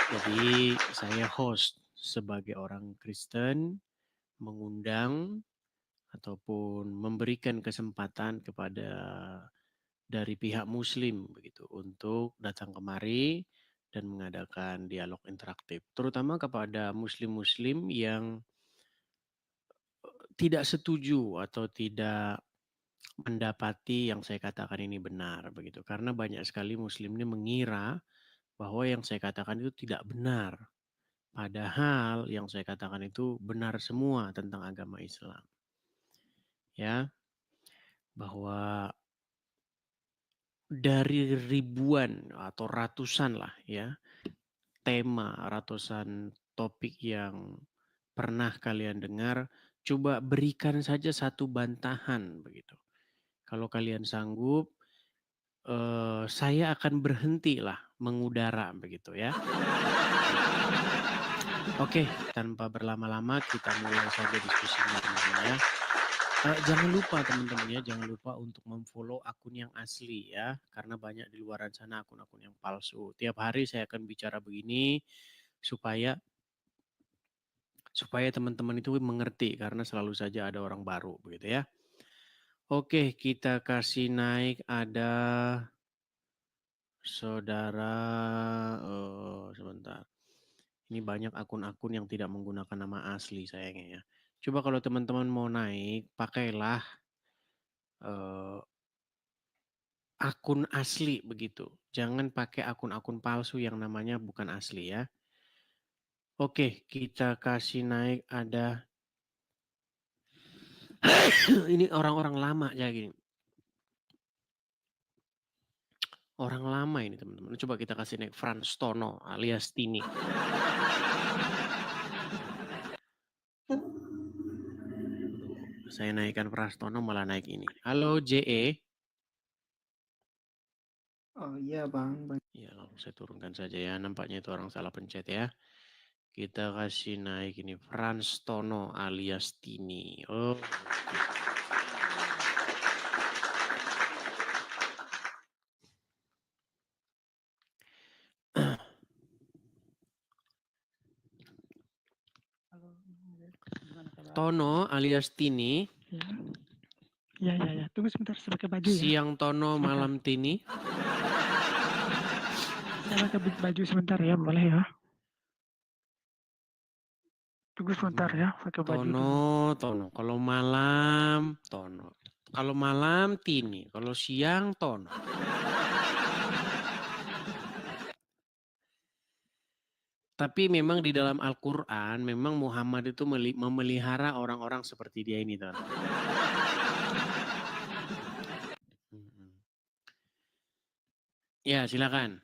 Jadi saya host sebagai orang Kristen mengundang ataupun memberikan kesempatan kepada dari pihak Muslim begitu untuk datang kemari dan mengadakan dialog interaktif, terutama kepada Muslim-Muslim yang tidak setuju atau tidak mendapati yang saya katakan ini benar begitu. Karena banyak sekali Muslim ini mengira bahwa yang saya katakan itu tidak benar. Padahal yang saya katakan itu benar semua tentang agama Islam. Ya, bahwa dari ribuan atau ratusan lah ya, tema, ratusan topik yang pernah kalian dengar, coba berikan saja satu bantahan begitu. Kalau kalian sanggup, saya akan berhenti lah mengudara begitu ya. Oke, tanpa berlama-lama kita mulai saja diskusinya teman-teman ya. Jangan lupa teman-teman ya, jangan lupa untuk memfollow akun yang asli ya, karena banyak di luaran sana akun-akun yang palsu. Tiap hari saya akan bicara begini supaya teman-teman itu mengerti karena selalu saja ada orang baru begitu ya. Oke, kita kasih naik ada saudara sebentar. Ini banyak akun-akun yang tidak menggunakan nama asli sayangnya ya. Coba kalau teman-teman mau naik, pakailah akun asli begitu. Jangan pakai akun-akun palsu yang namanya bukan asli ya. Oke, kita kasih naik ada ini orang-orang lama ya gini. Orang lama ini teman-teman. Coba kita kasih naik Frans Tono alias Tini. Saya naikkan Frans Tono malah naik ini. Halo JE. Oh iya Bang. Ya langsung saya turunkan saja ya. Nampaknya itu orang salah pencet ya. Kita kasih naik ini Frans Tono alias Tini. Oh. Tono alias Tini. Ya. Tunggu sebentar, saya pakai baju ya. Siang Tono, Sebentar. malam Tini. Saya pakai baju sebentar ya, boleh ya. Tunggu sebentar ya, pakai baju dulu. Tono. Kalau malam, Tono. Kalau malam, Tini. Kalau siang, Tono. Tapi memang di dalam Al-Quran, memang Muhammad itu memelihara orang-orang seperti dia ini, Tono. Ya, silakan.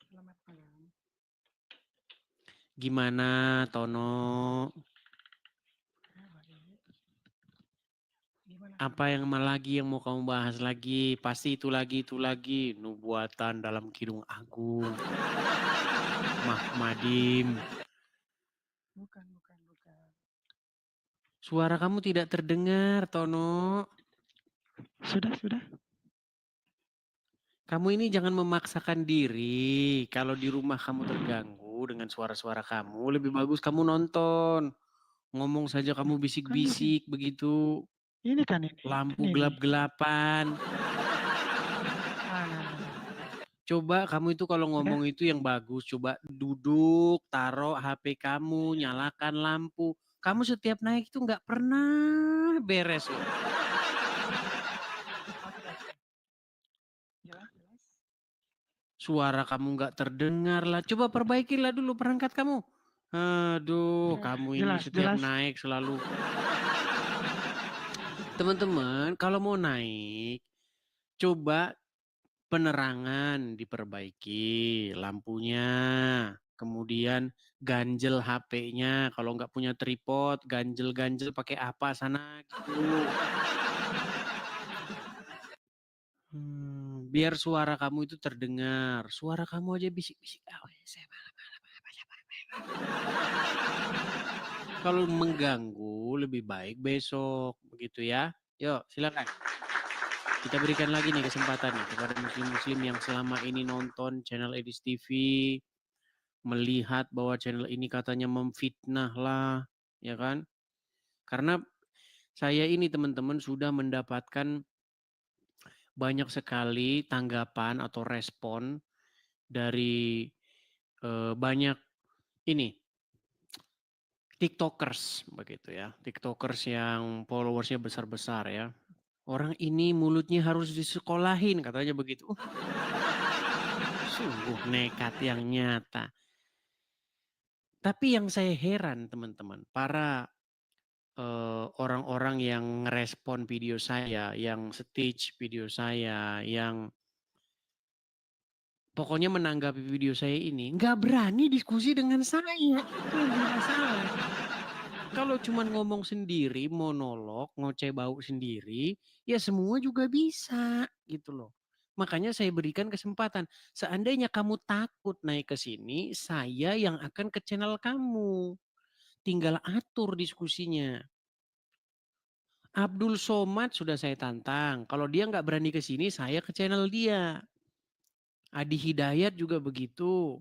Selamat malam. Gimana, Tono? Apa yang lagi yang mau kamu bahas lagi? Pasti itu lagi. Nubuatan dalam Kidung Agung. Mahmadim. Bukan. Suara kamu tidak terdengar, Tono. Sudah. Kamu ini jangan memaksakan diri. Kalau di rumah kamu terganggu dengan suara-suara kamu, lebih bagus kamu nonton. Ngomong saja kamu bisik-bisik begitu. Ini kan ini. Lampu gelap-gelapan. Coba kamu itu kalau ngomong itu yang bagus. Coba duduk, taruh HP kamu, nyalakan lampu. Kamu setiap naik itu nggak pernah beres loh. Suara kamu nggak terdengar lah. Coba perbaikilah dulu perangkat kamu. Aduh, kamu ini setiap naik selalu. Teman-teman, kalau mau naik, coba penerangan diperbaiki, lampunya. Kemudian ganjel HP-nya. Kalau nggak punya tripod, ganjel-ganjel pakai apa sana gitu. Biar suara kamu itu terdengar. Suara kamu aja bisik-bisik. Kalau mengganggu lebih baik besok begitu ya. Yuk silakan. Kita berikan lagi nih kesempatan nih kepada muslim-muslim yang selama ini nonton channel Edis TV. melihat bahwa channel ini katanya memfitnah lah, ya kan? Karena saya ini teman-teman sudah mendapatkan banyak sekali tanggapan atau respon dari banyak ini TikTokers begitu ya. TikTokers yang followersnya besar-besar ya. Orang ini mulutnya harus disekolahin katanya begitu. Sungguh nekat yang nyata. Tapi yang saya heran teman-teman, para orang-orang yang ngerespon video saya, yang stage video saya, yang pokoknya menanggapi video saya ini, nggak berani diskusi dengan saya. Itu yang jadi masalah. Kalau cuma ngomong sendiri, monolog, ngoceh bau sendiri, ya semua juga bisa gitu loh. Makanya saya berikan kesempatan. Seandainya kamu takut naik ke sini, saya yang akan ke channel kamu. Tinggal atur diskusinya. Abdul Somad sudah saya tantang. Kalau dia nggak berani ke sini, saya ke channel dia. Adi Hidayat juga begitu.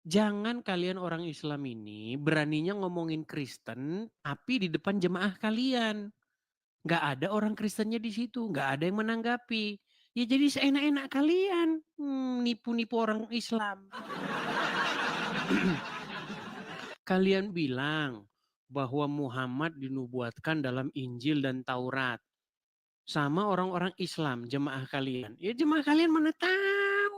Jangan kalian orang Islam ini beraninya ngomongin Kristen, tapi di depan jemaah kalian. Nggak ada orang Kristennya di situ, nggak ada yang menanggapi. Ya jadi seenak-enak kalian nipu-nipu orang Islam. Kalian bilang bahwa Muhammad dinubuatkan dalam Injil dan Taurat. Sama orang-orang Islam, jemaah kalian. Ya jemaah kalian mana tahu.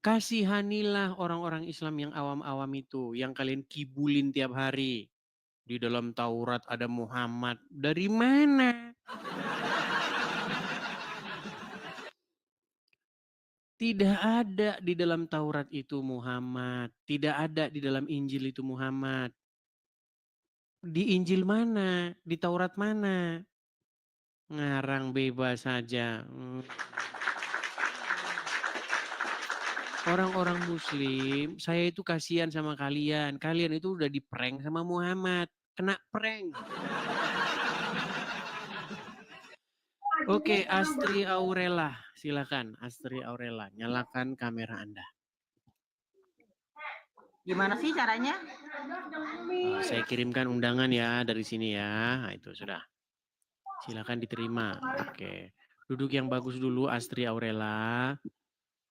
Kasihanilah orang-orang Islam yang awam-awam itu, yang kalian kibulin tiap hari. Di dalam Taurat ada Muhammad. Dari mana? Tidak ada di dalam Taurat itu Muhammad. Tidak ada di dalam Injil itu Muhammad. Di Injil mana? Di Taurat mana? Ngarang bebas saja. Orang-orang Muslim, saya itu kasihan sama kalian. Kalian itu udah di-prank sama Muhammad. Kena prank. Oke, Astri Aurela. Silakan, Astri Aurela. Nyalakan kamera Anda. Gimana sih caranya? Saya kirimkan undangan ya dari sini ya. Nah, itu sudah. Silakan diterima. Oke. Duduk yang bagus dulu, Astri Aurela.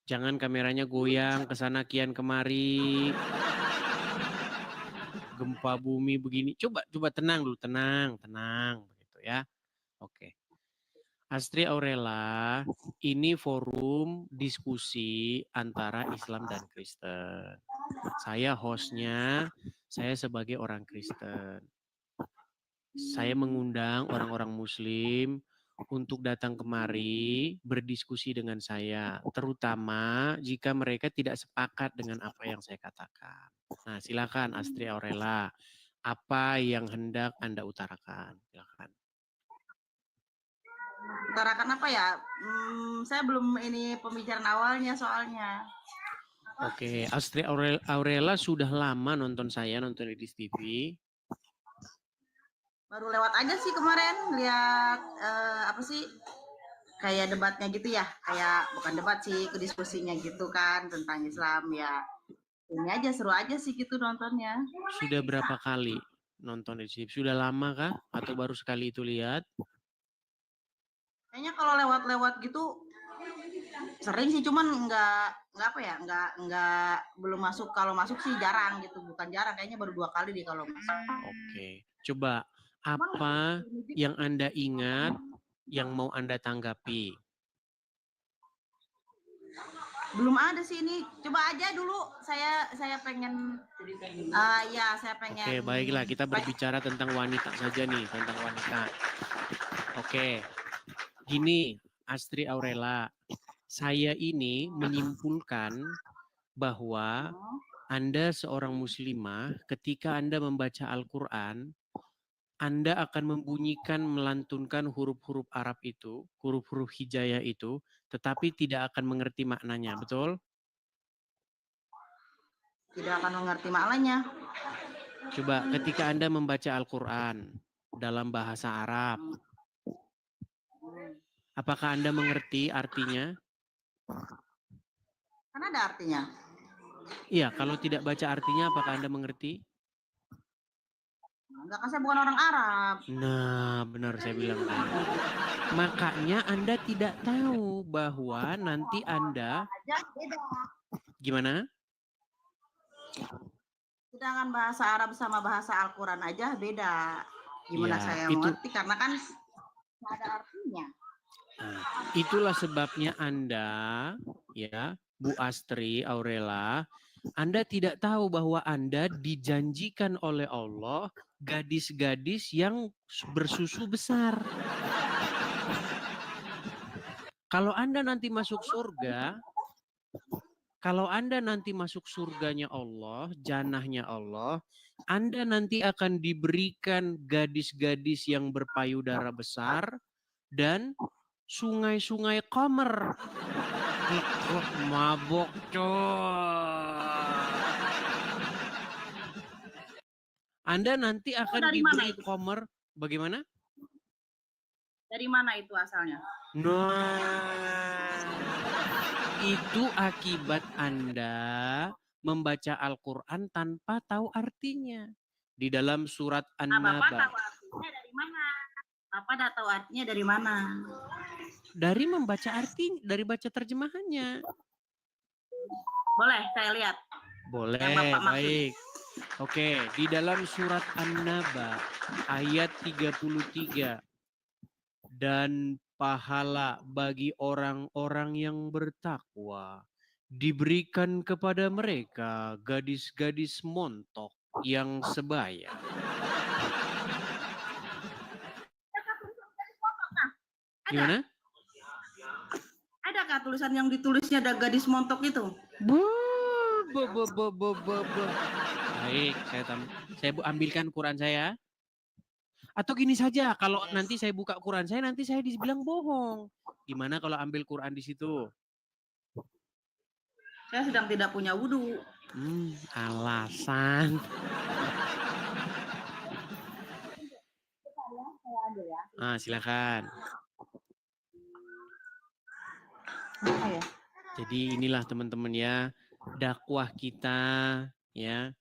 Jangan kameranya goyang ke sana kian kemari. Gempa bumi begini. Coba tenang dulu, tenang begitu ya. Oke. Astri Aurela, ini forum diskusi antara Islam dan Kristen. Saya hostnya, saya sebagai orang Kristen. Saya mengundang orang-orang Muslim untuk datang kemari berdiskusi dengan saya, terutama jika mereka tidak sepakat dengan apa yang saya katakan. Nah, silakan Astri Aurela, apa yang hendak Anda utarakan? Silakan. Utarakan apa ya? Saya belum ini pembicaraan awalnya soalnya. Oke, Astri Aurela sudah lama nonton saya, nonton di TV. Baru lewat aja sih kemarin, lihat apa sih, kayak debatnya gitu ya. Kayak bukan debat sih, diskusinya gitu kan tentang Islam ya. Ini aja seru aja sih gitu nontonnya. Sudah berapa kali nonton di TV? Sudah lama kah? Atau baru sekali itu lihat? Kayaknya kalau lewat-lewat gitu sering sih, cuman nggak apa ya, nggak belum masuk. Kalau masuk sih jarang gitu, bukan jarang, kayaknya baru 2 kali deh kalau masuk. Oke, coba apa yang Anda ingat yang mau Anda tanggapi? Belum ada sih ini, coba aja dulu. Saya pengen ya saya pengen. Oke, baiklah, kita berbicara tentang wanita saja nih, tentang wanita. Oke, gini Astri Aurela, saya ini menyimpulkan bahwa Anda seorang muslimah, ketika Anda membaca Al-Quran, Anda akan membunyikan, melantunkan huruf-huruf Arab itu, huruf-huruf hijaiyah itu, tetapi tidak akan mengerti maknanya, betul? Tidak akan mengerti maknanya. Coba ketika Anda membaca Al-Quran dalam bahasa Arab, Apakah Anda mengerti artinya? Kan ada artinya. Iya, kalau tidak baca artinya apakah Anda mengerti? Enggak, kan saya bukan orang Arab. Nah, benar saya bilang kan. Makanya Anda tidak tahu bahwa nanti Anda Aja beda. gimana? Sedangkan bahasa Arab sama bahasa Al-Quran aja beda. Gimana Ya, saya itu mengerti? Karena kan nggak ada artinya. Nah, itulah sebabnya Anda, ya, Bu Astri, Aurela, Anda tidak tahu bahwa Anda dijanjikan oleh Allah gadis-gadis yang bersusu besar. Kalau Anda nanti masuk surga, kalau Anda nanti masuk surganya Allah, jannahnya Allah, Anda nanti akan diberikan gadis-gadis yang berpayudara besar dan sungai-sungai Qamer. Klek, mabok coy. Anda nanti akan dari mana diberi itu? Qamer. Bagaimana? Dari mana itu asalnya? Nah, itu akibat Anda membaca Al-Quran tanpa tahu artinya. Di dalam surat Bapak An-Naba. tahu artinya dari mana? Bapak udah tahu artinya dari mana? Dari membaca arti, dari baca terjemahannya. Boleh saya lihat. Boleh, Yang Bapak maksud. baik. Oke, di dalam surat An-Naba ayat 33. Dan pahala bagi orang-orang yang bertakwa diberikan kepada mereka gadis-gadis montok yang sebaya. Gimana? Adakah tulisan yang ditulisnya ada gadis montok itu? Baik, saya ambilkan Quran saya. Atau gini saja, kalau nanti saya buka Quran saya, nanti saya dibilang bohong. Gimana kalau ambil Quran di situ? Saya sedang tidak punya wudhu. Alasan. Silakan. Jadi inilah teman-teman ya, dakwah kita ya.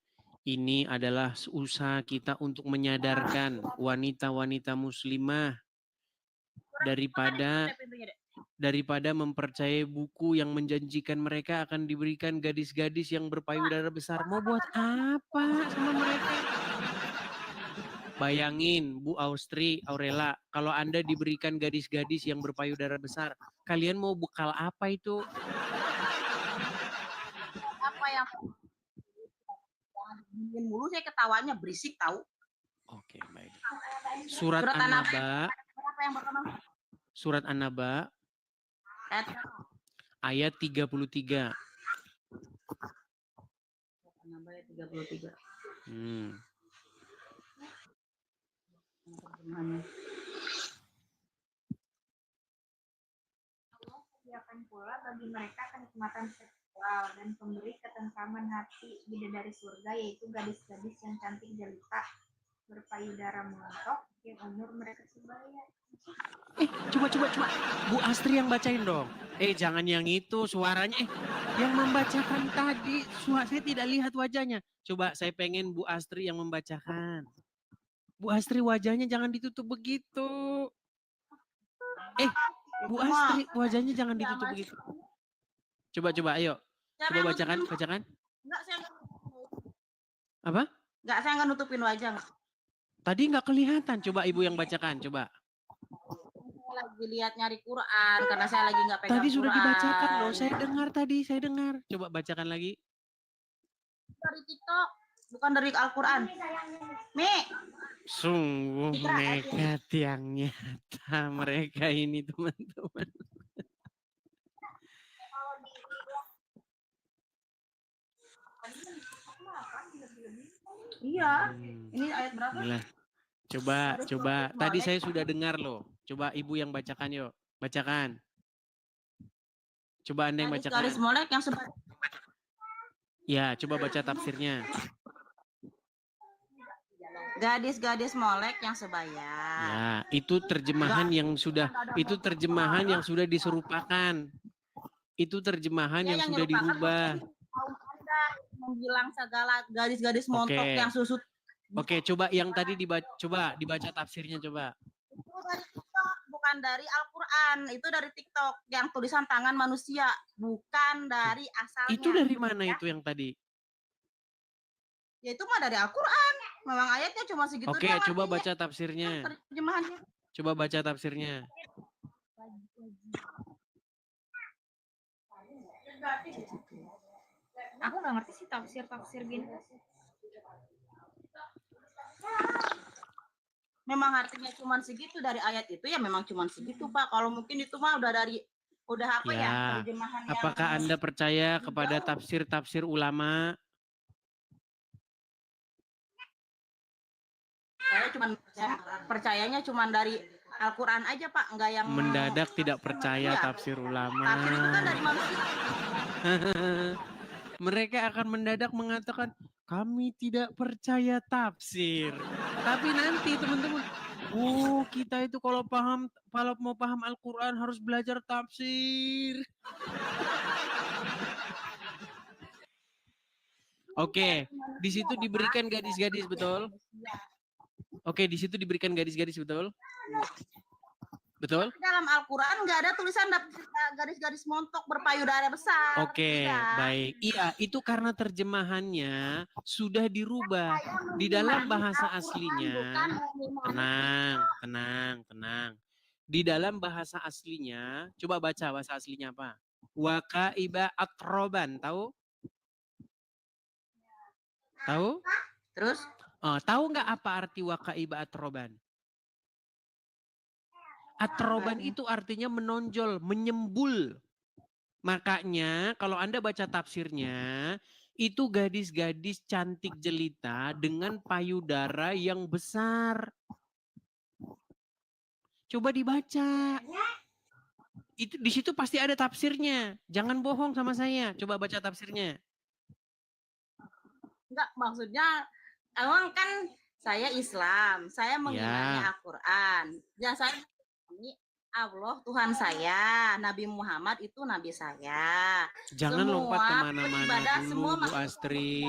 Ini adalah usaha kita untuk menyadarkan wanita-wanita muslimah daripada mempercayai buku yang menjanjikan mereka akan diberikan gadis-gadis yang berpayudara besar. Mau buat apa sama mereka? Bayangin Bu Austri, Aurela, kalau Anda diberikan gadis-gadis yang berpayudara besar, kalian mau bekal apa itu? Apa yang ingin mulu, saya ketawanya berisik tahu. Oke, baik. Surat An-Naba. Surat An-Naba ayat 33. An-Naba ayat 33. Sediakan pula bagi mereka kenikmatan seksual dan pemberi ketentraman hati bidadari surga, yaitu gadis-gadis yang cantik jelita berpayudara montok yang umur mereka sebaya. Coba Bu Astri yang bacain dong. Jangan yang itu suaranya. Yang membacakan tadi saya tidak lihat wajahnya. Coba saya pengen Bu Astri yang membacakan. Bu Astri wajahnya jangan ditutup begitu. Bu Astri wajahnya jangan ditutup begitu. Coba ayo. Coba bacakan. Enggak, saya enggak. Apa? Enggak, saya enggak nutupin wajah. Tadi enggak kelihatan. Coba Ibu yang bacakan, coba. Saya lagi lihat nyari Quran karena saya lagi enggak pegang Tadi sudah Quran. dibacakan loh, saya dengar. Coba bacakan lagi. Dari TikTok, bukan dari Al-Quran. Sungguh nekat yang nyata mereka ini, teman-teman. Iya. Ini ayat berapa? Inilah. Coba. Tadi saya sudah dengar loh. Coba Ibu yang bacakan yuk. Bacakan. Coba Anda yang bacakan. Garis molek yang sebelah. Ya, coba baca tafsirnya. Gadis-gadis molek yang sebaya. Ya, itu terjemahan yang sudah diserupakan. Itu terjemahan Ya, yang yang sudah nyerupakan dirubah. maksudnya kaum Anda menghilang segala gadis-gadis montok Oke. yang susut. Oke, coba yang tadi dibaca tafsirnya coba. Itu dari TikTok, bukan dari Al-Quran. Itu dari TikTok yang tulisan tangan manusia, bukan dari asalnya. Itu dari mana ya? itu yang tadi? Ya itu mah dari Al-Quran. Memang ayatnya cuma segitu Oke, doang coba artinya. baca tafsirnya. Terjemahannya. Coba baca tafsirnya. Aku nggak ngerti sih tafsir gini. Memang artinya cuma segitu dari ayat itu ya memang cuma segitu Pak. Kalau mungkin itu mah udah apa ya, Ya, terjemahan yang apakah Anda percaya kepada tafsir-tafsir ulama? saya percayanya cuma dari Al-Quran aja Pak, enggak yang Mendadak tidak percaya Iya. tafsir ulama. Tafsir itu kan dari manusia. Mereka akan mendadak mengatakan kami tidak percaya tafsir. Tapi nanti teman-teman, kita itu kalau mau paham Al-Quran harus belajar tafsir. Oke, di situ diberikan gadis-gadis betul? Oke, di situ diberikan gadis-gadis betul? Betul? Dalam Al-Quran nggak ada tulisan garis-garis montok berpayudara besar. Oke, Tidak. baik. Iya, itu karena terjemahannya sudah dirubah. Di dalam bahasa aslinya, tenang. Di dalam bahasa aslinya, coba baca bahasa aslinya apa? Wakaiba atroban, tahu? Tahu? Terus? Tahu nggak apa arti wakaiba atroban? Atroban itu artinya menonjol, menyembul. Makanya kalau Anda baca tafsirnya, itu gadis-gadis cantik jelita dengan payudara yang besar. Coba dibaca. Itu di situ pasti ada tafsirnya. Jangan bohong sama saya. Coba baca tafsirnya. Enggak, maksudnya emang kan saya Islam, saya mengimani Al-Quran. Ya saya ini Allah Tuhan saya, Nabi Muhammad itu Nabi saya. Jangan lompat kemana-mana beribadah, dulu, Bu Astri.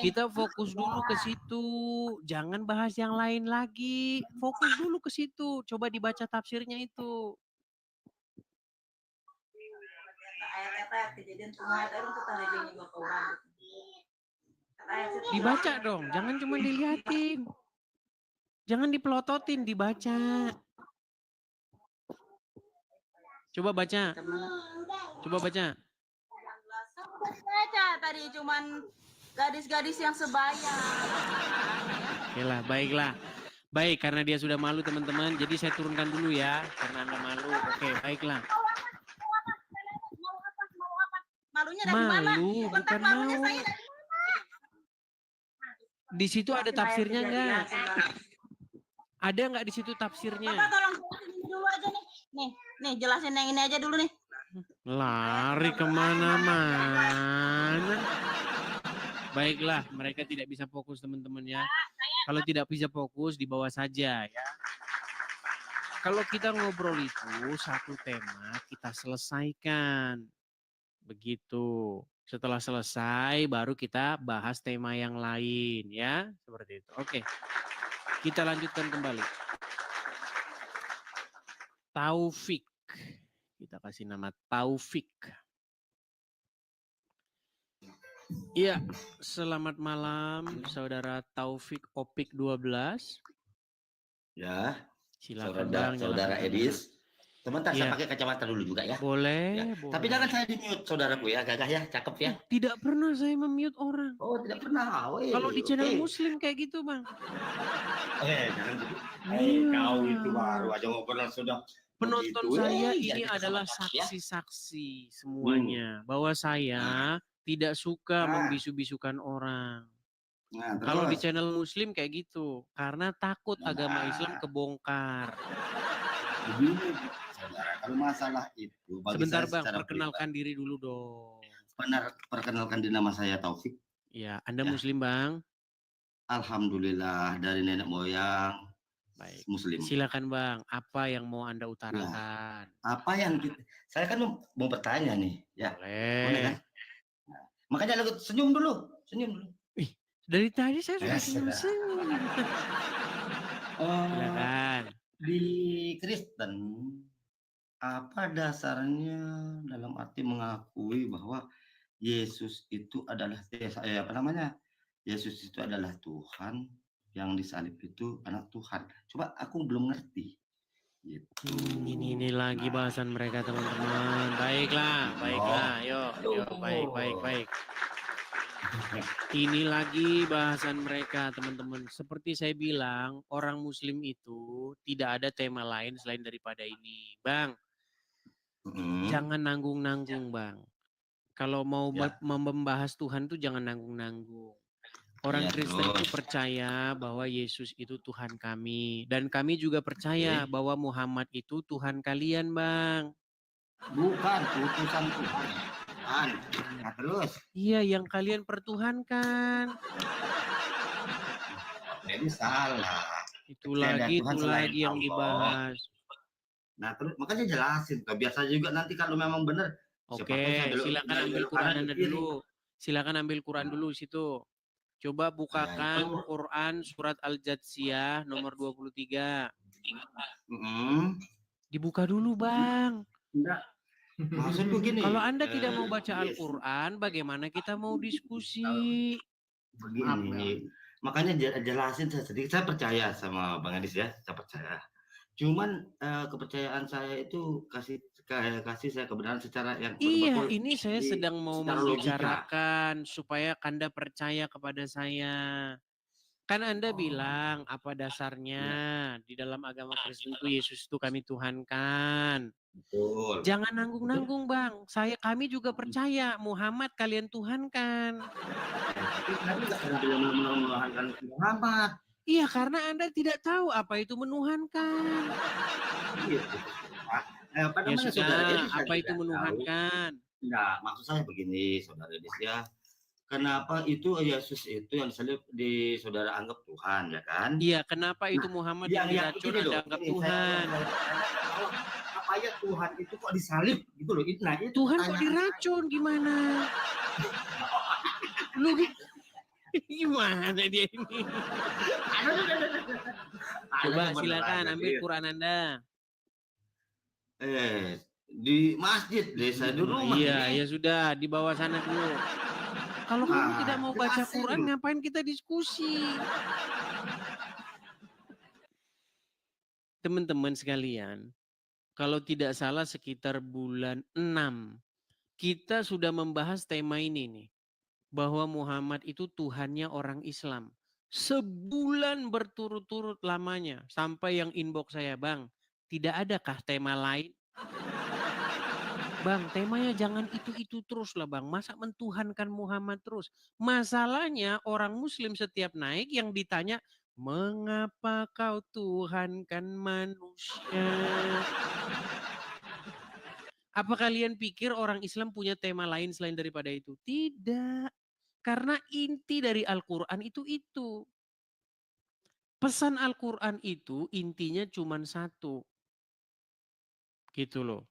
Kita fokus dulu ke situ. Jangan bahas yang lain lagi. Fokus dulu ke situ. Coba dibaca tafsirnya itu. Ayat-ayat kejadian semua itu orang. Dibaca dong, jangan cuma dilihatin. Jangan dipelototin, dibaca. Coba baca. Coba baca. Baca tadi cuman gadis-gadis yang sebaya. Oke lah, baiklah. Baik, karena dia sudah malu teman-teman, jadi saya turunkan dulu ya, karena Anda malu. Oke, baiklah. Malunya dari mana? Bukan malu. Di situ ada tafsirnya enggak? Ada enggak di situ tafsirnya? Bapak tolong jelasin dulu aja nih. Nih jelasin yang ini aja dulu nih. Lari kemana-mana. Baiklah, mereka tidak bisa fokus teman-teman ya. Kalau tidak bisa fokus, di bawah saja ya. Kalau kita ngobrol itu satu tema, kita selesaikan. Begitu. Setelah selesai, baru kita bahas tema yang lain ya. Seperti itu. Oke, kita lanjutkan kembali. Taufik. Kita kasih nama Taufik. Iya, selamat malam saudara Taufik Opik 12. Ya, silakan Bang. Saudara Edis. Sebentar saya pakai kacamata dulu juga ya. Boleh, ya. boleh. Tapi jangan saya di-mute saudaraku ya, gagah ya, cakep ya. Tidak pernah saya mem-mute orang. Oh, tidak pernah. Kalau di channel Muslim kayak gitu, Bang. Jangan gitu. Kau itu baru aja ngobrol sudah. Penonton saya ini adalah saksi-saksi semuanya bahwa saya tidak suka membisu-bisukan orang. Nah, kalau di channel Muslim kayak gitu, karena takut agama Islam kebongkar. Begini, saudara, kalau masalah itu sebentar Bang, perkenalkan diri dulu dong. Perkenalkan diri, nama saya Taufik. Ya, Anda Muslim Bang? Alhamdulillah dari nenek moyang Baik. Muslim. Silakan Bang, apa yang mau Anda Ya, utarakan? apa yang saya kan mau bertanya nih, ya. Boleh kan? Boleh. Nah, makanya lagu senyum dulu. Ih, dari tadi saya sudah Yes, sudah. senyum-senyum. Silakan. Di Kristen, apa dasarnya dalam arti mengakui bahwa Yesus itu adalah Yesus itu adalah Tuhan, yang disalib itu anak Tuhan. Coba aku belum ngerti. Gitu. Ini lagi bahasan mereka teman-teman. Baiklah. Yuk, baik. Ini lagi bahasan mereka teman-teman. Seperti saya bilang, orang Muslim itu tidak ada tema lain selain daripada ini. Bang, jangan nanggung-nanggung Bang. Kalau mau membahas Tuhan tuh jangan nanggung-nanggung. Orang Kristen itu percaya bahwa Yesus itu Tuhan kami. Dan kami juga percaya bahwa Muhammad itu Tuhan kalian, Bang. Bukan, utusan Tuhan. Nah, terus? Iya, yang kalian pertuhankan. Jadi salah. Itu lagi yang dibahas. Nah, terus makanya jelasin. Biasa juga nanti kalau memang benar. Oke, silakan ambil Quran Anda dulu. Silakan ambil Quran dulu situ. Coba bukakan Quran surat Al-Jatsiyah nomor 23. Dibuka dulu, Bang. Enggak. Maksudku gini. Kalau Anda tidak mau baca Al-Quran, bagaimana kita mau diskusi? Begini. Makanya jelasin saya sedikit. Saya percaya sama Bang Adis ya. Saya percaya. Cuman kepercayaan saya itu kasih saya kebenaran secara yang iya, ini saya sedang mau membicarakan supaya Anda percaya kepada saya. Kan Anda bilang apa dasarnya di dalam agama Kristen itu Yesus itu kami tuhankan. Betul. Jangan nanggung-nanggung Bang. Kami juga percaya Muhammad kalian tuhankan. Muhammad. Iya, karena Anda tidak tahu apa itu menuhankan. Ya sudah, apa itu menuhankan? Enggak, maksud saya begini, Saudara Edis ya. Kenapa itu Yesus itu yang di saudara anggap Tuhan, ya kan? Iya, kenapa itu Muhammad yang diracun Anda anggap Tuhan? Apa ya Tuhan itu kok disalib gitu loh? Nah, itu Tuhan kok diracun gimana? Lu gimana dia ini? Coba silakan ambil Quran Anda. Di masjid desa di rumah. Iya, ya sudah di bawah sana dulu. Kalau kamu tidak mau baca Quran, ngapain kita diskusi? Teman-teman sekalian, kalau tidak salah sekitar bulan 6, kita sudah membahas tema ini nih. Bahwa Muhammad itu Tuhannya orang Islam. Sebulan berturut-turut lamanya. Sampai yang inbox saya, Bang, tidak adakah tema lain? Bang, temanya jangan itu-itu terus lah Bang. Masa mentuhankan Muhammad terus? Masalahnya orang Muslim setiap naik yang ditanya, mengapa kau tuhankan manusia? Apa kalian pikir orang Islam punya tema lain selain daripada itu? Tidak. Karena inti dari Al-Quran itu. Pesan Al-Quran itu intinya cuma satu. Gitu loh.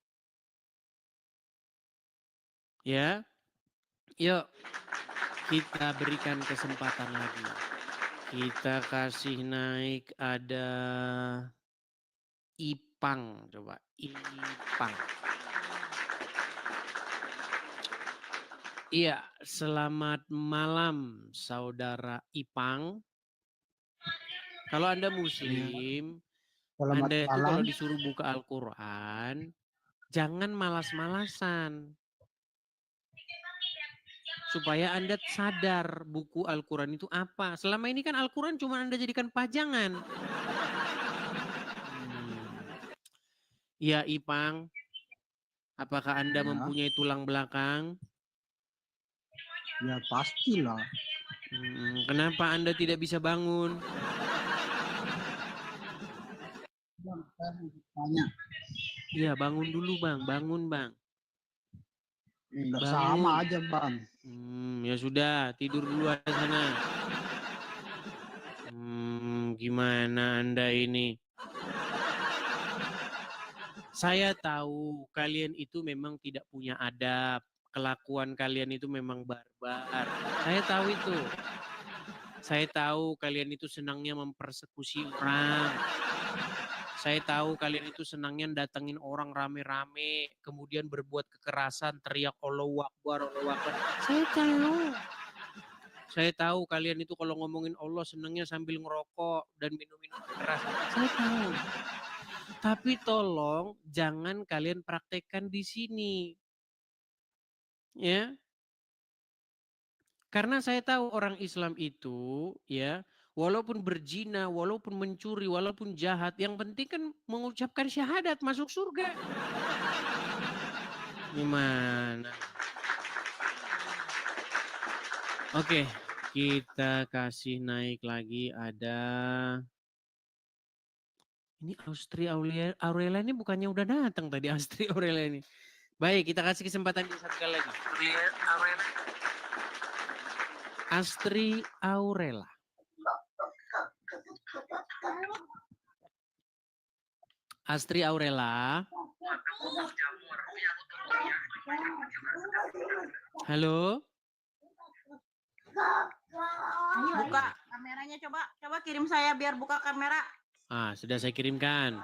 Ya. Yuk. Kita berikan kesempatan lagi. Kita kasih naik ada Ipang. Coba. Ipang. Iya, selamat malam saudara Ipang. Kalau Anda Muslim, Anda itu kalau disuruh buka Al-Quran, jangan malas-malasan. Supaya Anda sadar buku Al-Quran itu apa. Selama ini kan Al-Quran cuma Anda jadikan pajangan. Iya Ipang, apakah Anda mempunyai tulang belakang? Ya pastilah. Kenapa Anda tidak bisa bangun? Iya bangun dulu Bang, bangun Bang. Sama aja Bang. Ya sudah, tidur dulu ada sana. gimana Anda ini? Saya tahu kalian itu memang tidak punya adab. Kelakuan kalian itu memang barbar. Saya tahu itu. Saya tahu kalian itu senangnya mempersekusi orang. Saya tahu kalian itu senangnya datengin orang rame-rame, kemudian berbuat kekerasan, teriak Allahu Akbar, Allahu Akbar. Saya tahu. Saya tahu kalian itu kalau ngomongin Allah senangnya sambil ngerokok dan minum-minum keras. Saya tahu. Tapi tolong jangan kalian praktekkan di sini. Ya. Karena saya tahu orang Islam itu ya, walaupun berzina, walaupun mencuri, walaupun jahat, yang penting kan mengucapkan syahadat masuk surga. Gimana? Oke, kita kasih naik lagi ada ini Astri Aurela ini bukannya udah datang tadi Astri Aurela ini. Baik, kita kasih kesempatan di satu kali lagi. Astri Aurela. Astri Aurela. Halo. Buka kameranya coba kirim saya biar buka kamera. Sudah saya kirimkan.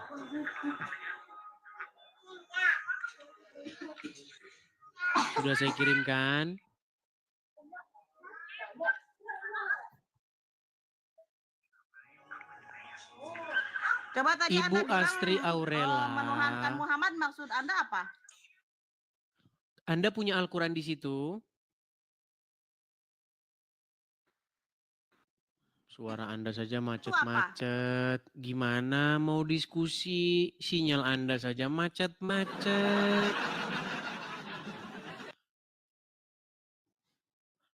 Sudah saya kirimkan. Coba tadi Ibu Anda bilang Astri Aurela. menuhankan Muhammad, maksud Anda apa? Anda punya Al-Quran di situ? Suara Anda saja macet-macet. Gimana mau diskusi? Sinyal Anda saja macet-macet.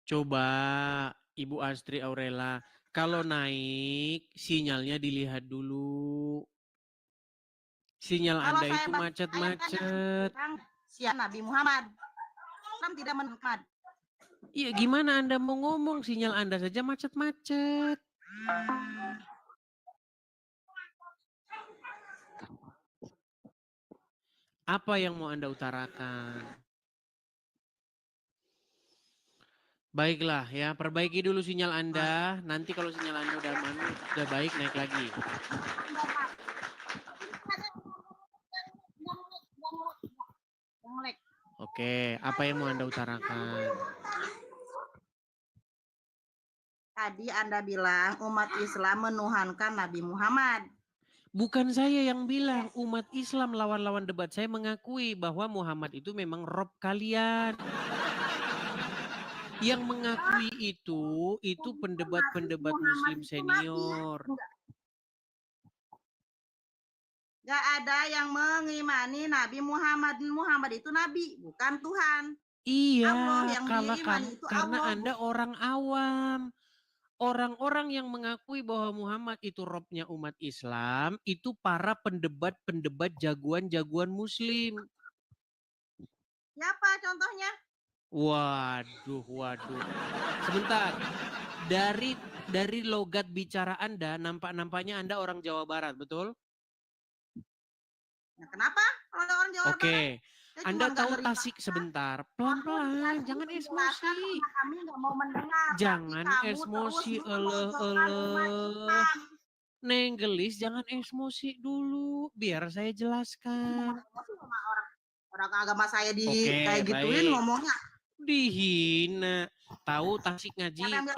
Coba Ibu Astri Aurela, kalau naik sinyalnya dilihat dulu. Sinyal Anda itu macet-macet. Siapa Nabi Muhammad? Islam tidak menuntut. Iya, gimana Anda mau ngomong? Sinyal Anda saja macet-macet. Apa yang mau Anda utarakan? Baiklah ya, perbaiki dulu sinyal Anda. Nanti kalau sinyal Anda udah baik, naik lagi. Oke, apa yang mau Anda utarakan? Tadi Anda bilang umat Islam menuhankan Nabi Muhammad. Bukan saya yang bilang, umat Islam lawan-lawan debat saya mengakui bahwa Muhammad itu memang Rob kalian. Yang mengakui itu pendebat-pendebat Muslim senior. Gak ada yang mengimani Nabi Muhammad. Muhammad itu Nabi, bukan Tuhan. Iya, karena Allah. Anda orang awam. Orang-orang yang mengakui bahwa Muhammad itu Robnya umat Islam, itu para pendebat-pendebat jagoan-jagoan Muslim. Siapa contohnya? Waduh. Sebentar. Dari logat bicara Anda, nampak-nampaknya Anda orang Jawa Barat, betul? Nah, kenapa kalau ada orang Jawa Barat? Oke. Anda tahu Tasik sebentar. Pelan-pelan, jangan emosi. Kami nggak mau mendengar. Jangan emosi, Nenggelis, jangan emosi dulu. Biar saya jelaskan. Orang agama saya kayak gituin ngomongnya. Dihina. Tahu Tasik Ngaji?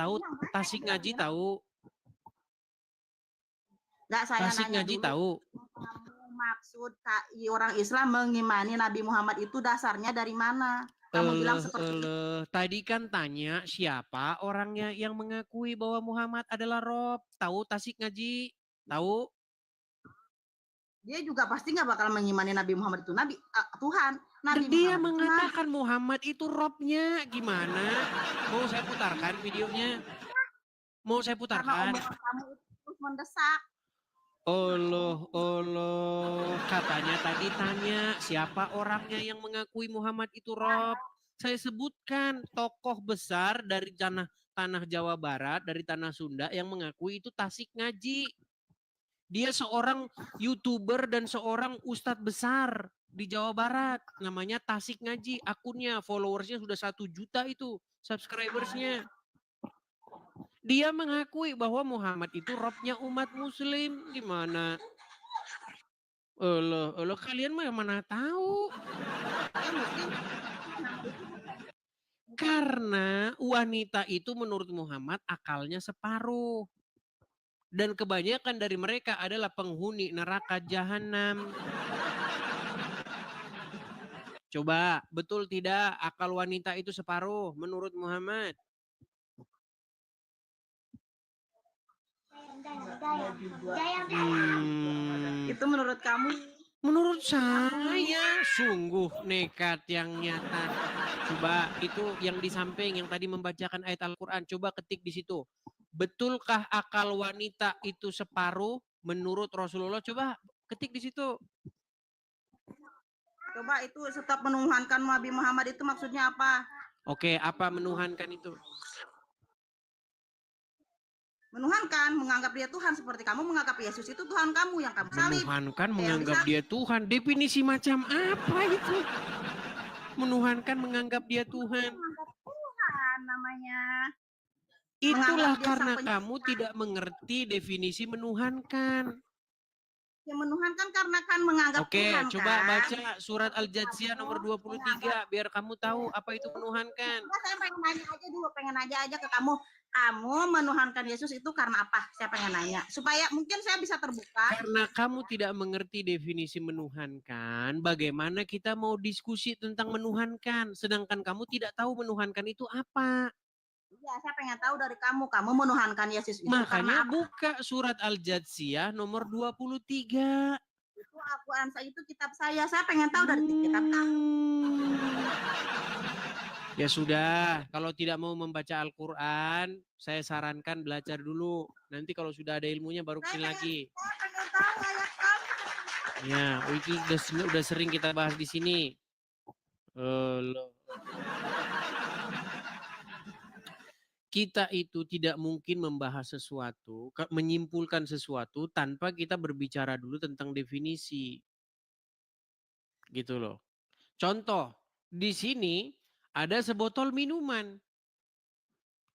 Tahu? Enggak, saya Tasik nanya Ngaji dulu. tahu? Maksud orang Islam mengimani Nabi Muhammad itu dasarnya dari mana? Kamu bilang seperti itu. Tadi kan tanya siapa orangnya yang mengakui bahwa Muhammad adalah Rob. Tahu Tasik Ngaji? Tahu? Dia juga pasti nggak bakal mengimani Nabi Muhammad itu Tuhan. Dia mengatakan Muhammad itu Robnya. Gimana? Mau saya putarkan videonya? Karena omongan kamu itu terus mendesak. Allah. Katanya tadi tanya siapa orangnya yang mengakui Muhammad itu Rob. Saya sebutkan tokoh besar dari tanah Jawa Barat, dari tanah Sunda yang mengakui itu Tasik Ngaji. Dia seorang YouTuber dan seorang ustadz besar di Jawa Barat. Namanya Tasik Ngaji. Akunnya, followersnya sudah 1 juta itu. Subscribersnya. Dia mengakui bahwa Muhammad itu robnya umat muslim. Gimana? Eloh, kalian mah mana tahu? Saya muslim. Karena wanita itu menurut Muhammad akalnya separuh. Dan kebanyakan dari mereka adalah penghuni neraka jahanam. Coba, betul tidak akal wanita itu separuh menurut Muhammad? Itu menurut kamu? Menurut saya sungguh nekat yang nyata. Coba itu yang di samping yang tadi membacakan ayat Al-Quran. Coba ketik di situ. Betulkah akal wanita itu separuh menurut Rasulullah? Coba ketik di situ. Coba itu stop menuhankan Nabi Muhammad itu maksudnya apa? Oke, apa menuhankan itu? Menuhankan, menganggap dia Tuhan seperti kamu menganggap Yesus itu Tuhan kamu yang kamu salib. Menuhankan, Yang menganggap disalib. dia Tuhan. Definisi macam apa itu? Menuhankan, menganggap dia Tuhan. Menganggap Tuhan namanya. Itulah Menganggap dia karena sang kamu tidak mengerti definisi menuhankan. Yang menuhankan karena kan menganggap Oke, Tuhan coba kan. baca surat Al-Jathiyah nomor 23 biar kamu tahu apa itu menuhankan. Enggak, saya pengen nanya aja dulu, pengen nanya aja ke kamu. Kamu menuhankan Yesus itu karena apa? Saya pengen nanya. Supaya mungkin saya bisa terbuka. Karena kamu tidak mengerti definisi menuhankan, bagaimana kita mau diskusi tentang menuhankan, sedangkan kamu tidak tahu menuhankan itu apa. Iya, saya pengen tahu dari kamu. Kamu menuhankan Yesus itu Makanya karena apa? buka surat Al-Jathiyah nomor 23. Itu Al-Quran saya itu kitab saya. Saya pengen tahu dari kitab kamu. Ya sudah, kalau tidak mau membaca Al-Quran, saya sarankan belajar dulu. Nanti kalau sudah ada ilmunya baru kesini lagi. Saya pengen tahu ayat kamu. Ya, itu udah sering kita bahas di sini. Kita itu tidak mungkin membahas sesuatu, menyimpulkan sesuatu tanpa kita berbicara dulu tentang definisi. Gitu loh. Contoh, di sini ada sebotol minuman.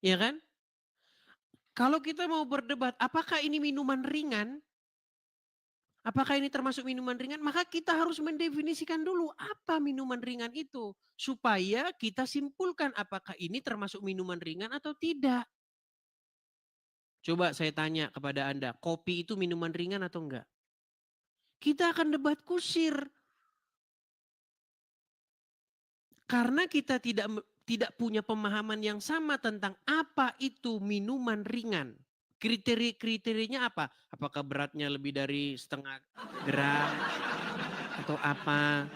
Ya kan? Kalau kita mau berdebat, apakah ini minuman ringan? Apakah ini termasuk minuman ringan? Maka kita harus mendefinisikan dulu apa minuman ringan itu. Supaya kita simpulkan apakah ini termasuk minuman ringan atau tidak. Coba saya tanya kepada Anda, kopi itu minuman ringan atau enggak? Kita akan debat kusir. Karena kita tidak punya pemahaman yang sama tentang apa itu minuman ringan. Kriterianya apa? Apakah beratnya lebih dari 0,5 gram atau apa?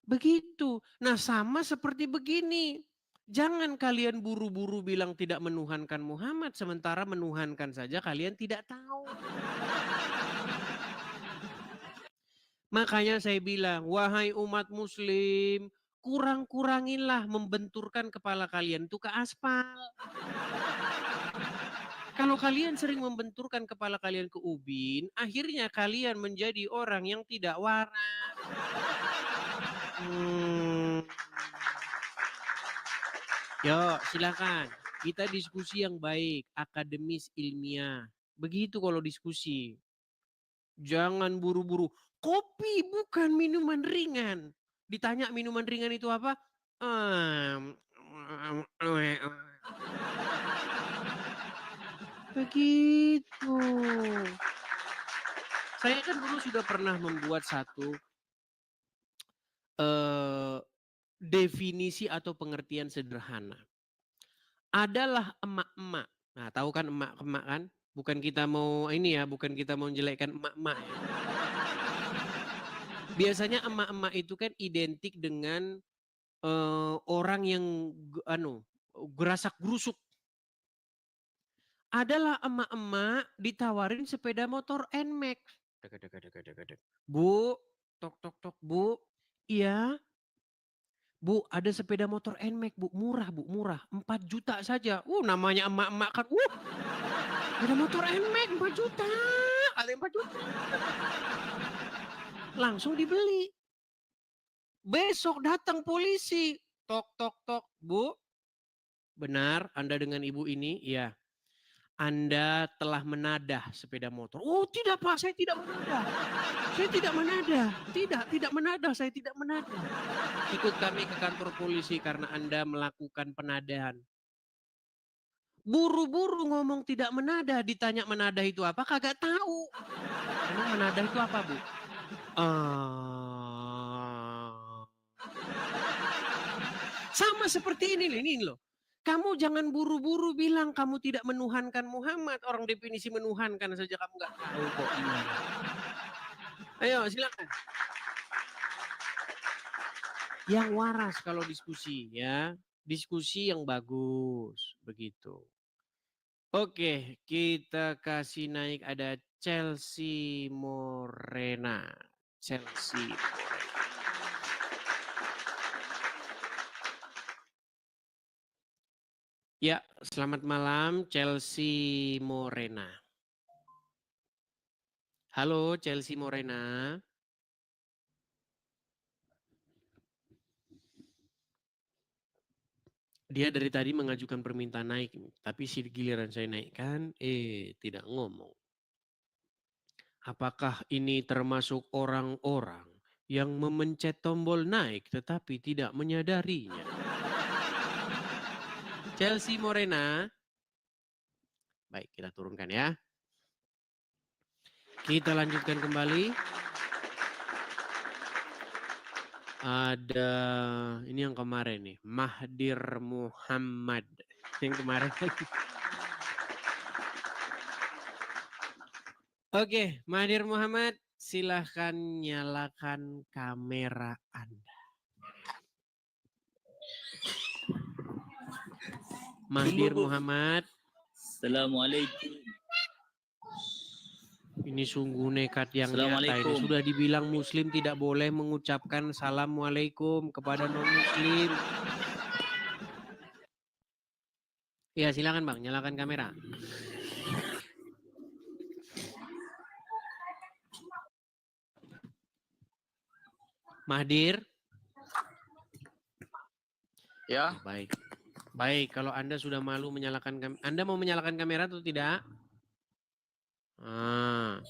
Begitu. Nah, sama seperti begini. Jangan kalian buru-buru bilang tidak menuhankan Muhammad, sementara menuhankan saja kalian tidak tahu. Makanya saya bilang, wahai umat muslim, kurang-kuranginlah membenturkan kepala kalian itu ke aspal. Kalau kalian sering membenturkan kepala kalian ke ubin, akhirnya kalian menjadi orang yang tidak waras. Yo, silakan. Kita diskusi yang baik, akademis, ilmiah. Begitu kalau diskusi. Jangan buru-buru. Kopi bukan minuman ringan. Ditanya minuman ringan itu apa? Begitu. Saya kan dulu sudah pernah membuat satu definisi atau pengertian sederhana. Adalah emak-emak. Nah, tahu kan emak-emak kan? Bukan kita mau ini ya, bukan kita mau menjelekkan emak-emak ya. Biasanya emak-emak itu kan identik dengan orang yang gerasak gerusuk. Adalah emak-emak ditawarin sepeda motor NMAX. Bu, tok, Bu. Iya. Bu, ada sepeda motor NMAX, Bu. Murah, Bu, murah. 4 juta saja. Namanya emak-emak kan. Ada motor NMAX 4 juta. Ada 4 juta. Langsung dibeli. Besok datang polisi. Tok, tok, tok. Bu, benar Anda dengan ibu ini? Iya. Anda telah menadah sepeda motor. Oh tidak Pak, saya tidak menadah. Saya tidak menadah. Tidak menadah, saya tidak menadah. Ikut kami ke kantor polisi karena Anda melakukan penadahan. Buru-buru ngomong tidak menadah, ditanya menadah itu apa, kagak tahu. Emang menadah itu apa, Bu? Sama seperti ini loh. Kamu jangan buru-buru bilang kamu tidak menuhankan Muhammad. Orang definisi menuhankan saja kamu nggak tahu kok gimana. Ayo silakan. Yang waras kalau diskusi ya. Diskusi yang bagus. Begitu. Oke, kita kasih naik ada Chelsea Morena. Chelsea Morena. Ya, selamat malam Chelsea Morena. Halo Chelsea Morena. Dia dari tadi mengajukan permintaan naik, tapi giliran saya naikkan, tidak ngomong. Apakah ini termasuk orang-orang yang memencet tombol naik tetapi tidak menyadarinya? Chelsea Morena. Baik, kita turunkan ya. Kita lanjutkan kembali. Ada ini yang kemarin nih, Mahdir Muhammad. Yang kemarin lagi. Oke, Mahdir Muhammad, silahkan nyalakan kamera Anda. Mahdir Muhammad. Assalamualaikum. Ini sungguh nekat yang nyata ini. Sudah dibilang muslim tidak boleh mengucapkan assalamualaikum kepada non-muslim. Ya silakan Bang, nyalakan kamera. Mahdir. Ya. Baik. Baik, kalau Anda sudah malu menyalakan kamera. Anda mau menyalakan kamera atau tidak?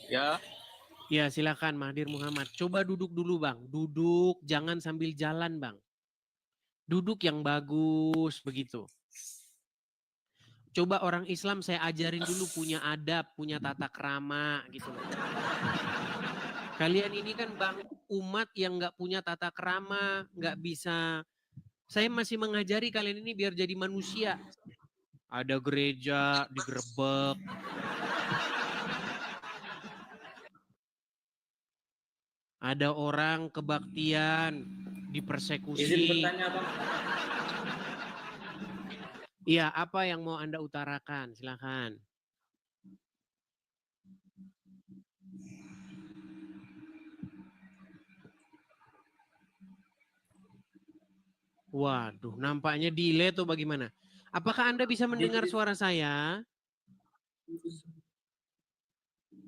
Ya. Ya silakan Mahdir Muhammad. Coba duduk dulu Bang. Duduk, jangan sambil jalan Bang. Duduk yang bagus begitu. Coba orang Islam saya ajarin dulu punya adab, punya tata krama gitu loh. Kalian ini kan Bang umat yang nggak punya tata krama, nggak bisa. Saya masih mengajari kalian ini biar jadi manusia. Ada gereja digerebek. Ada orang kebaktian, dipersekusi. Izin bertanya Bang. Iya, apa yang mau Anda utarakan? Silakan. Waduh, nampaknya delay tuh bagaimana? Apakah Anda bisa mendengar suara saya?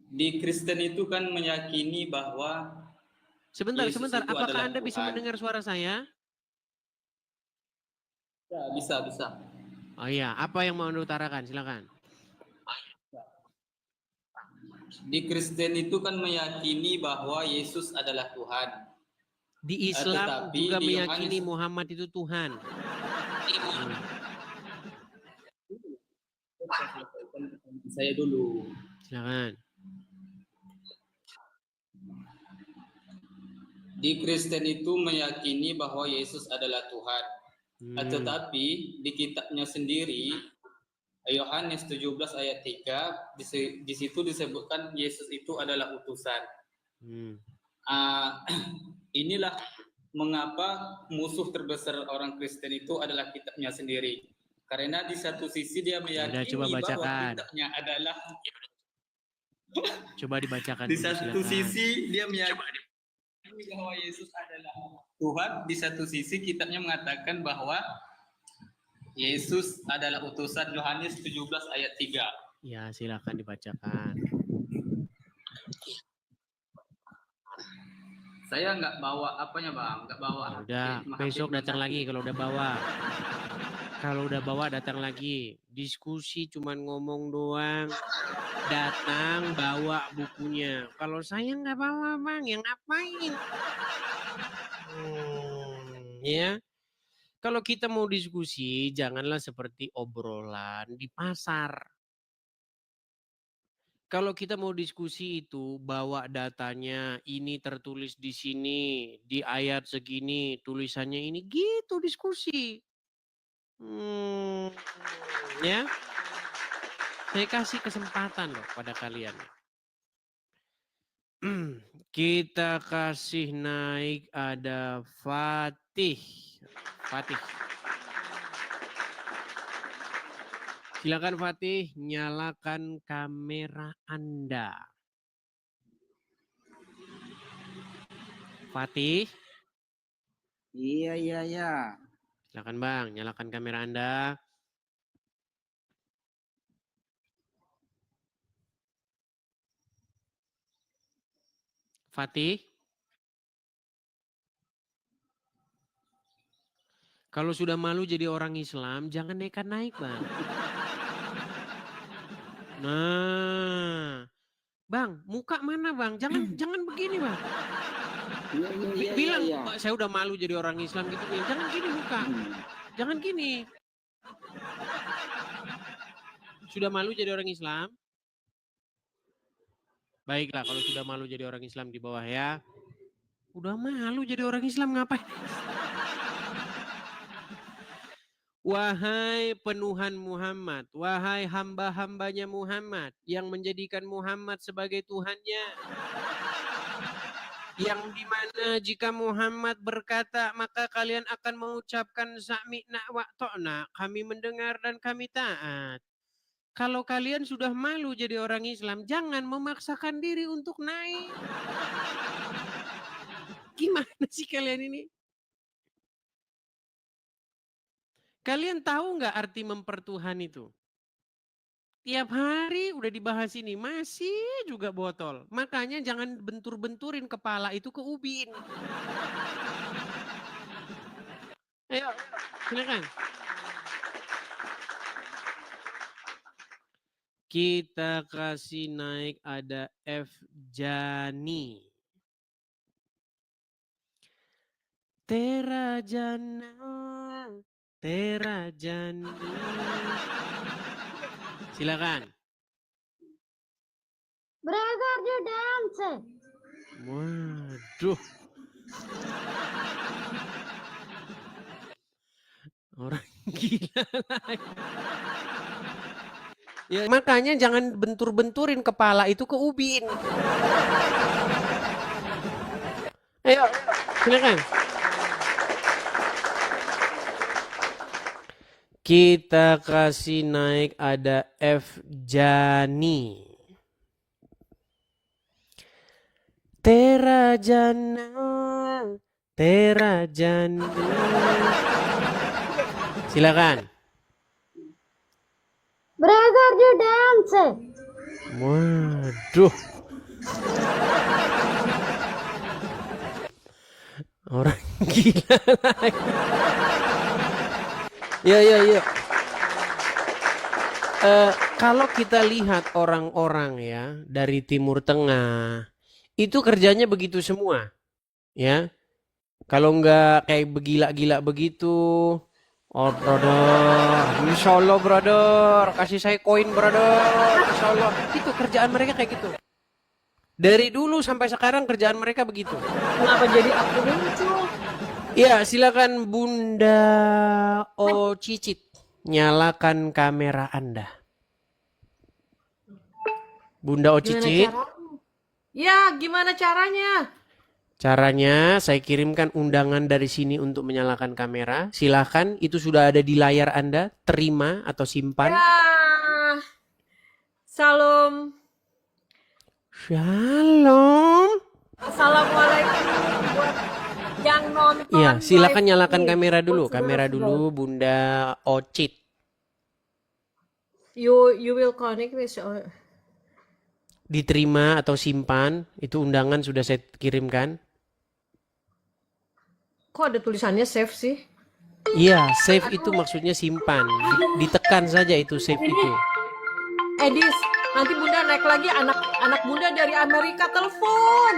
Di Kristen itu kan meyakini bahwa Sebentar. Apakah Anda bisa mendengar suara saya? Ya, bisa. Oh iya, apa yang mau Anda utarakan? Silakan. Di Kristen itu kan meyakini bahwa Yesus adalah Tuhan. Di Islam Tetapi juga di meyakini Yohanes... Muhammad itu Tuhan. Saya dulu. Silakan. Di Kristen itu meyakini bahwa Yesus adalah Tuhan. Tetapi di kitabnya sendiri, Yohanes 17 ayat 3, di situ disebutkan Yesus itu adalah utusan. Inilah mengapa musuh terbesar orang Kristen itu adalah kitabnya sendiri. Karena di satu sisi dia meyakini bahwa kitabnya adalah... Coba dibacakan. Di satu sisi dia meyakini bahwa Yesus adalah Tuhan, di satu sisi kitabnya mengatakan bahwa Yesus adalah utusan. Yohanes 17 ayat 3. Ya, silakan dibacakan. Saya nggak bawa apanya bang, nggak bawa Ya HP. udah, cuma besok HP datang lagi kalau udah bawa. Kalau udah bawa datang lagi. Diskusi cuman ngomong doang. Datang bawa bukunya. Kalau saya nggak bawa bang, yang ngapain? Ya. Kalau kita mau diskusi, janganlah seperti obrolan di pasar. Kalau kita mau diskusi itu, bawa datanya, ini tertulis di sini, di ayat segini, tulisannya ini, gitu diskusi. Ya, saya kasih kesempatan loh pada kalian. Kita kasih naik ada Fatih. Fatih. Silakan Fatih, nyalakan kamera Anda. Fatih. Iya. Silakan Bang, nyalakan kamera Anda. Fatih. Kalau sudah malu jadi orang Islam, jangan nekat naik, Bang. Nah, Bang, muka mana, Bang? Jangan begini, Bang. Bilang, saya udah malu jadi orang Islam gitu. Bilang, jangan gini muka. Jangan gini. Sudah malu jadi orang Islam? Baiklah, kalau sudah malu jadi orang Islam di bawah ya. Udah malu jadi orang Islam ngapain? Wahai penuhan Muhammad, wahai hamba-hambanya Muhammad yang menjadikan Muhammad sebagai Tuhannya. Yang dimana jika Muhammad berkata, maka kalian akan mengucapkan sami'na wa ta'na, kami mendengar dan kami taat. Kalau kalian sudah malu jadi orang Islam, jangan memaksakan diri untuk naik. Gimana sih kalian ini? Kalian tahu nggak arti mempertuhan itu? Tiap hari udah dibahas ini, masih juga botol. Makanya jangan bentur-benturin kepala itu ke ubin. Ayo, silakan. Kita kasih naik ada F Jani. Terajana, terajani. Silakan. Brother, you dance. Waduh. Orang gila lagi. Ya, makanya jangan bentur-benturin kepala itu ke ubin. Ayo, silakan. Kita kasih naik ada F Jani. Terajana, terajani. Silakan. Brother, you dance. Waduh. Orang gila lagi. Ya. Kalau kita lihat orang-orang ya dari Timur Tengah, itu kerjanya begitu semua, ya. Kalau nggak kayak begila-gila begitu, oh brother, insya Allah brother, kasih saya koin brother, insya Allah. Itu kerjaan mereka kayak gitu. Dari dulu sampai sekarang kerjaan mereka begitu. Kenapa jadi aku lucu? Ya, silakan Bunda O Cicit, nyalakan kamera Anda. Bunda O Cicit. Ya, gimana caranya? Caranya saya kirimkan undangan dari sini untuk menyalakan kamera. Silakan, itu sudah ada di layar Anda. Terima atau simpan. Ya. Salam. Shalom. Assalamualaikum buat yang nonton. Iya, silakan live nyalakan ini. kamera dulu. Buat Kamera saudara-saudara. dulu Bunda Ocit. You will connect with Diterima atau simpan, itu undangan sudah saya kirimkan. kok ada tulisannya save sih? Iya, save itu maksudnya simpan. Ditekan saja itu save itu. Edis, nanti Bunda naik lagi anak Bunda dari Amerika telepon.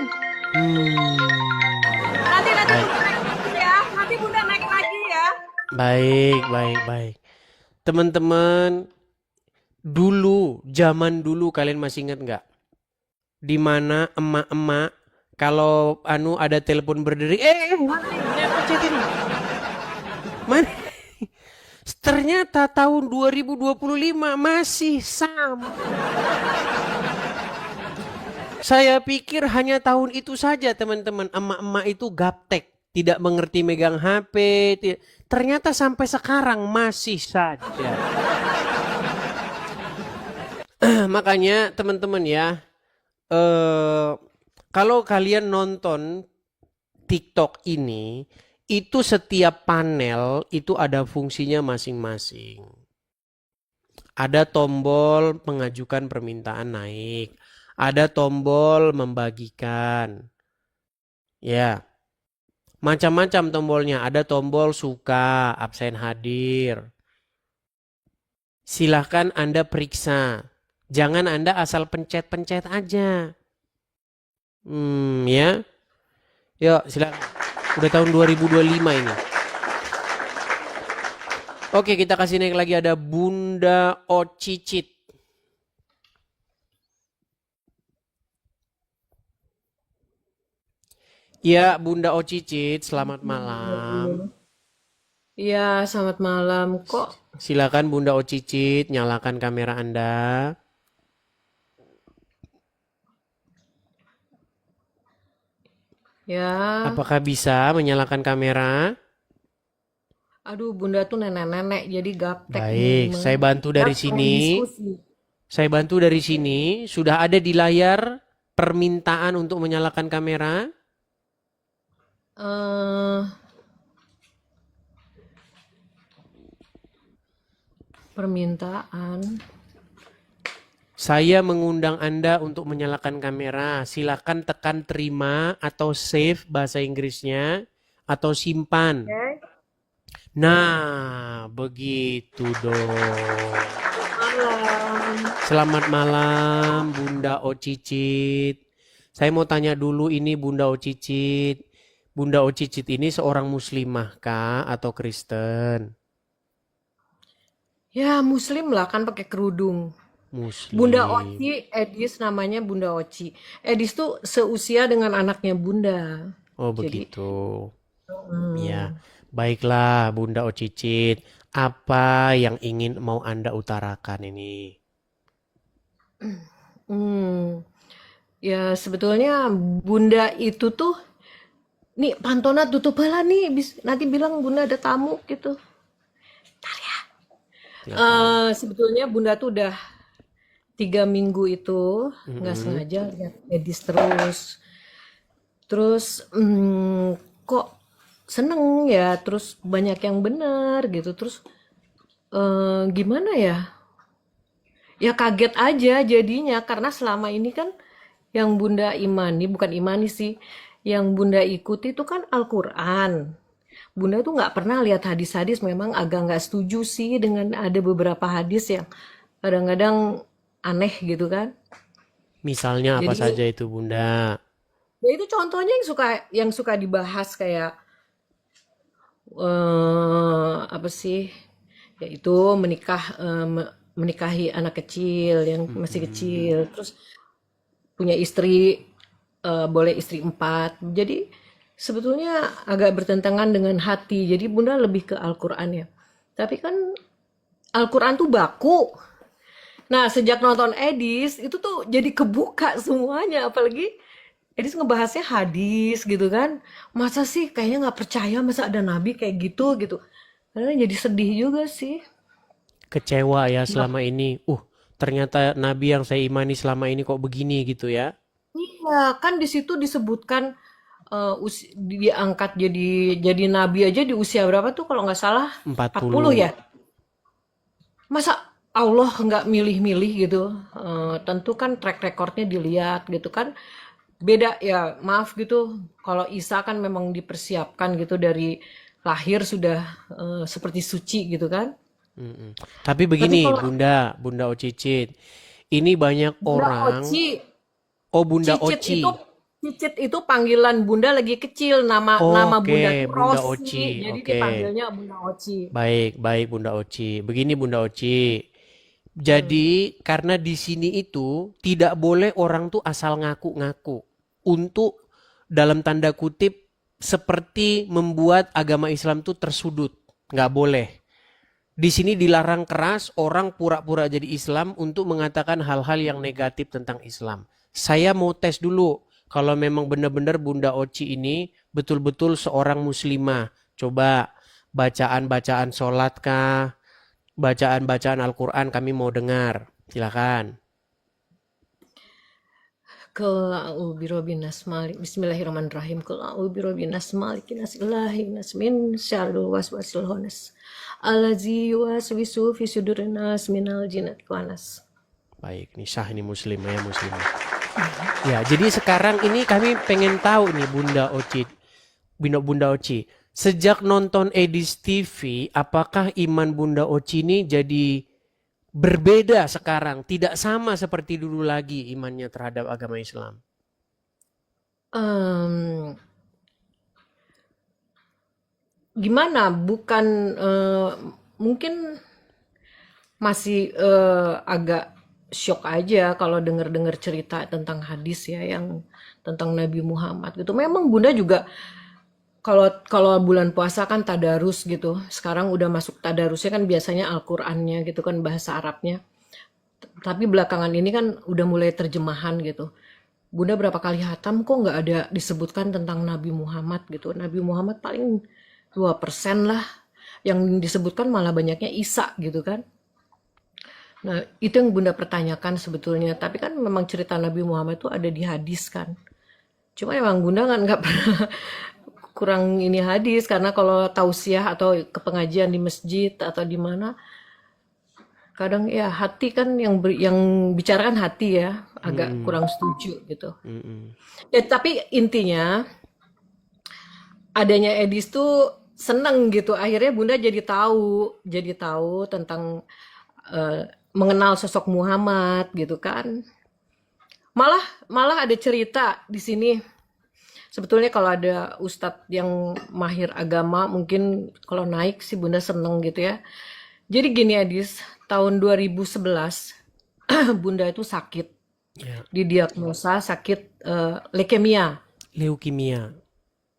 Nanti Baik. Bunda naik lagi ya. Nanti Bunda naik lagi ya. Baik. Teman-teman, zaman dulu kalian masih ingat nggak? Di mana emak-emak kalau ada telepon berderi, jangan pencet ini. Mana? Ternyata tahun 2025 masih sama. Saya pikir hanya tahun itu saja teman-teman. Emak-emak itu gaptek. Tidak mengerti megang HP. Ternyata sampai sekarang masih saja. Makanya teman-teman ya. Kalau kalian nonton TikTok ini. Itu setiap panel itu ada fungsinya masing-masing. Ada tombol mengajukan permintaan naik. Ada tombol membagikan. Ya. Macam-macam tombolnya. Ada tombol suka, absen hadir. Silahkan Anda periksa. Jangan Anda asal pencet-pencet aja. Ya. Yuk, silakan. Udah tahun 2025 ini. Oke, kita kasih naik lagi ada Bunda Ocicit. Ya, Bunda Ocicit, selamat malam. Iya, selamat malam. Kok Silakan Bunda Ocicit, nyalakan kamera Anda. ya? Apakah bisa menyalakan kamera? Aduh, Bunda tuh nenek-nenek jadi gaptek Baik, nih. saya bantu dari sini. Saya bantu dari sini. Sudah ada di layar permintaan untuk menyalakan kamera. Permintaan. Saya mengundang Anda untuk menyalakan kamera. Silakan tekan terima atau save bahasa Inggrisnya atau simpan. Nah, begitu dong. Selamat malam Bunda Ocicit. Saya mau tanya dulu ini Bunda Ocicit. Bunda Ocicit ini seorang muslimah kah atau Kristen? Ya, Muslim lah kan pakai kerudung. Muslim. Bunda Oci, Edis namanya Bunda Oci. Edis tuh seusia dengan anaknya Bunda. Oh, Jadi, begitu. Ya, baiklah Bunda Ocicit. Apa yang ingin mau Anda utarakan ini? ya sebetulnya Bunda itu tuh, nih Pantona tutup lah nih, nanti bilang Bunda ada tamu gitu. Sebetulnya Bunda tuh udah 3 minggu itu nggak sengaja lihat Edis terus kok seneng ya, terus banyak yang benar gitu, terus gimana ya kaget aja jadinya, karena selama ini kan yang Bunda bukan imani sih, yang Bunda ikuti itu kan Al-Quran. Bunda tuh nggak pernah lihat hadis-hadis, memang agak nggak setuju sih dengan ada beberapa hadis yang kadang-kadang aneh gitu kan. Misalnya apa Jadi saja itu Bunda? ya itu contohnya yang suka dibahas kayak apa sih? Yaitu menikahi anak kecil yang masih kecil, terus punya istri boleh istri 4. Jadi sebetulnya agak bertentangan dengan hati. Jadi Bunda lebih ke Al-Quran ya. Tapi kan Al-Quran tuh baku. Nah, sejak nonton Edis itu tuh jadi kebuka semuanya, apalagi Edis ngebahasnya hadis gitu kan. Masa sih kayaknya nggak percaya masa ada nabi kayak gitu. Karena jadi sedih juga sih. Kecewa ya selama ini. Ternyata nabi yang saya imani selama ini kok begini gitu ya. Iya, kan di situ disebutkan diangkat jadi nabi aja di usia berapa tuh kalau nggak salah? 40. 40 ya. Masa Allah nggak milih-milih gitu. Tentu kan track recordnya dilihat gitu kan. Beda ya, maaf gitu. Kalau Isa kan memang dipersiapkan gitu dari lahir sudah seperti suci gitu kan. Tapi Tapi begini, kalau Bunda Ocicit, ini banyak Bunda orang. Oci, Oh, Bunda Cicit Oci. itu panggilan Bunda lagi kecil. Nama Bunda Oke, tuh Bunda Rosi, Oci. jadi Oke. dipanggilnya Bunda Oci. Baik, Bunda Oci. Begini Bunda Oci. Hmm. Jadi karena di sini itu tidak boleh orang tuh asal ngaku-ngaku untuk dalam tanda kutip seperti membuat agama Islam tuh tersudut. Nggak boleh. Di sini dilarang keras orang pura-pura jadi Islam untuk mengatakan hal-hal yang negatif tentang Islam. Saya mau tes dulu kalau memang benar-benar Bunda Oci ini betul-betul seorang muslimah. Coba bacaan-bacaan sholat kah? Bacaan-bacaan Al-Quran kami mau dengar. Silakan. Qul a'udzu birabbin nas malik. Bismillahirrahmanirrahim. Qul a'udzu birabbin nas malikin nas ilahin nas min syarril waswasil khannas. Allazi yuwaswisu fi sudurin nas minal jinnati wan nas. Baik, ini sah ini muslimah ya muslimah. Ya, jadi sekarang ini kami pengen tahu nih Bunda Oci. Sejak nonton Edis TV, apakah iman Bunda Oci ini jadi berbeda sekarang? Tidak sama seperti dulu lagi imannya terhadap agama Islam? Gimana? Bukan mungkin masih agak shock aja kalau dengar-dengar cerita tentang hadis ya yang tentang Nabi Muhammad gitu. Memang Bunda juga kalau bulan puasa kan tadarus gitu. Sekarang udah masuk tadarusnya kan biasanya Al-Qur'annya gitu kan bahasa Arabnya. Tapi belakangan ini kan udah mulai terjemahan gitu. Bunda berapa kali hatam kok nggak ada disebutkan tentang Nabi Muhammad gitu. Nabi Muhammad paling 2% lah. Yang disebutkan malah banyaknya Isa gitu kan. Nah, itu yang Bunda pertanyakan sebetulnya. Tapi kan memang cerita Nabi Muhammad itu ada di hadis kan. Cuma emang Bunda kan nggak pernah kurang ini hadis. Karena kalau tausiah atau ke pengajian di masjid atau di mana, kadang ya hati kan yang bicarakan hati ya. Agak kurang setuju gitu. Ya, tapi intinya adanya Edis tuh seneng gitu. Akhirnya Bunda jadi tahu tentang mengenal sosok Muhammad gitu kan. Malah ada cerita di sini. Sebetulnya kalau ada ustadz yang mahir agama mungkin kalau naik sih Bunda seneng gitu ya. Jadi gini Adis, tahun 2011 Bunda itu sakit. Ya. Didiagnosa sakit leukemia. Leukemia.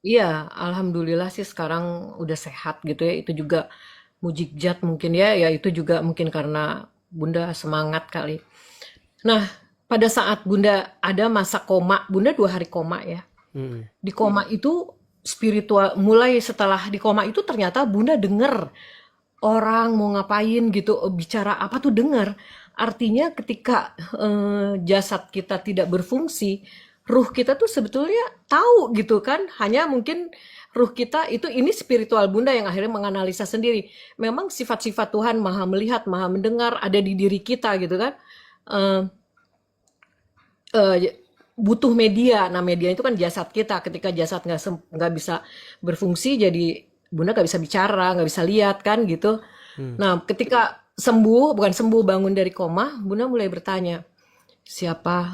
Iya, alhamdulillah sih sekarang udah sehat gitu ya. Itu juga mujizat mungkin ya itu juga mungkin karena Bunda semangat kali. Nah, pada saat Bunda ada masa koma, Bunda 2 hari koma ya. Di koma itu spiritual, mulai setelah di koma itu ternyata Bunda dengar orang mau ngapain gitu, bicara apa tuh dengar. Artinya ketika jasad kita tidak berfungsi, ruh kita tuh sebetulnya tahu gitu kan. Hanya mungkin ruh kita itu ini spiritual Bunda yang akhirnya menganalisa sendiri. Memang sifat-sifat Tuhan maha melihat, maha mendengar ada di diri kita gitu kan. Butuh media. Nah media itu kan jasad kita. Ketika jasad nggak bisa berfungsi, jadi Bunda nggak bisa bicara, nggak bisa lihat kan gitu. Nah ketika bangun dari koma, Bunda mulai bertanya, siapa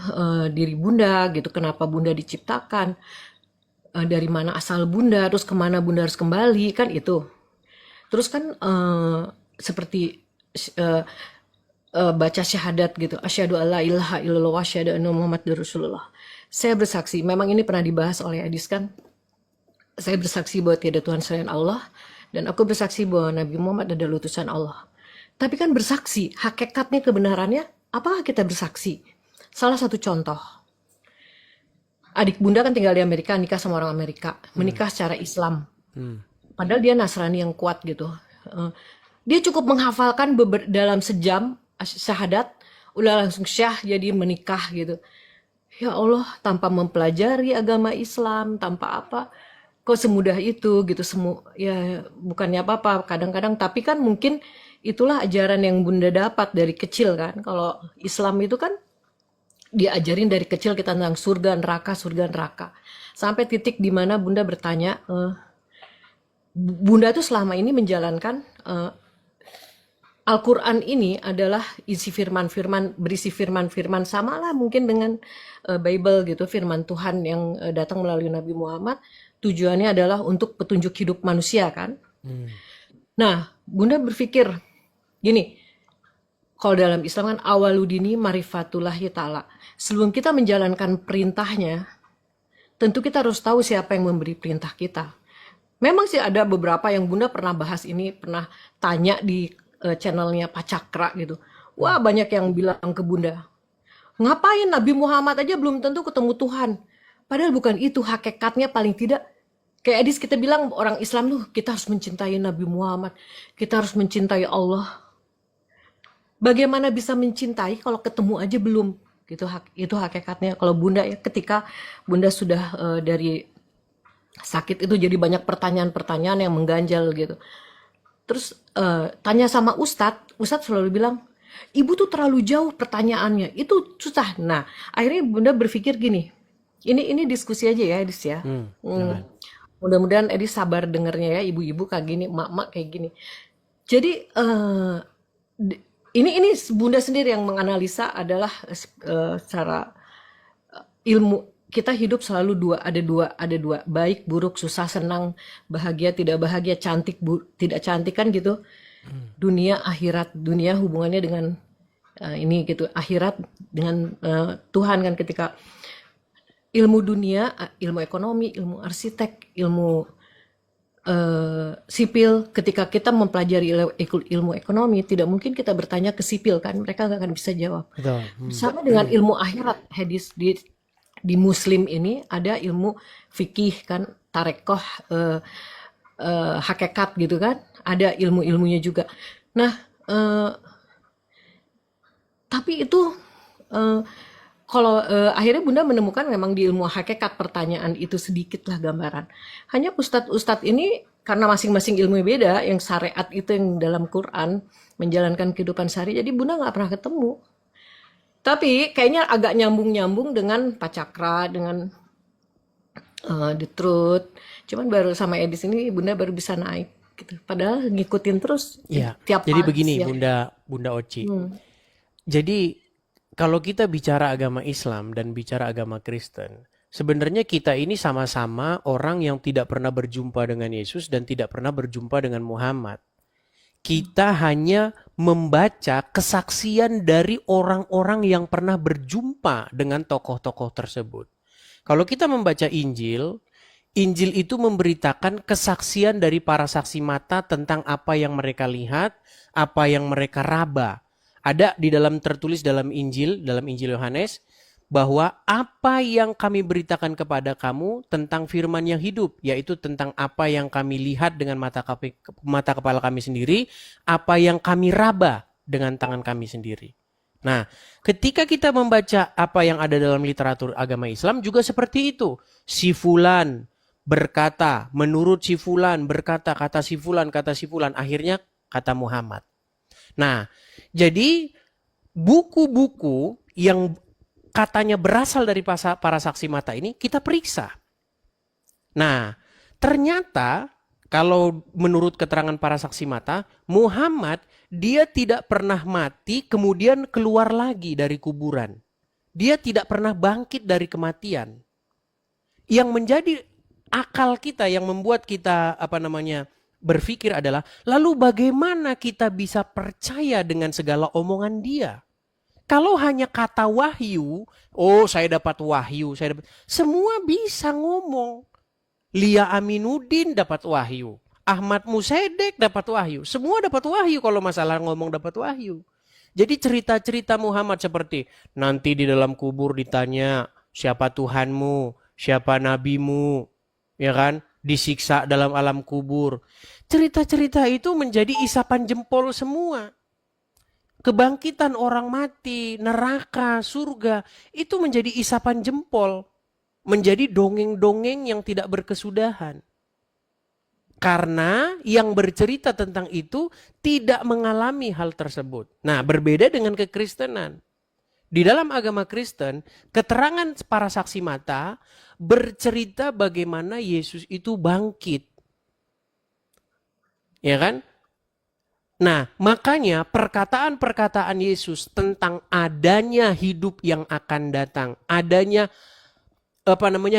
diri Bunda gitu, kenapa Bunda diciptakan, dari mana asal Bunda, terus kemana Bunda harus kembali kan itu. Terus kan seperti baca syahadat gitu, asyhadu alla ilaha illallah wa asyhadu anna muhammadar rasulullah. Saya bersaksi, memang ini pernah dibahas oleh Adis kan. Saya bersaksi bahwa tiada Tuhan selain Allah, dan aku bersaksi bahwa Nabi Muhammad adalah utusan Allah. Tapi kan bersaksi, hakikatnya kebenarannya, apakah kita bersaksi? Salah satu contoh, adik Bunda kan tinggal di Amerika, nikah sama orang Amerika, menikah secara Islam. Padahal dia Nasrani yang kuat gitu. Dia cukup menghafalkan dalam sejam syahadat, udah langsung syah jadi menikah gitu. Ya Allah, tanpa mempelajari agama Islam, tanpa apa, kok semudah itu gitu, ya bukannya apa-apa kadang-kadang, tapi kan mungkin itulah ajaran yang Bunda dapat dari kecil kan. Kalau Islam itu kan diajarin dari kecil kita tentang surga neraka, sampai titik di mana Bunda bertanya, Bunda tuh selama ini menjalankan Al-Quran ini adalah berisi firman-firman samalah mungkin dengan Bible gitu, firman Tuhan yang datang melalui Nabi Muhammad, tujuannya adalah untuk petunjuk hidup manusia kan. Nah, Bunda berpikir gini, kalau dalam Islam kan awaludini marifatullahi ta'ala. Sebelum kita menjalankan perintahnya, tentu kita harus tahu siapa yang memberi perintah kita. Memang sih ada beberapa yang Bunda pernah bahas ini, pernah tanya di channelnya Pak Cakra gitu. Wah, banyak yang bilang ke Bunda, ngapain Nabi Muhammad aja belum tentu ketemu Tuhan. Padahal bukan itu hakikatnya, paling tidak. Kayak Adis kita bilang orang Islam tuh kita harus mencintai Nabi Muhammad, kita harus mencintai Allah. Bagaimana bisa mencintai kalau ketemu aja belum? Gitu, itu hakikatnya. Kalau Bunda ya, ketika Bunda sudah dari sakit itu jadi banyak pertanyaan-pertanyaan yang mengganjal gitu. Terus tanya sama Ustadz selalu bilang, Ibu tuh terlalu jauh pertanyaannya, itu susah. Nah, akhirnya Bunda berpikir gini, ini diskusi aja ya Edis ya. Mudah-mudahan Edis sabar dengernya ya, ibu-ibu kayak gini, mak-mak kayak gini. Jadi ini Bunda sendiri yang menganalisa adalah secara ilmu. Kita hidup selalu ada dua, baik, buruk, susah, senang, bahagia, tidak bahagia, cantik, tidak cantik kan gitu. Dunia, akhirat, dunia hubungannya dengan ini gitu, akhirat dengan Tuhan kan. Ketika ilmu dunia, ilmu ekonomi, ilmu arsitek, ilmu sipil, ketika kita mempelajari ilmu ekonomi, tidak mungkin kita bertanya ke sipil kan, mereka nggak akan bisa jawab. Sama dengan ilmu akhirat, hadis di Muslim ini ada ilmu fikih kan, tarekoh, hakikat gitu kan, ada ilmunya juga. Nah, tapi itu kalau akhirnya Bunda menemukan memang di ilmu hakikat pertanyaan itu sedikitlah gambaran. Hanya ustadz ini karena masing-masing ilmu beda, yang syariat itu yang dalam Quran menjalankan kehidupan sehari, jadi Bunda nggak pernah ketemu. Tapi kayaknya agak nyambung dengan Pak Cakra, dengan The Truth. Cuman baru sama Edis ini Bunda baru bisa naik gitu. Padahal ngikutin terus tiap jadi pagi, begini siang. Bunda Oci. Jadi kalau kita bicara agama Islam dan bicara agama Kristen, sebenarnya kita ini sama-sama orang yang tidak pernah berjumpa dengan Yesus dan tidak pernah berjumpa dengan Muhammad. Kita hanya membaca kesaksian dari orang-orang yang pernah berjumpa dengan tokoh-tokoh tersebut. Kalau kita membaca Injil itu memberitakan kesaksian dari para saksi mata tentang apa yang mereka lihat, apa yang mereka raba. Ada di dalam tertulis dalam Injil Yohanes, bahwa apa yang kami beritakan kepada kamu tentang firman yang hidup, yaitu tentang apa yang kami lihat dengan mata kepala kami sendiri, apa yang kami raba dengan tangan kami sendiri. Nah, ketika kita membaca apa yang ada dalam literatur agama Islam juga seperti itu. Si fulan berkata, menurut si fulan berkata, kata si fulan, akhirnya kata Muhammad. Nah, jadi buku-buku yang katanya berasal dari para saksi mata ini kita periksa. Nah, ternyata kalau menurut keterangan para saksi mata, Muhammad dia tidak pernah mati kemudian keluar lagi dari kuburan. Dia tidak pernah bangkit dari kematian. Yang menjadi akal kita, yang membuat kita berpikir adalah, lalu bagaimana kita bisa percaya dengan segala omongan dia? Kalau hanya kata wahyu, saya dapat wahyu, semua bisa ngomong. Lia Aminuddin dapat wahyu, Ahmad Musedek dapat wahyu, semua dapat wahyu kalau masalah ngomong dapat wahyu. Jadi cerita-cerita Muhammad seperti nanti di dalam kubur ditanya siapa Tuhanmu, siapa nabimu, ya kan? Disiksa dalam alam kubur. Cerita-cerita itu menjadi isapan jempol semua. Kebangkitan orang mati, neraka, surga, itu menjadi isapan jempol. Menjadi dongeng-dongeng yang tidak berkesudahan. Karena yang bercerita tentang itu tidak mengalami hal tersebut. Nah, berbeda dengan kekristenan. Di dalam agama Kristen, keterangan para saksi mata bercerita bagaimana Yesus itu bangkit. Ya kan? Nah, makanya perkataan-perkataan Yesus tentang adanya hidup yang akan datang, adanya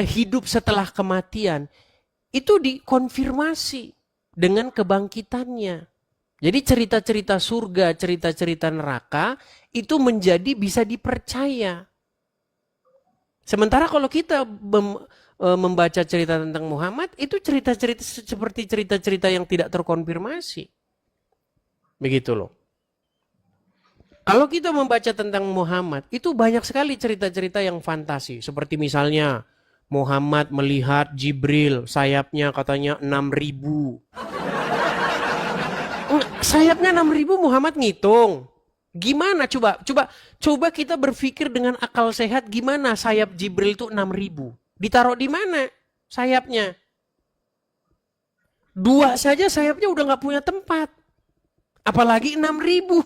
hidup setelah kematian, itu dikonfirmasi dengan kebangkitannya. Jadi cerita-cerita surga, cerita-cerita neraka itu menjadi bisa dipercaya. Sementara kalau kita membaca cerita tentang Muhammad, itu cerita-cerita seperti cerita-cerita yang tidak terkonfirmasi. Begitu loh. Kalau kita membaca tentang Muhammad, itu banyak sekali cerita-cerita yang fantasi. Seperti misalnya Muhammad melihat Jibril, sayapnya katanya 6.000. Sayapnya 6.000 Muhammad ngitung. Gimana coba kita berpikir dengan akal sehat, gimana sayap Jibril itu 6.000? Ditaruh di mana sayapnya? 2 saja sayapnya udah nggak punya tempat. Apalagi 6.000.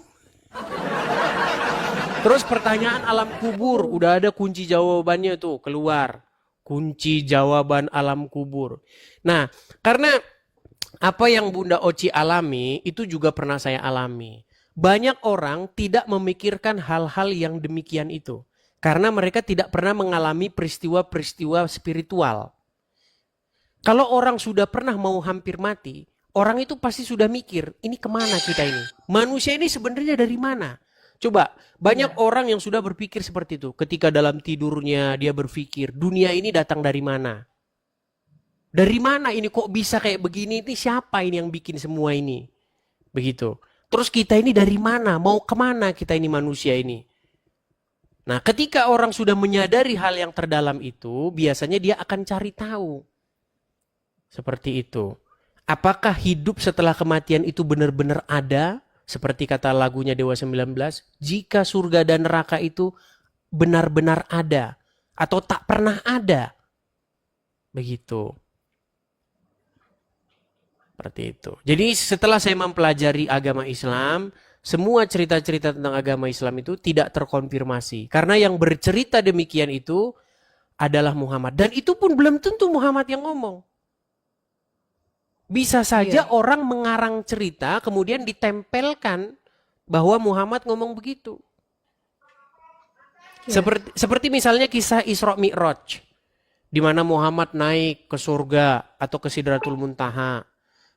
Terus pertanyaan alam kubur, udah ada kunci jawabannya tuh keluar. Kunci jawaban alam kubur. Nah, karena apa yang Bunda Oci alami, itu juga pernah saya alami. Banyak orang tidak memikirkan hal-hal yang demikian itu. Karena mereka tidak pernah mengalami peristiwa-peristiwa spiritual. Kalau orang sudah pernah mau hampir mati, orang itu pasti sudah mikir, ini kemana kita ini? Manusia ini sebenarnya dari mana? Coba, banyak orang yang sudah berpikir seperti itu. Ketika dalam tidurnya dia berpikir, dunia ini datang dari mana? Dari mana ini kok bisa kayak begini? Ini siapa ini yang bikin semua ini? Begitu. Terus kita ini dari mana? Mau kemana kita ini manusia ini? Nah, ketika orang sudah menyadari hal yang terdalam itu, biasanya dia akan cari tahu. Seperti itu. Apakah hidup setelah kematian itu benar-benar ada? Seperti kata lagunya Dewa 19, jika surga dan neraka itu benar-benar ada atau tak pernah ada. Begitu. Seperti itu. Jadi setelah saya mempelajari agama Islam, semua cerita-cerita tentang agama Islam itu tidak terkonfirmasi. Karena yang bercerita demikian itu adalah Muhammad. Dan itu pun belum tentu Muhammad yang ngomong. Bisa saja orang mengarang cerita kemudian ditempelkan bahwa Muhammad ngomong begitu. Seperti misalnya kisah Isra Mi'raj, di mana Muhammad naik ke surga atau ke Sidratul Muntaha.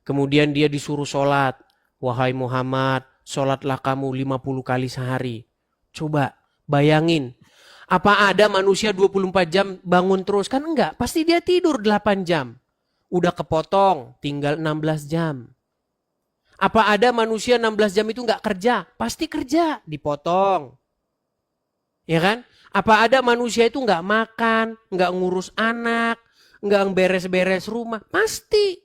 Kemudian dia disuruh sholat. Wahai Muhammad, sholatlah kamu 50 kali sehari. Coba bayangin, apa ada manusia 24 jam bangun terus? Kan enggak, pasti dia tidur 8 jam. Udah kepotong, tinggal 16 jam. Apa ada manusia 16 jam itu nggak kerja? Pasti kerja, dipotong. Ya kan? Apa ada manusia itu nggak makan, nggak ngurus anak, nggak beres-beres rumah? Pasti.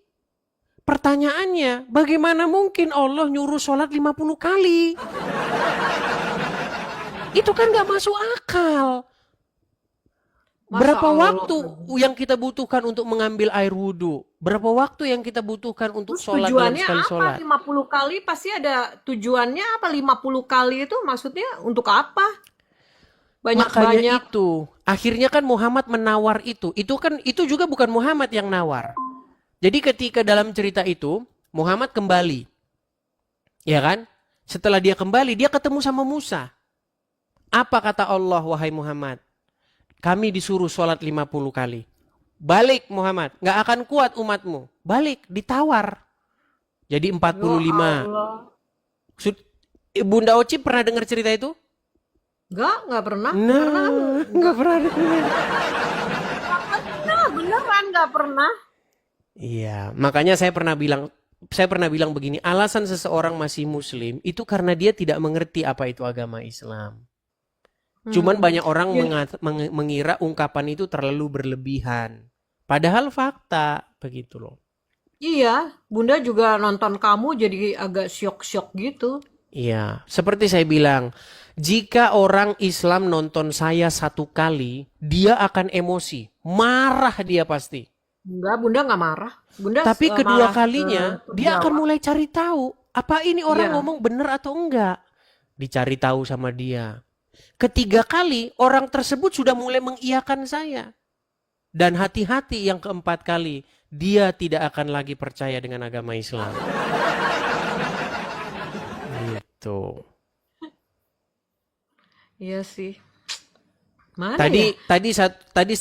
Pertanyaannya, bagaimana mungkin Allah nyuruh sholat 50 kali? Itu kan nggak masuk akal. Berapa waktu yang kita butuhkan untuk mengambil air wudhu? Berapa waktu yang kita butuhkan untuk sholat dalam sekali sholat? Tujuannya apa? 50 kali pasti ada tujuannya apa? 50 kali itu maksudnya untuk apa? Makanya itu. Akhirnya kan Muhammad menawar itu. Itu juga bukan Muhammad yang nawar. Jadi ketika dalam cerita itu Muhammad kembali. Ya kan? Setelah dia kembali, dia ketemu sama Musa. Apa kata Allah, wahai Muhammad? Kami disuruh sholat 50 kali. Balik Muhammad, gak akan kuat umatmu. Balik, ditawar. Jadi 45. Bunda Oci pernah dengar cerita itu? Gak pernah. Nah, gak pernah dengar. Nah, beneran gak pernah. Iya, makanya saya pernah bilang begini, alasan seseorang masih muslim itu karena dia tidak mengerti apa itu agama Islam. Cuman banyak orang mengira ungkapan itu terlalu berlebihan. Padahal fakta, begitu loh. Iya, Bunda juga nonton kamu jadi agak syok-syok gitu. Iya, seperti saya bilang, jika orang Islam nonton saya 1 kali, dia akan emosi. Marah dia pasti. Enggak, Bunda nggak marah. Bunda Tapi kedua malah kalinya dia akan terjawab. mulai cari tahu apa ini orang Iya. ngomong benar atau enggak. Dicari tahu sama dia. Ketiga kali orang tersebut sudah mulai mengiyakan saya. Dan hati-hati yang keempat kali dia tidak akan lagi percaya dengan agama Islam. Gitu. Iya sih. Mana Tadi ya? tadi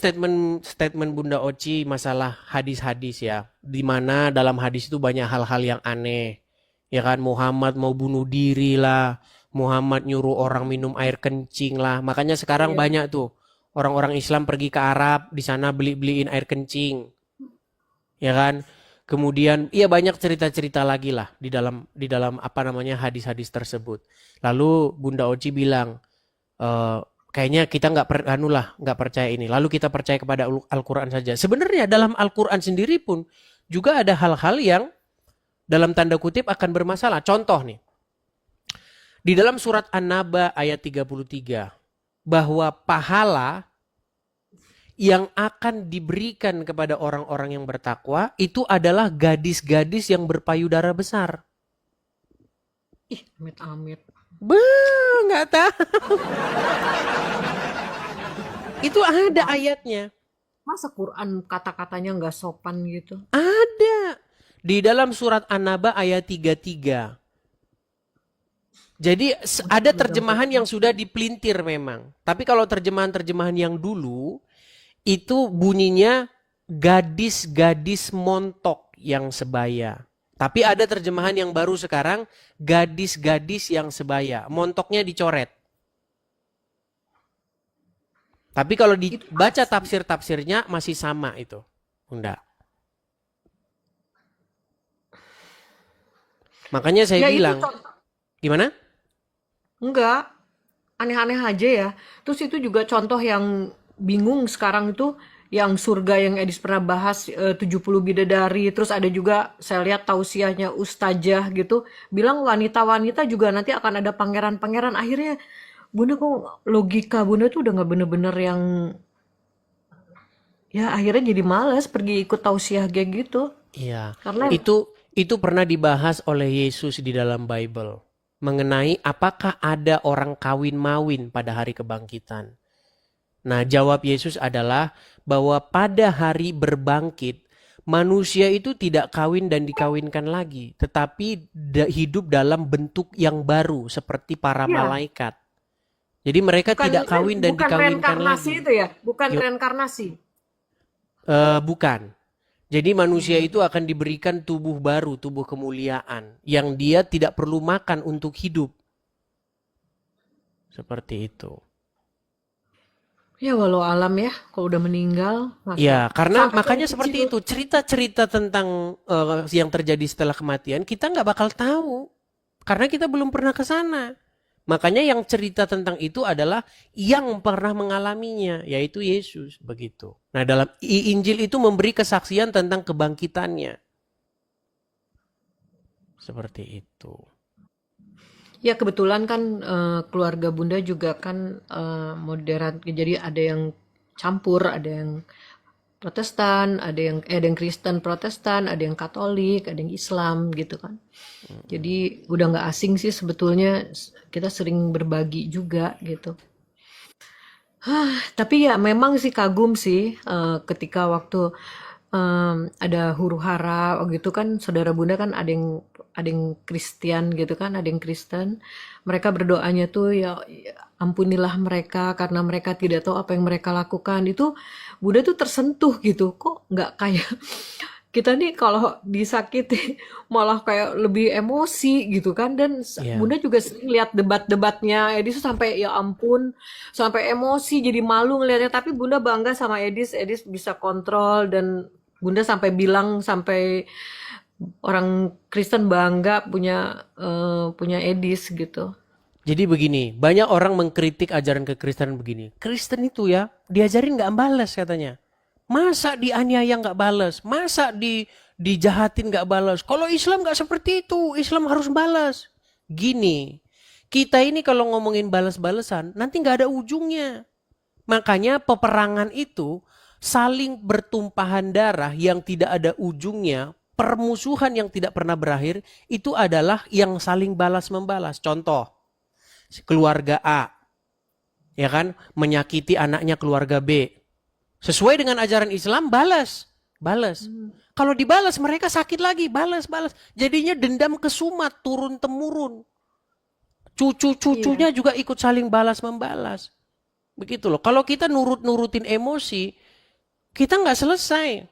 statement Bunda Oci masalah hadis-hadis ya, di mana dalam hadis itu banyak hal-hal yang aneh, ya kan? Muhammad mau bunuh diri lah, Muhammad nyuruh orang minum air kencing lah, makanya sekarang Iya. banyak tuh orang-orang Islam pergi ke Arab, di sana beliin air kencing, ya kan? Kemudian iya banyak cerita-cerita lagi lah di dalam apa namanya hadis-hadis tersebut. Lalu Bunda Oci bilang, kayaknya kita nggak percaya ini. Lalu kita percaya kepada Al-Quran saja. Sebenarnya dalam Al-Quran sendiri pun juga ada hal-hal yang dalam tanda kutip akan bermasalah. Contoh nih, di dalam surat An-Naba ayat 33, bahwa pahala yang akan diberikan kepada orang-orang yang bertakwa itu adalah gadis-gadis yang berpayudara besar. Ih, amit-amit. Nggak tahu. Itu ada ayatnya. Masa Quran kata-katanya nggak sopan gitu? Ada. Di dalam surat An-Naba ayat 33. Jadi ada terjemahan yang sudah dipelintir memang. Tapi kalau terjemahan-terjemahan yang dulu itu bunyinya gadis-gadis montok yang sebaya. Tapi ada terjemahan yang baru sekarang gadis-gadis yang sebaya. Montoknya dicoret. Tapi kalau dibaca tafsir-tafsirnya masih sama itu, Bunda. Makanya saya Ya itu bilang, gimana? enggak, aneh-aneh aja ya. Terus itu juga contoh yang bingung sekarang itu yang surga yang Edis pernah bahas 70 bidadari. Terus ada juga saya lihat tausiahnya Ustazah gitu. Bilang wanita-wanita juga nanti akan ada pangeran-pangeran. Akhirnya Bunda kok logika Bunda tuh udah nggak bener-bener yang ya akhirnya jadi males pergi ikut tausiah kayak gitu. Iya. Karena Itu pernah dibahas oleh Yesus di dalam Bible mengenai apakah ada orang kawin mawin pada hari kebangkitan. Nah, jawab Yesus adalah bahwa pada hari berbangkit manusia itu tidak kawin dan dikawinkan lagi, tetapi hidup dalam bentuk yang baru seperti para ya, malaikat. Jadi mereka tidak kawin dan bukan dikawinkan reinkarnasi lagi. itu ya, bukan Yo- reinkarnasi. Bukan. Jadi manusia itu akan diberikan tubuh baru, tubuh kemuliaan, yang dia tidak perlu makan untuk hidup. Seperti itu. Ya walau alam ya, kalau udah meninggal, Ya, masa karena sampai makanya dari seperti kecil. itu. Cerita-cerita tentang yang terjadi setelah kematian, kita nggak bakal tahu. Karena kita belum pernah ke sana. Makanya yang cerita tentang itu adalah yang pernah mengalaminya, yaitu Yesus. Begitu. Nah, dalam Injil itu memberi kesaksian tentang kebangkitannya. Seperti itu. Ya kebetulan kan keluarga Bunda juga kan moderat, jadi ada yang campur, ada yang Protestan, ada yang Kristen Protestan, ada yang Katolik, ada yang Islam gitu kan. Jadi udah nggak asing sih sebetulnya, kita sering berbagi juga gitu. Tapi ya memang sih kagum sih ketika waktu ada huru hara gitu kan, saudara Bunda kan ada yang Kristen gitu kan, ada yang Kristen. Mereka berdoanya tuh ya ampunilah mereka karena mereka tidak tahu apa yang mereka lakukan. Itu Bunda tuh tersentuh gitu. Kok nggak kayak kita nih kalau disakiti malah kayak lebih emosi gitu kan. Dan Iya. Bunda juga sering lihat debat-debatnya Edis tuh sampai ya ampun, sampai emosi jadi malu ngelihatnya. Tapi Bunda bangga sama Edis bisa kontrol dan Bunda sampai bilang sampai orang Kristen bangga punya Edis gitu. Jadi begini, banyak orang mengkritik ajaran kekristenan begini. Kristen itu ya, diajarin nggak balas katanya. Masa dianiaya nggak balas? Masa dijahatin nggak balas? Kalau Islam nggak seperti itu, Islam harus balas. Gini, kita ini kalau ngomongin balas-balasan, nanti nggak ada ujungnya. Makanya peperangan itu saling bertumpahan darah yang tidak ada ujungnya, permusuhan yang tidak pernah berakhir, itu adalah yang saling balas-membalas. Contoh, keluarga A, ya kan, menyakiti anaknya keluarga B. Sesuai dengan ajaran Islam, balas. Kalau dibalas, mereka sakit lagi, balas. Jadinya dendam kesumat, turun-temurun. Cucu-cucunya juga ikut saling balas-membalas. Begitu loh. Kalau kita nurutin emosi, kita nggak selesai.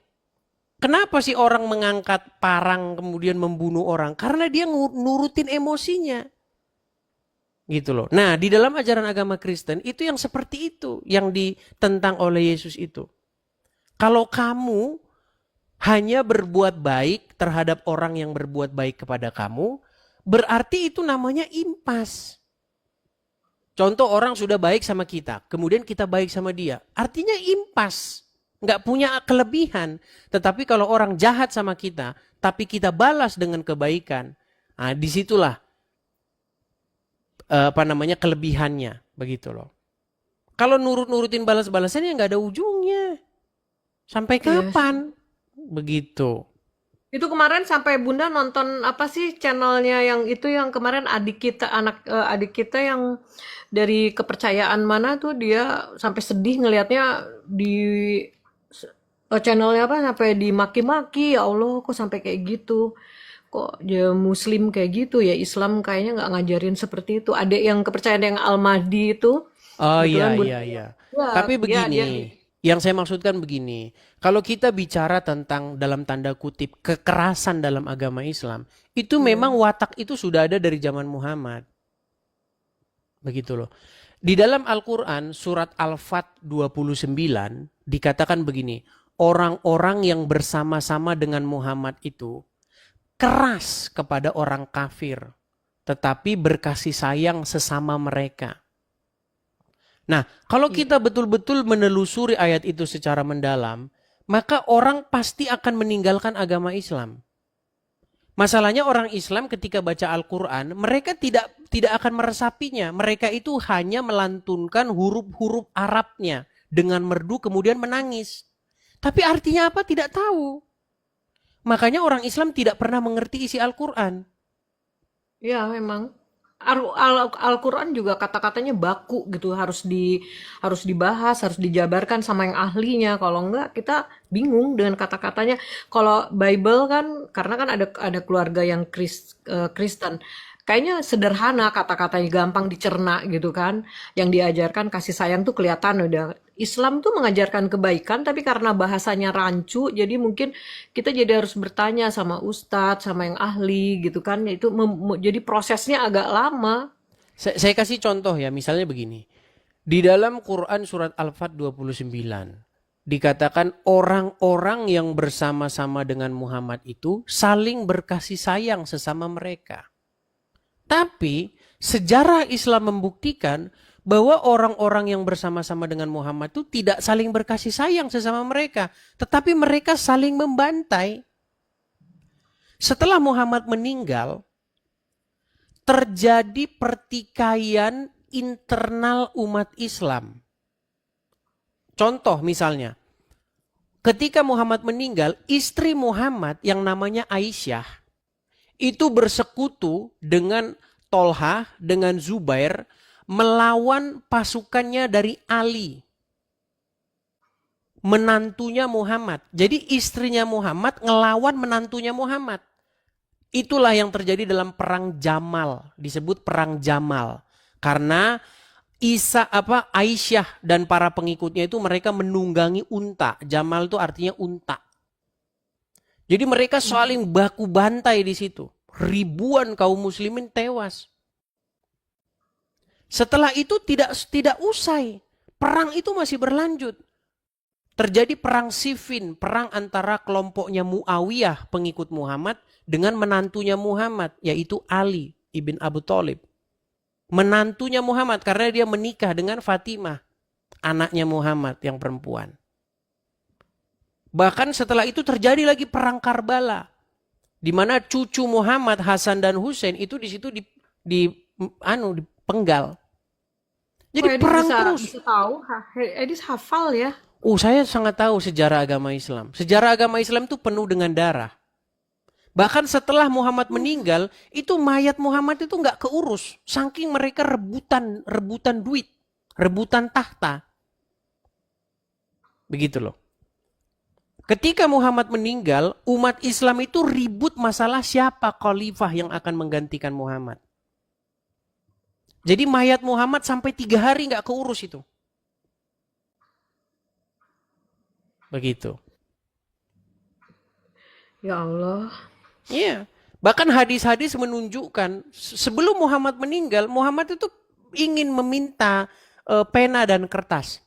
Kenapa sih orang mengangkat parang kemudian membunuh orang? Karena dia nurutin emosinya. Gitu loh. Nah, di dalam ajaran agama Kristen itu yang seperti itu yang ditentang oleh Yesus itu. Kalau kamu hanya berbuat baik terhadap orang yang berbuat baik kepada kamu, berarti itu namanya impas. Contoh, orang sudah baik sama kita, kemudian kita baik sama dia. Artinya impas. Nggak punya kelebihan. Tetapi kalau orang jahat sama kita, tapi kita balas dengan kebaikan, nah disitulah kelebihannya. Begitu loh. Kalau nurutin balas-balasan ya nggak ada ujungnya. Sampai kapan? Begitu. Itu kemarin sampai Bunda nonton apa sih channelnya yang itu yang kemarin adik kita yang dari kepercayaan mana tuh, dia sampai sedih ngelihatnya di channelnya apa, sampai dimaki-maki. Ya Allah, kok sampai kayak gitu, kok dia muslim kayak gitu ya, Islam kayaknya nggak ngajarin seperti itu. Ada yang kepercayaan yang Al-Mahdi itu. Oh iya. Ya, Tapi begini, dia yang saya maksudkan begini, kalau kita bicara tentang dalam tanda kutip kekerasan dalam agama Islam, itu memang watak itu sudah ada dari zaman Muhammad. Begitu loh. Di dalam Al-Quran surat Al-Fat 29 dikatakan begini, orang-orang yang bersama-sama dengan Muhammad itu keras kepada orang kafir, tetapi berkasih sayang sesama mereka. Nah, kalau kita betul-betul menelusuri ayat itu secara mendalam, maka orang pasti akan meninggalkan agama Islam. Masalahnya orang Islam ketika baca Al-Quran, mereka tidak akan meresapinya. Mereka itu hanya melantunkan huruf-huruf Arabnya dengan merdu kemudian menangis. Tapi artinya apa? Tidak tahu. Makanya orang Islam tidak pernah mengerti isi Al-Quran. Ya memang. Al-Quran juga kata-katanya baku gitu, harus dibahas, harus dijabarkan sama yang ahlinya. Kalau enggak kita bingung dengan kata-katanya. Kalau Bible kan, karena kan ada keluarga yang Kristen, kayaknya sederhana, kata-katanya gampang dicerna gitu kan. Yang diajarkan kasih sayang tuh kelihatan udah. Islam tuh mengajarkan kebaikan, tapi karena bahasanya rancu, jadi mungkin kita jadi harus bertanya sama ustadz, sama yang ahli gitu kan. Itu jadi prosesnya agak lama. Saya kasih contoh ya, misalnya begini. Di dalam Quran surat Al-Fat 29, dikatakan orang-orang yang bersama-sama dengan Muhammad itu saling berkasih sayang sesama mereka. Tapi sejarah Islam membuktikan bahwa orang-orang yang bersama-sama dengan Muhammad itu tidak saling berkasih sayang sesama mereka, tetapi mereka saling membantai. Setelah Muhammad meninggal, terjadi pertikaian internal umat Islam. Contoh misalnya, ketika Muhammad meninggal, istri Muhammad yang namanya Aisyah itu bersekutu dengan Tolhah, dengan Zubair, melawan pasukannya dari Ali, menantunya Muhammad. Jadi istrinya Muhammad ngelawan menantunya Muhammad. Itulah yang terjadi dalam perang Jamal, disebut perang Jamal. Karena Aisyah dan para pengikutnya itu mereka menunggangi unta. Jamal itu artinya unta. Jadi mereka saling baku bantai di situ. Ribuan kaum muslimin tewas. Setelah itu tidak usai. Perang itu masih berlanjut. Terjadi perang Siffin, perang antara kelompoknya Muawiyah, pengikut Muhammad, dengan menantunya Muhammad, yaitu Ali ibn Abu Thalib. Menantunya Muhammad karena dia menikah dengan Fatimah, anaknya Muhammad yang perempuan. Bahkan setelah itu terjadi lagi perang Karbala, di mana cucu Muhammad, Hasan dan Husain itu di situ dipenggal. Jadi perang terus. Bisa tahu, Edis hafal ya. Oh, saya sangat tahu sejarah agama Islam. Sejarah agama Islam itu penuh dengan darah. Bahkan setelah Muhammad meninggal, itu mayat Muhammad itu nggak keurus. Saking mereka rebutan duit, rebutan tahta. Begitu loh. Ketika Muhammad meninggal, umat Islam itu ribut masalah siapa khalifah yang akan menggantikan Muhammad. Jadi mayat Muhammad sampai 3 hari nggak keurus itu. Begitu. Ya Allah. Iya. Bahkan hadis-hadis menunjukkan sebelum Muhammad meninggal, Muhammad itu ingin meminta pena dan kertas.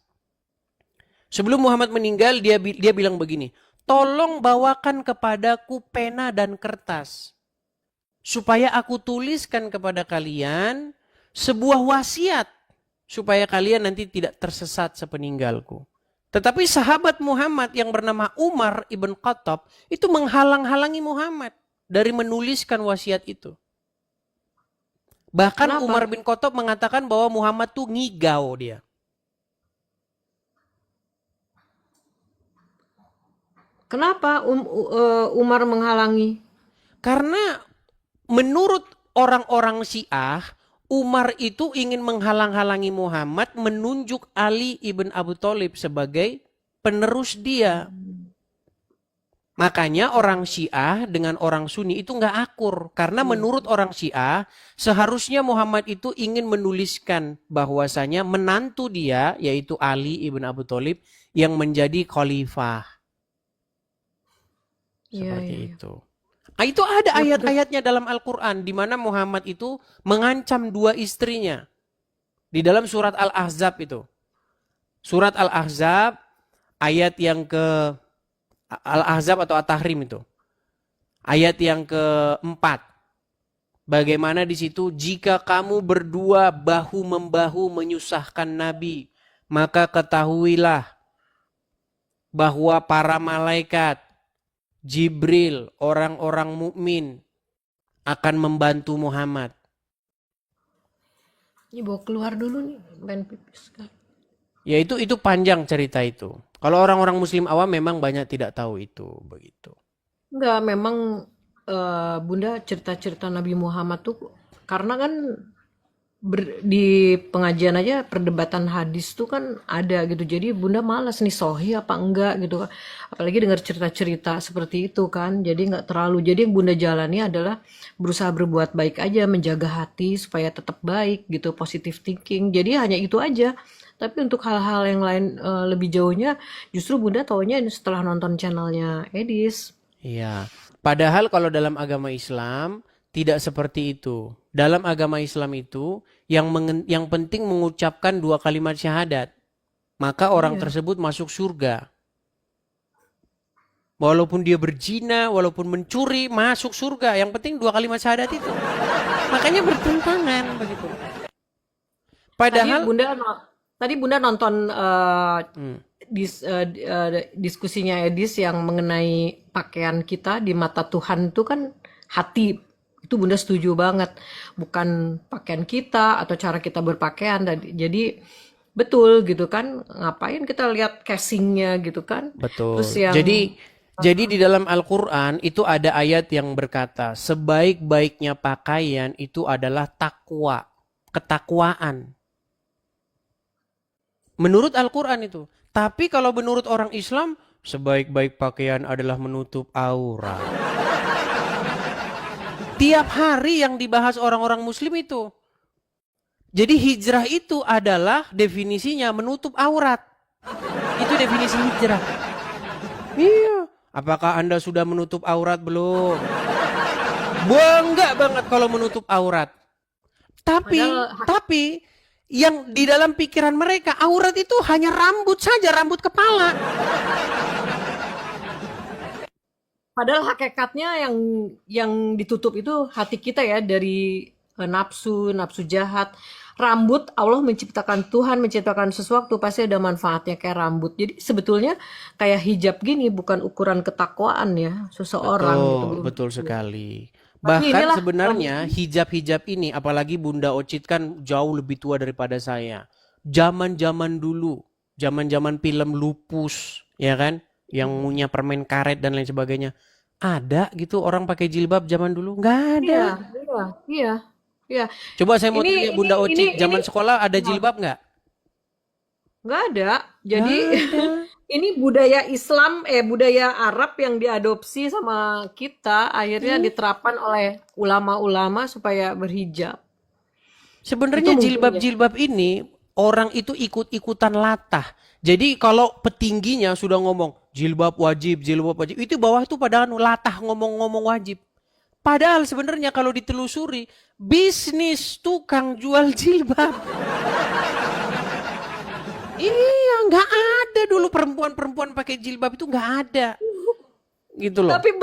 Sebelum Muhammad meninggal, dia bilang begini, tolong bawakan kepadaku pena dan kertas. Supaya aku tuliskan kepada kalian sebuah wasiat. Supaya kalian nanti tidak tersesat sepeninggalku. Tetapi sahabat Muhammad yang bernama Umar ibn Khattab itu menghalang-halangi Muhammad dari menuliskan wasiat itu. Bahkan Kenapa? Umar bin Khattab mengatakan bahwa Muhammad tuh ngigau dia. Kenapa Umar menghalangi? Karena menurut orang-orang Syiah, Umar itu ingin menghalang-halangi Muhammad menunjuk Ali ibn Abu Thalib sebagai penerus dia. Makanya orang Syiah dengan orang Sunni itu nggak akur. Karena menurut orang Syiah, seharusnya Muhammad itu ingin menuliskan bahwasanya menantu dia, yaitu Ali ibn Abu Thalib, yang menjadi khalifah. Seperti itu. Nah, itu ada ayat-ayatnya dalam Al-Quran di mana Muhammad itu mengancam 2 istrinya. Di dalam surat Al-Ahzab itu. Surat Al-Ahzab ayat yang ke Al-Ahzab atau At-Tahrim itu. Ayat yang ke-4. Bagaimana di situ, jika kamu berdua bahu-membahu menyusahkan Nabi, maka ketahuilah bahwa para malaikat, Jibril, orang-orang mukmin akan membantu Muhammad. Ini bawa keluar dulu nih, pengen pipis. Ya itu panjang cerita itu. Kalau orang-orang Muslim awam memang banyak tidak tahu itu begitu. Enggak, memang Bunda cerita-cerita Nabi Muhammad tuh karena kan di pengajian aja perdebatan hadis tuh kan ada gitu. Jadi Bunda malas nih sahih apa enggak gitu. Apalagi dengar cerita-cerita seperti itu kan. Jadi enggak terlalu. Jadi yang Bunda jalani adalah berusaha berbuat baik aja, menjaga hati supaya tetap baik gitu, positive thinking. Jadi hanya itu aja. Tapi untuk hal-hal yang lain lebih jauhnya justru Bunda taunya setelah nonton channelnya Edis. Iya. Padahal kalau dalam agama Islam tidak seperti itu. Dalam agama Islam itu yang penting mengucapkan 2 kalimat syahadat. Maka orang tersebut masuk surga. Walaupun dia berzina, walaupun mencuri, masuk surga. Yang penting 2 kalimat syahadat itu. Makanya bertentangan begitu. Padahal Tadi Bunda nonton diskusinya Edis yang mengenai pakaian kita di mata Tuhan itu kan hati. Itu Bunda setuju banget. Bukan pakaian kita atau cara kita berpakaian. Jadi betul gitu kan. Ngapain kita lihat casingnya gitu kan. Betul. Terus yang, jadi di dalam Al-Quran itu ada ayat yang berkata, sebaik-baiknya pakaian itu adalah takwa. Ketakwaan. Menurut Al-Quran itu. Tapi kalau menurut orang Islam, sebaik-baik pakaian adalah menutup aurat. Tiap hari yang dibahas orang-orang Muslim itu. Jadi hijrah itu adalah definisinya menutup aurat. Itu definisi hijrah. Iya. Apakah Anda sudah menutup aurat belum? Bangga banget kalau menutup aurat. Tapi yang di dalam pikiran mereka aurat itu hanya rambut saja, rambut kepala. Padahal hakikatnya yang ditutup itu hati kita ya dari nafsu jahat. Rambut Allah menciptakan, Tuhan menciptakan sesuatu pasti ada manfaatnya kayak rambut. Jadi sebetulnya kayak hijab gini bukan ukuran ketakwaan ya seseorang. Betul sekali. Bahkan sebenarnya hijab-hijab ini, apalagi Bunda Ocit kan jauh lebih tua daripada saya. Zaman-zaman dulu zaman-zaman film Lupus, ya kan? Yang punya permen karet dan lain sebagainya. Ada gitu orang pakai jilbab zaman dulu? Nggak ada. Iya. Coba saya mau tanya Ini Bunda Oci, zaman sekolah ada Nah, jilbab nggak? nggak ada. Jadi Nggak ada. ini budaya Islam, budaya Arab yang diadopsi sama kita, akhirnya diterapkan oleh ulama-ulama supaya berhijab. Itu Sebenarnya mungkin ya. jilbab-jilbab ini orang itu ikut-ikutan latah. Jadi kalau petingginya sudah ngomong jilbab wajib, itu bawah itu padahal latah ngomong-ngomong wajib. Padahal sebenarnya kalau ditelusuri bisnis tukang jual jilbab. Iya, nggak ada dulu perempuan-perempuan pakai jilbab itu nggak ada, gitu loh. Tapi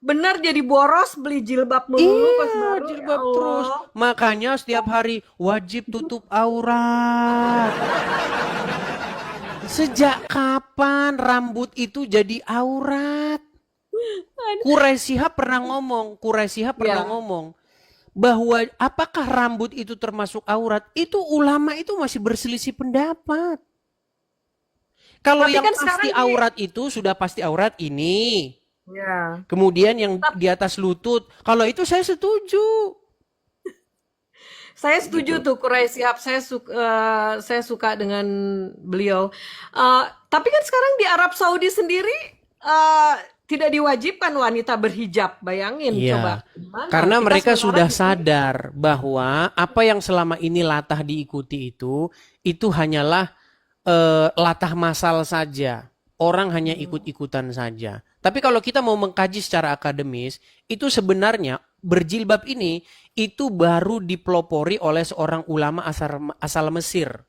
benar jadi boros beli jilbab melulu pas Iya, baru. Ya jilbab terus. Allah. Makanya setiap hari wajib tutup aurat. Sejak kapan rambut itu jadi aurat? Quraisy Shihab pernah Ya. ngomong bahwa apakah rambut itu termasuk aurat? Itu ulama itu masih berselisih pendapat. Kalau Tapi yang kan pasti sekarang aurat itu sudah pasti aurat ini. Ya. Kemudian yang di atas lutut. Kalau itu saya setuju. Saya setuju tuh Quraisy Shihab. Saya suka dengan beliau. Tapi kan sekarang di Arab Saudi sendiri tidak diwajibkan wanita berhijab. Bayangin Iya. coba. Gimana? Karena Kita mereka sementara sudah di sini. sadar bahwa apa yang selama ini latah diikuti itu hanyalah latah masal saja. Orang hanya ikut-ikutan saja. Tapi kalau kita mau mengkaji secara akademis, itu sebenarnya berjilbab ini itu baru dipelopori oleh seorang ulama asal Mesir.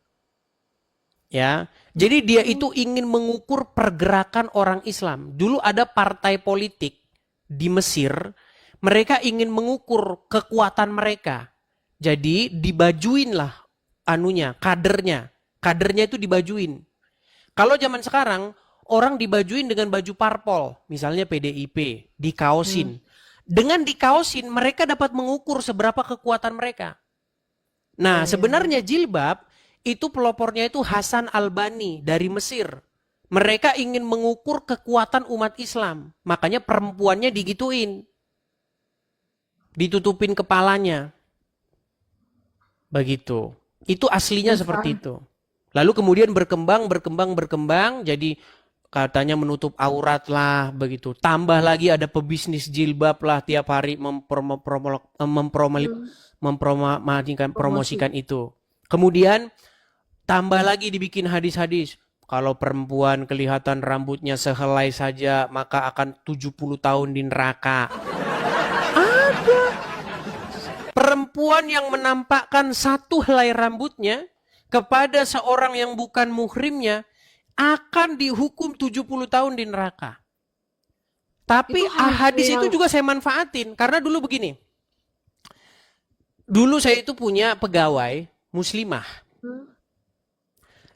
Ya. Jadi dia itu ingin mengukur pergerakan orang Islam. Dulu ada partai politik di Mesir, mereka ingin mengukur kekuatan mereka. Jadi dibajuinlah kadernya. Kadernya itu dibajuin. Kalau zaman sekarang orang dibajuin dengan baju parpol, misalnya PDIP, dikaosin. Dengan dikaosin mereka dapat mengukur seberapa kekuatan mereka. Nah, sebenarnya jilbab itu pelopornya itu Hasan Albani dari Mesir. Mereka ingin mengukur kekuatan umat Islam. Makanya perempuannya digituin. Ditutupin kepalanya. Begitu. Itu aslinya seperti itu. Lalu kemudian berkembang. Jadi katanya menutup aurat lah begitu. Tambah lagi ada pebisnis jilbab lah tiap hari mempromosikan itu. Kemudian tambah lagi dibikin hadis-hadis. Kalau perempuan kelihatan rambutnya sehelai saja maka akan 70 tahun di neraka. Ada perempuan yang menampakkan satu helai rambutnya kepada seorang yang bukan muhrimnya akan dihukum 70 tahun di neraka. Tapi hadis itu juga saya manfaatin. Karena dulu begini. Dulu saya itu punya pegawai muslimah.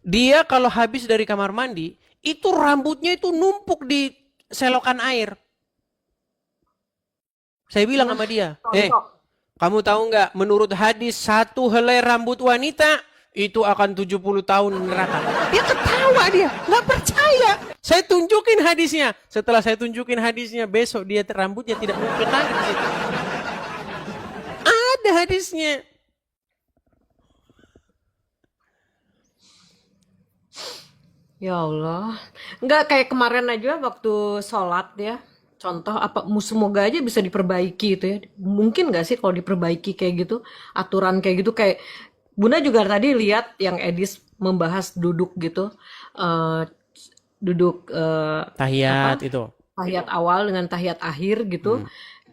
Dia kalau habis dari kamar mandi, itu rambutnya itu numpuk di selokan air. Saya bilang sama dia, kamu tahu nggak menurut hadis satu helai rambut wanita itu akan 70 tahun neraka. Dia ketawa dia, nggak percaya. Saya tunjukin hadisnya. Setelah saya tunjukin hadisnya, besok dia rambutnya tidak numpuk lagi di situ. Ada hadisnya. Ya Allah, nggak kayak kemarin aja waktu sholat ya. Contoh semoga aja bisa diperbaiki itu ya. Mungkin nggak sih kalau diperbaiki kayak gitu, aturan kayak gitu kayak Bunda juga tadi lihat yang Edis membahas duduk gitu, duduk tahiyat itu. Tahiyat awal dengan tahiyat akhir gitu,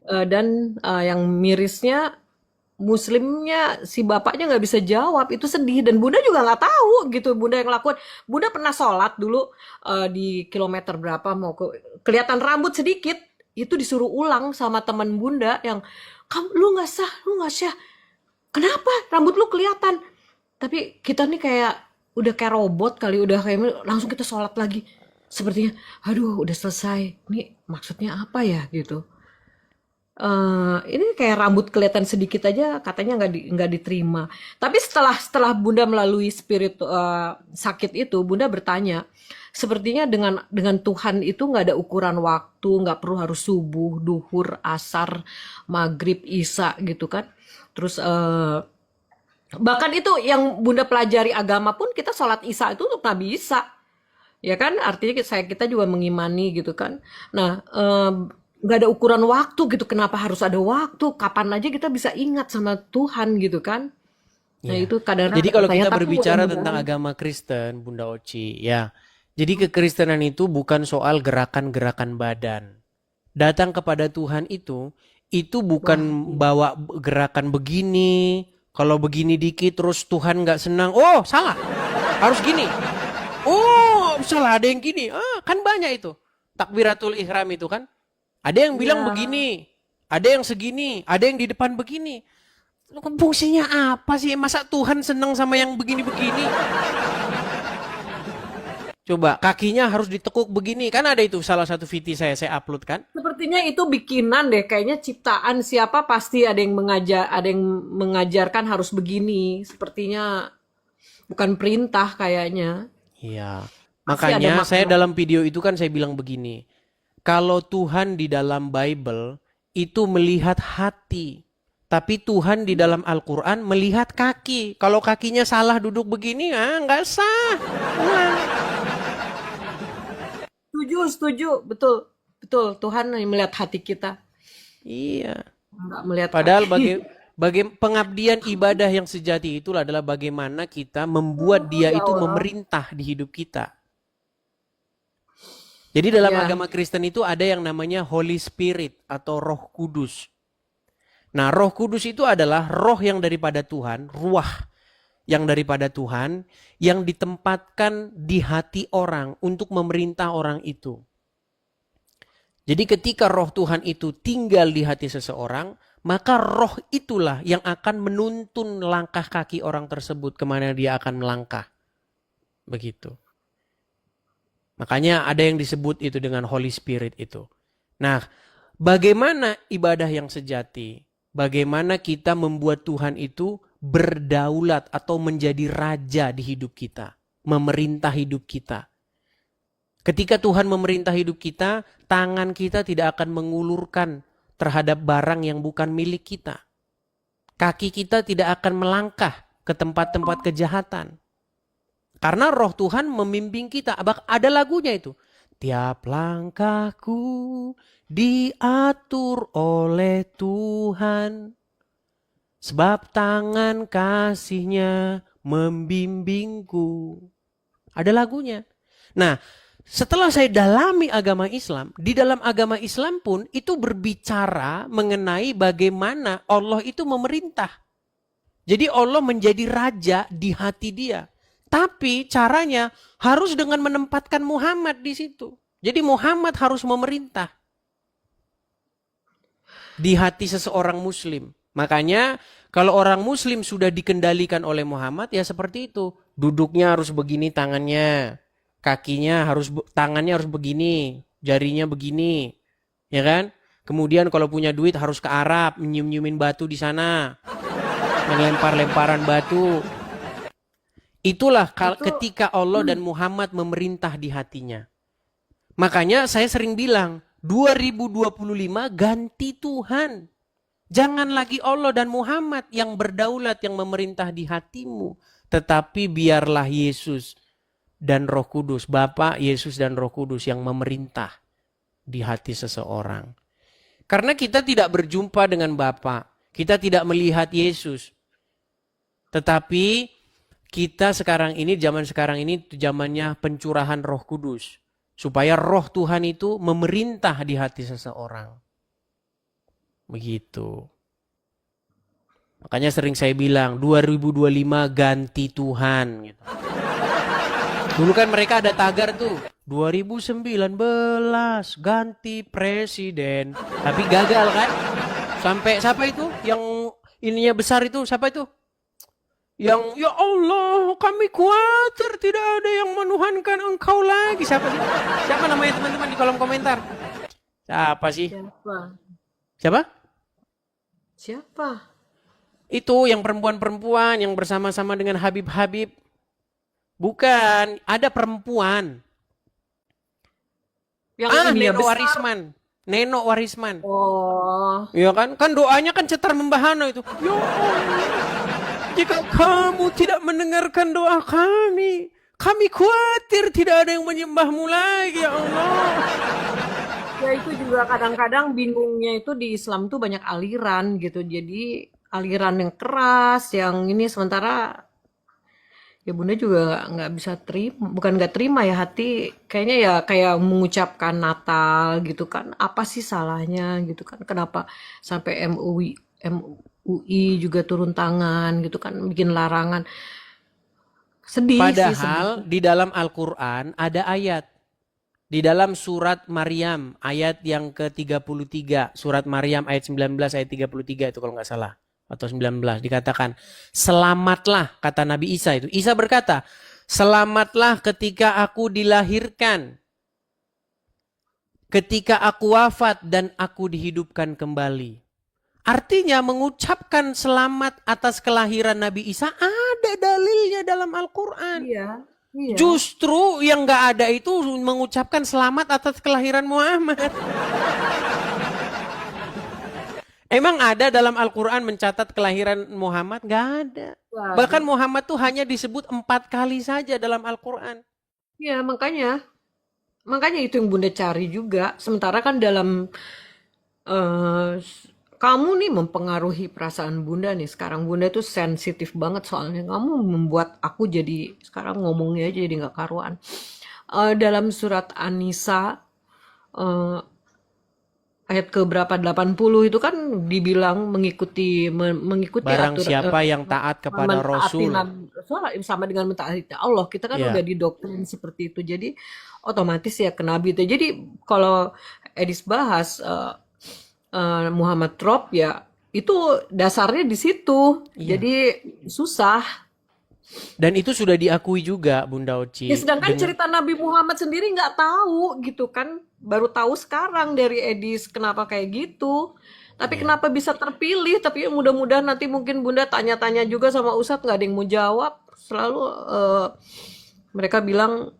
dan yang mirisnya muslimnya si bapaknya nggak bisa jawab, itu sedih dan Bunda juga nggak tahu gitu Bunda yang lakukan. Bunda pernah sholat dulu di kilometer berapa mau kelihatan rambut sedikit itu disuruh ulang sama teman Bunda yang kamu lu nggak sah, kenapa rambut lu kelihatan? Tapi kita nih kayak udah kayak robot kali, udah kayak langsung kita sholat lagi sepertinya, aduh udah selesai, ini maksudnya apa ya gitu. ini kayak rambut kelihatan sedikit aja katanya nggak diterima. Tapi setelah Bunda melalui sakit itu, Bunda bertanya, sepertinya dengan Tuhan itu nggak ada ukuran waktu, nggak perlu harus subuh, duhur, asar, maghrib, isya gitu kan. Terus bahkan itu yang Bunda pelajari agama pun kita sholat isya itu untuk Nabi Isa, ya kan? Artinya kita juga mengimani gitu kan. Nah, nggak ada ukuran waktu gitu. Kenapa harus ada waktu? Kapan aja kita bisa ingat sama Tuhan gitu kan? Nah Ya. itu kadang-kadang Jadi kalau bertanya, kita tapi berbicara mudah-mudahan tentang agama Kristen, Bunda Oci, ya. Jadi kekristenan itu bukan soal gerakan-gerakan badan. Datang kepada Tuhan itu bukan bawa gerakan begini. Kalau begini dikit terus Tuhan nggak senang. Oh, salah. Harus gini. Oh, salah, ada yang gini. Kan banyak itu. Takbiratul ihram itu kan. Ada yang bilang begini, ada yang segini, ada yang di depan begini. Fungsinya apa sih? Masa Tuhan senang sama yang begini-begini? Coba kakinya harus ditekuk begini. Kan ada itu salah satu VT saya upload kan. sepertinya itu bikinan deh, kayaknya ciptaan siapa pasti ada yang mengajarkan harus begini. Sepertinya bukan perintah kayaknya. Iya. Pasti ada Makanya makna. saya dalam video itu kan saya bilang begini. Kalau Tuhan di dalam Bible itu melihat hati. Tapi Tuhan di dalam Al-Quran melihat kaki. Kalau kakinya salah duduk begini, nggak sah. Setuju, betul. Tuhan yang melihat hati kita, Iya. nggak melihat Padahal kaki. pengabdian ibadah yang sejati itulah adalah bagaimana kita membuat dia itu memerintah di hidup kita. Jadi dalam Ya. agama Kristen itu ada yang namanya Holy Spirit atau Roh Kudus. Nah, Roh Kudus itu adalah roh yang daripada Tuhan, ruah yang daripada Tuhan yang ditempatkan di hati orang untuk memerintah orang itu. Jadi ketika roh Tuhan itu tinggal di hati seseorang, maka roh itulah yang akan menuntun langkah kaki orang tersebut kemana dia akan melangkah. Begitu. Makanya ada yang disebut itu dengan Holy Spirit itu. Nah, bagaimana ibadah yang sejati? Bagaimana kita membuat Tuhan itu berdaulat atau menjadi raja di hidup kita. Memerintah hidup kita. Ketika Tuhan memerintah hidup kita, tangan kita tidak akan mengulurkan terhadap barang yang bukan milik kita. Kaki kita tidak akan melangkah ke tempat-tempat kejahatan. Karena roh Tuhan membimbing kita. Ada lagunya itu. Tiap langkahku diatur oleh Tuhan. Sebab tangan kasih-Nya membimbingku. Ada lagunya. Nah, setelah saya dalami agama Islam, di dalam agama Islam pun itu berbicara mengenai bagaimana Allah itu memerintah. Jadi Allah menjadi raja di hati dia. Tapi caranya harus dengan menempatkan Muhammad di situ. Jadi Muhammad harus memerintah di hati seseorang muslim. Makanya kalau orang muslim sudah dikendalikan oleh Muhammad ya seperti itu. Duduknya harus begini tangannya. Tangannya harus begini. Jarinya begini. Ya kan? Kemudian kalau punya duit harus ke Arab. Nyium-nyiumin batu di sana. Melempar-lemparan batu. Itulah ketika Allah dan Muhammad memerintah di hatinya. Makanya saya sering bilang, 2025 ganti Tuhan. Jangan lagi Allah dan Muhammad yang berdaulat, yang memerintah di hatimu. Tetapi biarlah Yesus dan Roh Kudus, Bapa, Yesus dan Roh Kudus yang memerintah di hati seseorang. Karena kita tidak berjumpa dengan Bapa, kita tidak melihat Yesus. Tetapi kita zaman sekarang ini zamannya pencurahan Roh Kudus. Supaya roh Tuhan itu memerintah di hati seseorang. Begitu. Makanya sering saya bilang 2025 ganti Tuhan. Gitu. Dulu kan mereka ada tagar tuh. 2019 ganti presiden. Tapi gagal kan. Sampai siapa itu? Yang ininya besar itu siapa itu? Yang ya Allah kami khawatir tidak ada yang menuhankan engkau lagi. Siapa sih? Siapa namanya teman-teman di kolom komentar? Siapa sih? Siapa? Siapa? Itu yang perempuan-perempuan yang bersama-sama dengan Habib-Habib. Bukan, ada perempuan. Yang ininya Neno besar. Warisman. Neno Warisman. Oh, Ya kan? Kan doanya kan cetar membahana itu. Ya Allah, jika kamu tidak mendengarkan doa kami khawatir tidak ada yang menyembahmu lagi, ya Allah. ya itu juga kadang-kadang bingungnya itu di Islam tuh banyak aliran gitu. Jadi aliran yang keras, yang ini sementara ya Bunda juga nggak bisa terima, bukan nggak terima ya hati, kayaknya ya kayak mengucapkan Natal gitu kan, apa sih salahnya gitu kan, kenapa sampai MUI juga turun tangan gitu kan, bikin larangan, sedih sih Padahal sedih. di dalam Al-Quran ada ayat. Di dalam surat Maryam ayat yang ke-33. Surat Maryam ayat 19 ayat 33 itu kalau nggak salah. Atau 19 dikatakan. Selamatlah kata Nabi Isa itu. Isa berkata, selamatlah ketika aku dilahirkan. Ketika aku wafat dan aku dihidupkan kembali. Artinya mengucapkan selamat atas kelahiran Nabi Isa ada dalilnya dalam Al-Quran. Iya, iya. Justru yang nggak ada itu mengucapkan selamat atas kelahiran Muhammad. Emang ada dalam Al-Quran mencatat kelahiran Muhammad? Nggak ada. Nggak ada. Bahkan Muhammad tuh hanya disebut 4 kali saja dalam Al-Quran. Ya makanya itu yang Bunda cari juga. Sementara kan dalam kamu nih mempengaruhi perasaan Bunda nih. Sekarang Bunda tuh sensitif banget soalnya. Kamu membuat aku jadi sekarang ngomongnya aja jadi nggak karuan. Dalam surat An-Nisa ayat ke berapa 80 itu kan dibilang mengikuti Barang aturan siapa yang taat kepada mentaati Rasul. sama dengan mentaati Allah. Kita kan Ya. udah didoktrin seperti itu. Jadi otomatis ya ke Nabi itu. Jadi kalau Edis bahas Muhammad Trop ya itu dasarnya di situ. Iya. Jadi susah. Dan itu sudah diakui juga Bunda Oci. Ya sedangkan Dengan- cerita Nabi Muhammad sendiri nggak tahu gitu kan. Baru tahu sekarang dari Edis kenapa kayak gitu. Tapi kenapa bisa terpilih? Tapi mudah-mudahan nanti mungkin Bunda tanya-tanya juga sama Ustadz, nggak ada yang mau jawab. Selalu mereka bilang,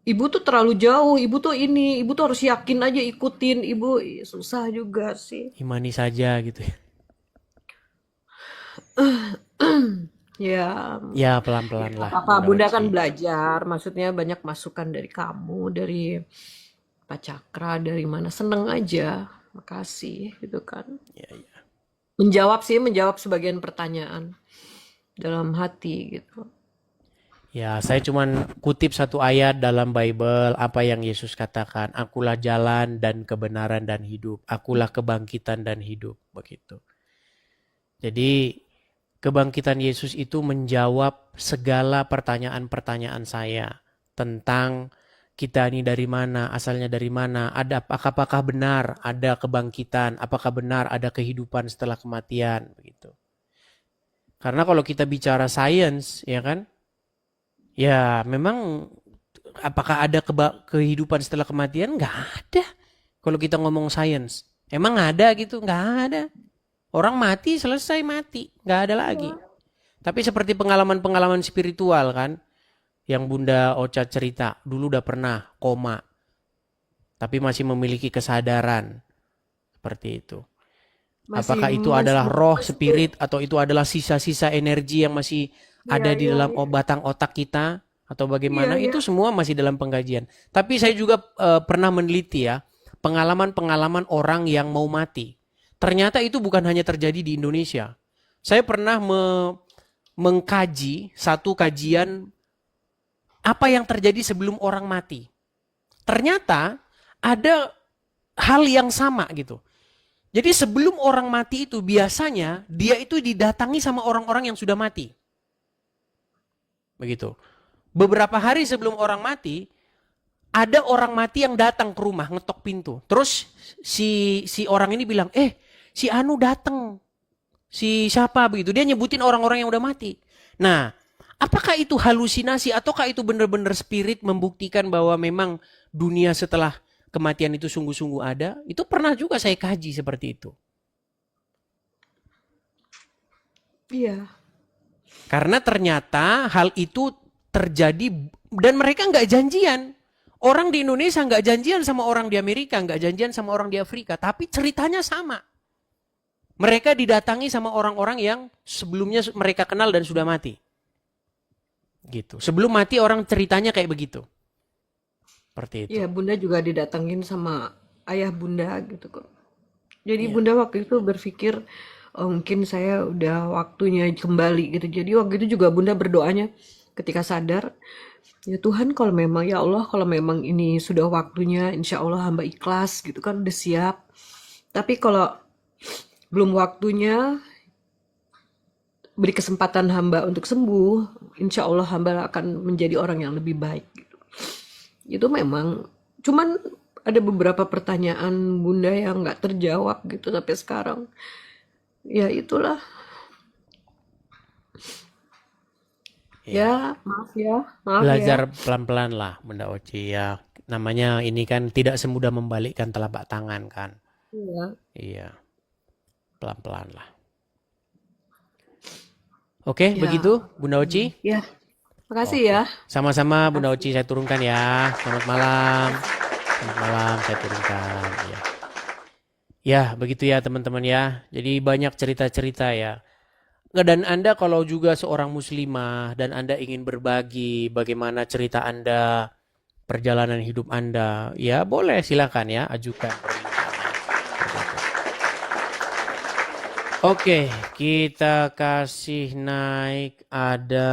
ibu tuh terlalu jauh, ibu tuh ini, ibu tuh harus yakin aja ikutin. Ibu susah juga sih. imani saja gitu ya. Ya, Ya pelan-pelan lah. apa Bunda kan Oci. belajar, maksudnya banyak masukan dari kamu, dari Pak Cakra, dari mana, seneng aja, makasih gitu kan. Ya, ya. Menjawab sebagian pertanyaan dalam hati gitu. Ya, saya cuman kutip satu ayat dalam Bible apa yang Yesus katakan, akulah jalan dan kebenaran dan hidup, akulah kebangkitan dan hidup, begitu. Jadi kebangkitan Yesus itu menjawab segala pertanyaan-pertanyaan saya tentang kita ini dari mana, asalnya dari mana, ada apakah benar ada kebangkitan, apakah benar ada kehidupan setelah kematian, begitu. Karena kalau kita bicara sains, ya kan, ya memang apakah ada kehidupan setelah kematian? Nggak ada. Kalau kita ngomong sains, emang ada gitu? Nggak ada. Orang mati selesai mati, nggak ada lagi. Tapi seperti pengalaman-pengalaman spiritual kan, yang Bunda Ocha cerita, dulu udah pernah koma, tapi masih memiliki kesadaran, seperti itu. Apakah itu adalah roh, spirit, atau itu adalah sisa-sisa energi yang masih ada di dalam batang otak kita, atau bagaimana? Itu semua masih dalam pengkajian. Tapi saya juga pernah meneliti ya, pengalaman-pengalaman orang yang mau mati. Ternyata itu bukan hanya terjadi di Indonesia. Saya pernah mengkaji satu kajian apa yang terjadi sebelum orang mati. Ternyata ada hal yang sama gitu. Jadi sebelum orang mati itu biasanya dia itu didatangi sama orang-orang yang sudah mati. Begitu. Beberapa hari sebelum orang mati, ada orang mati yang datang ke rumah ngetok pintu. Terus si orang ini bilang, si Anu datang. Si siapa begitu. Dia nyebutin orang-orang yang udah mati. Nah, apakah itu halusinasi ataukah itu benar-benar spirit membuktikan bahwa memang dunia setelah kematian itu sungguh-sungguh ada? Itu pernah juga saya kaji seperti itu. Iya. Karena ternyata hal itu terjadi dan mereka nggak janjian. Orang di Indonesia nggak janjian sama orang di Amerika, nggak janjian sama orang di Afrika, tapi ceritanya sama. Mereka didatangi sama orang-orang yang sebelumnya mereka kenal dan sudah mati. Gitu. Sebelum mati orang ceritanya kayak begitu. Seperti itu. Iya, Bunda juga didatengin sama ayah Bunda gitu kok. Jadi Iya. Bunda waktu itu berpikir, oh, mungkin saya udah waktunya kembali gitu. Jadi waktu itu juga Bunda berdoanya ketika sadar, ya Tuhan kalau memang, ya Allah kalau memang ini sudah waktunya, insya Allah hamba ikhlas gitu kan, udah siap. Tapi kalau belum waktunya, beri kesempatan hamba untuk sembuh, insya Allah hamba akan menjadi orang yang lebih baik gitu. Itu memang, cuman ada beberapa pertanyaan Bunda yang nggak terjawab gitu sampai sekarang. Ya itulah. Iya. Ya, maaf ya. Maaf ya. Belajar pelan-pelan lah Bunda Oci ya. Namanya ini kan tidak semudah membalikkan telapak tangan kan. Iya. Iya. Pelan-pelan lah. Oke, Ya. begitu Bunda Oci. Ya. Makasih Oke. ya. Sama-sama Bunda Oci, saya turunkan ya. Selamat malam. Selamat malam, saya turunkan. Ya. Ya, begitu ya teman-teman ya. Jadi banyak cerita-cerita ya. Dan Anda kalau juga seorang muslimah dan Anda ingin berbagi bagaimana cerita Anda, perjalanan hidup Anda, ya boleh silakan ya, ajukan permintaan. Oke, kita kasih naik ada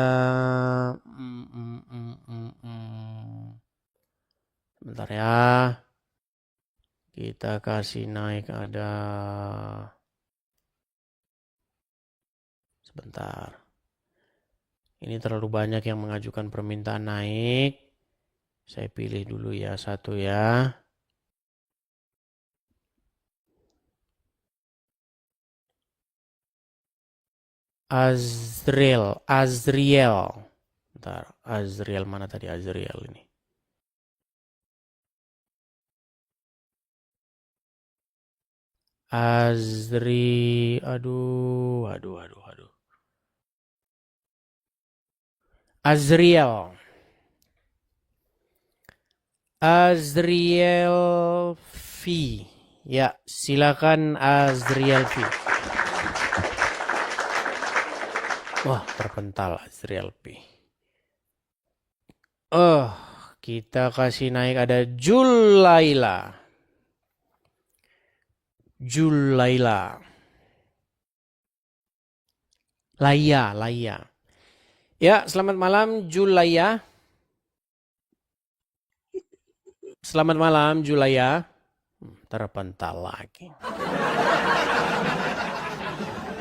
sebentar ya. Kita kasih naik ada sebentar. Ini terlalu banyak yang mengajukan permintaan naik. Saya pilih dulu ya satu ya. Azriel. Bentar, Azriel mana tadi Azriel ini? Aduh. Azriel V. Ya, silakan Azriel V. Wah, terpental Azriel V. Kita kasih naik ada Julaila. Laya. Ya, selamat malam Julaya. Selamat malam Julaya. Terpental lagi.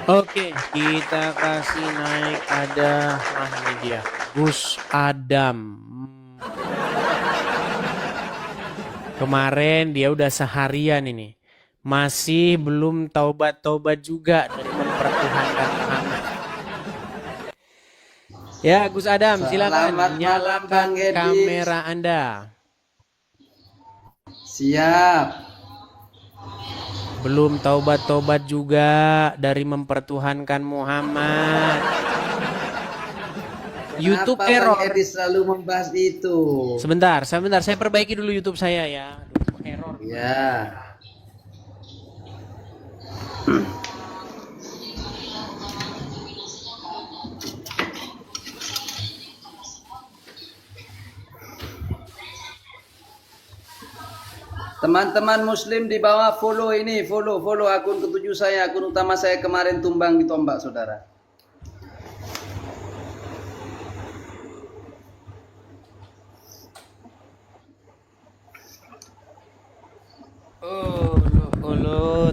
Oke, kita kasih naik ada ini dia, Gus Adam. Kemarin dia udah seharian ini. Masih belum taubat juga dan mempertuhankan Muhammad. Ya, Gus Adam, silakan nyalakan kamera Anda. Siap. Belum taubat juga dari mempertuhankan Muhammad. YouTube Kenapa error. Bang Edi selalu membahas itu? Sebentar, saya perbaiki dulu YouTube saya ya. Aduh, error. Ya. Teman-teman muslim di bawah follow akun ketujuh saya, akun utama saya kemarin tumbang di tombak saudara.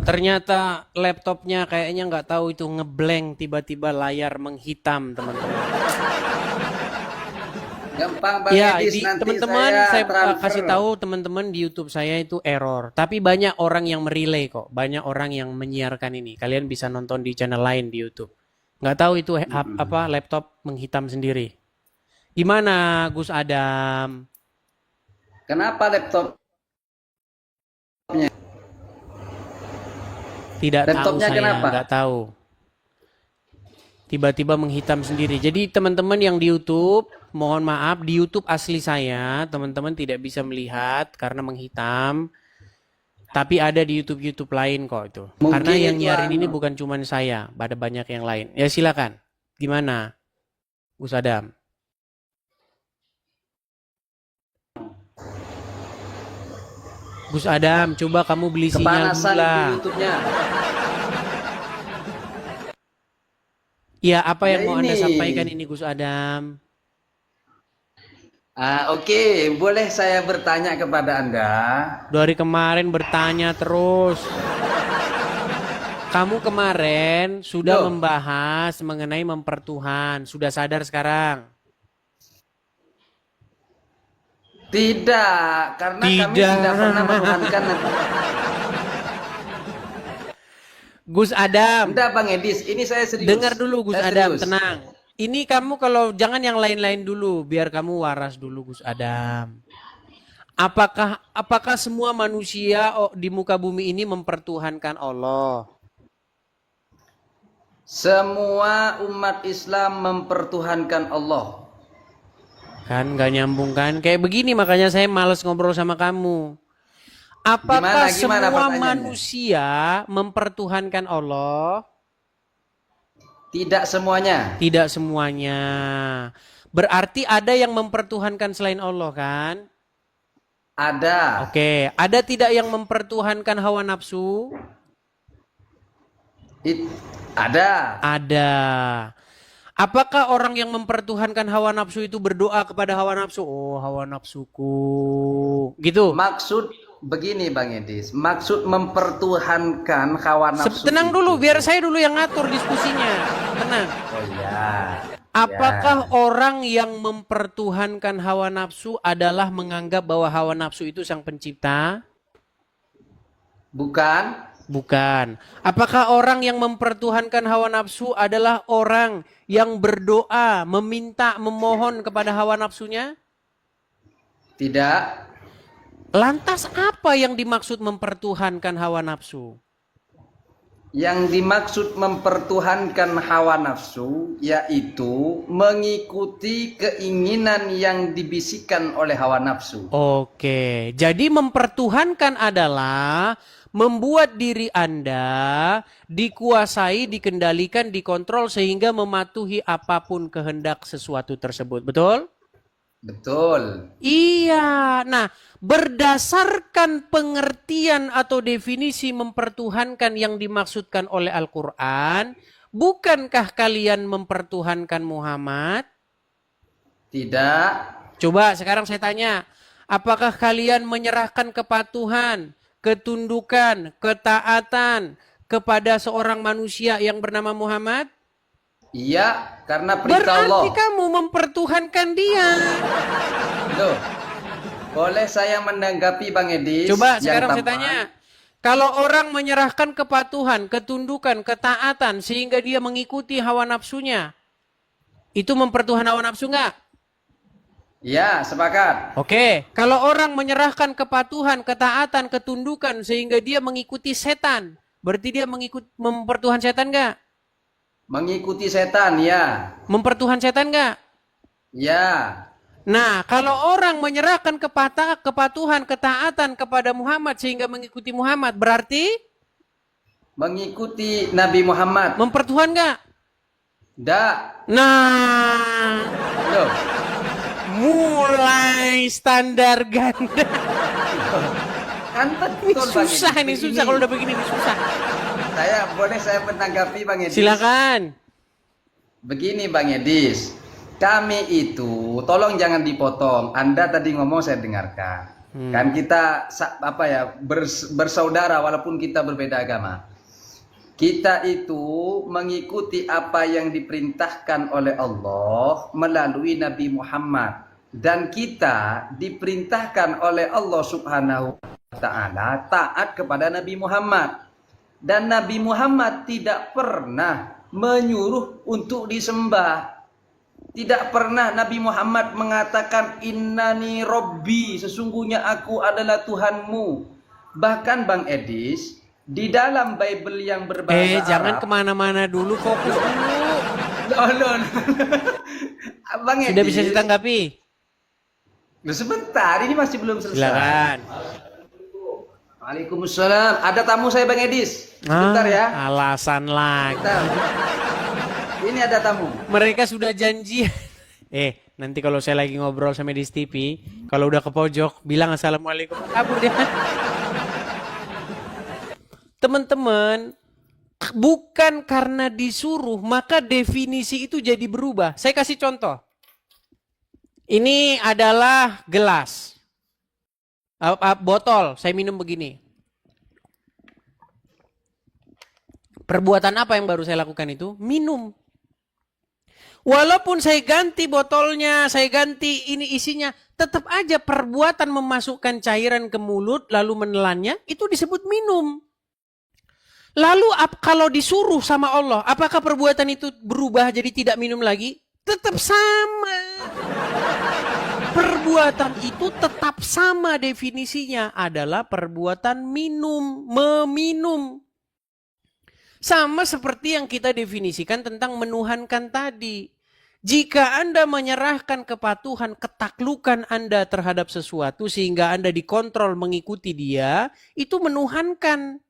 Ternyata laptopnya kayaknya nggak tahu itu ngeblank, tiba-tiba layar menghitam teman-teman. Gampang Bang Ya, Edis, nanti teman-teman saya transfer. kasih tahu teman-teman di YouTube saya itu error. Tapi banyak orang yang merelay kok, banyak orang yang menyiarkan ini. Kalian bisa nonton di channel lain di YouTube. Nggak tahu itu apa laptop menghitam sendiri. Gimana Gus Adam? Kenapa laptopnya? Tidak tahu Laptopnya saya, kenapa? nggak tahu. tiba-tiba menghitam sendiri. Jadi teman-teman yang di YouTube, mohon maaf, di YouTube asli saya, teman-teman tidak bisa melihat karena menghitam. Tapi ada di YouTube lain kok itu. Mungkin Karena yang itu nyiarin ini bukan cuma saya, ada banyak yang lain. Ya silakan. Gimana, Gus Adam? Gus Adam, coba kamu beli sinyal kepanasan dulu itu lah. YouTube-nya. Ya, apa yang Ya mau Anda ini. sampaikan ini Gus Adam? Oke, boleh saya bertanya kepada Anda? Dari kemarin bertanya terus. Kamu kemarin sudah Loh. membahas mengenai mempertuhan. Sudah sadar sekarang? Tidak, karena kami tidak pernah menuhankan. Gus Adam. Enggak Bang Edis, ini saya serius. Dengar dulu Gus Saya Adam, serius. tenang. Ini kamu kalau jangan yang lain-lain dulu, biar kamu waras dulu Gus Adam. Apakah semua manusia di muka bumi ini mempertuhankan Allah? Semua umat Islam mempertuhankan Allah. Kan nggak nyambung kan? Kayak begini makanya saya males ngobrol sama kamu. Apakah Gimana semua pertanyaannya? manusia mempertuhankan Allah? Tidak semuanya. Tidak semuanya. Berarti ada yang mempertuhankan selain Allah kan? Ada. Oke, ada tidak yang mempertuhankan hawa nafsu? Ada. Ada. Apakah orang yang mempertuhankan hawa nafsu itu berdoa kepada hawa nafsu? Oh, hawa nafsuku. Gitu. Maksud begini Bang Edis, maksud mempertuhankan hawa nafsu. Tenang dulu, biar saya dulu yang ngatur diskusinya. Tenang. Oh iya. Apakah orang yang mempertuhankan hawa nafsu adalah menganggap bahwa hawa nafsu itu sang pencipta? Bukan. Bukan. Apakah orang yang mempertuhankan hawa nafsu adalah orang yang berdoa, meminta, memohon kepada hawa nafsunya? Tidak. Lantas apa yang dimaksud mempertuhankan hawa nafsu? Yang dimaksud mempertuhankan hawa nafsu yaitu mengikuti keinginan yang dibisikkan oleh hawa nafsu. Oke, jadi mempertuhankan adalah membuat diri Anda dikuasai, dikendalikan, dikontrol sehingga mematuhi apapun kehendak sesuatu tersebut. Betul? Betul. Iya. Nah, berdasarkan pengertian atau definisi mempertuhankan yang dimaksudkan oleh Al-Quran, bukankah kalian mempertuhankan Muhammad? Tidak. Coba sekarang saya tanya, apakah kalian menyerahkan kepatuhan, ketundukan, ketaatan kepada seorang manusia yang bernama Muhammad? Iya, karena perintah Allah. Berarti kamu mempertuhankan dia. Loh, boleh saya menanggapi Bang Edis? Coba yang sekarang saya tampan? tanya, kalau orang menyerahkan kepatuhan, ketundukan, ketaatan sehingga dia mengikuti hawa nafsunya, itu mempertuhan hawa nafsu nggak? Ya, sepakat. Oke, kalau orang menyerahkan kepatuhan, ketaatan, ketundukan sehingga dia mengikuti setan, berarti dia mempertuhan setan nggak? Mengikuti setan, ya. Mempertuhan setan nggak? Ya. Nah, kalau orang menyerahkan kepatuhan, ketaatan kepada Muhammad sehingga mengikuti Muhammad, berarti mengikuti Nabi Muhammad. Mempertuhan nggak? Nggak. Nah, Loh. Mulai standar ganda. Kan Ini betul Bang susah Edis. ini susah kalau udah begini ini susah. Saya menanggapi Bang Edis. Silakan. Begini Bang Edis, kami itu tolong jangan dipotong. Anda tadi ngomong saya dengarkan. Kan kita bersaudara walaupun kita berbeda agama. Kita itu mengikuti apa yang diperintahkan oleh Allah melalui Nabi Muhammad. Dan kita diperintahkan oleh Allah Subhanahu wa Ta'ala taat kepada Nabi Muhammad. Dan Nabi Muhammad tidak pernah menyuruh untuk disembah. Tidak pernah Nabi Muhammad mengatakan innani robbi, sesungguhnya aku adalah Tuhanmu. Bahkan Bang Edis, di dalam Bible yang berbahasa Arab, Jangan kemana-mana dulu, fokus dulu. No. Bang Sudah bisa Edis. ditanggapi? Loh, sebentar, ini masih belum selesai. Silakan. Waalaikumsalam. Ada tamu saya Bang Edis. Sebentar ya. Alasan lagi. Sebentar. Ini ada tamu. Mereka sudah janji. Nanti kalau saya lagi ngobrol sama Edis TV, kalau udah ke pojok, bilang assalamualaikum. Kabur dia. Teman-teman, bukan karena disuruh, maka definisi itu jadi berubah. Saya kasih contoh. Ini adalah gelas. Botol, saya minum begini. Perbuatan apa yang baru saya lakukan itu? Minum. Walaupun saya ganti botolnya, saya ganti ini isinya, tetap aja perbuatan memasukkan cairan ke mulut lalu menelannya, itu disebut minum. Lalu kalau disuruh sama Allah, apakah perbuatan itu berubah jadi tidak minum lagi? Tetap sama. Perbuatan itu tetap sama definisinya, adalah perbuatan minum, meminum. Sama seperti yang kita definisikan tentang menuhankan tadi. Jika Anda menyerahkan kepatuhan, ketaklukan Anda terhadap sesuatu sehingga Anda dikontrol mengikuti dia, itu menuhankan.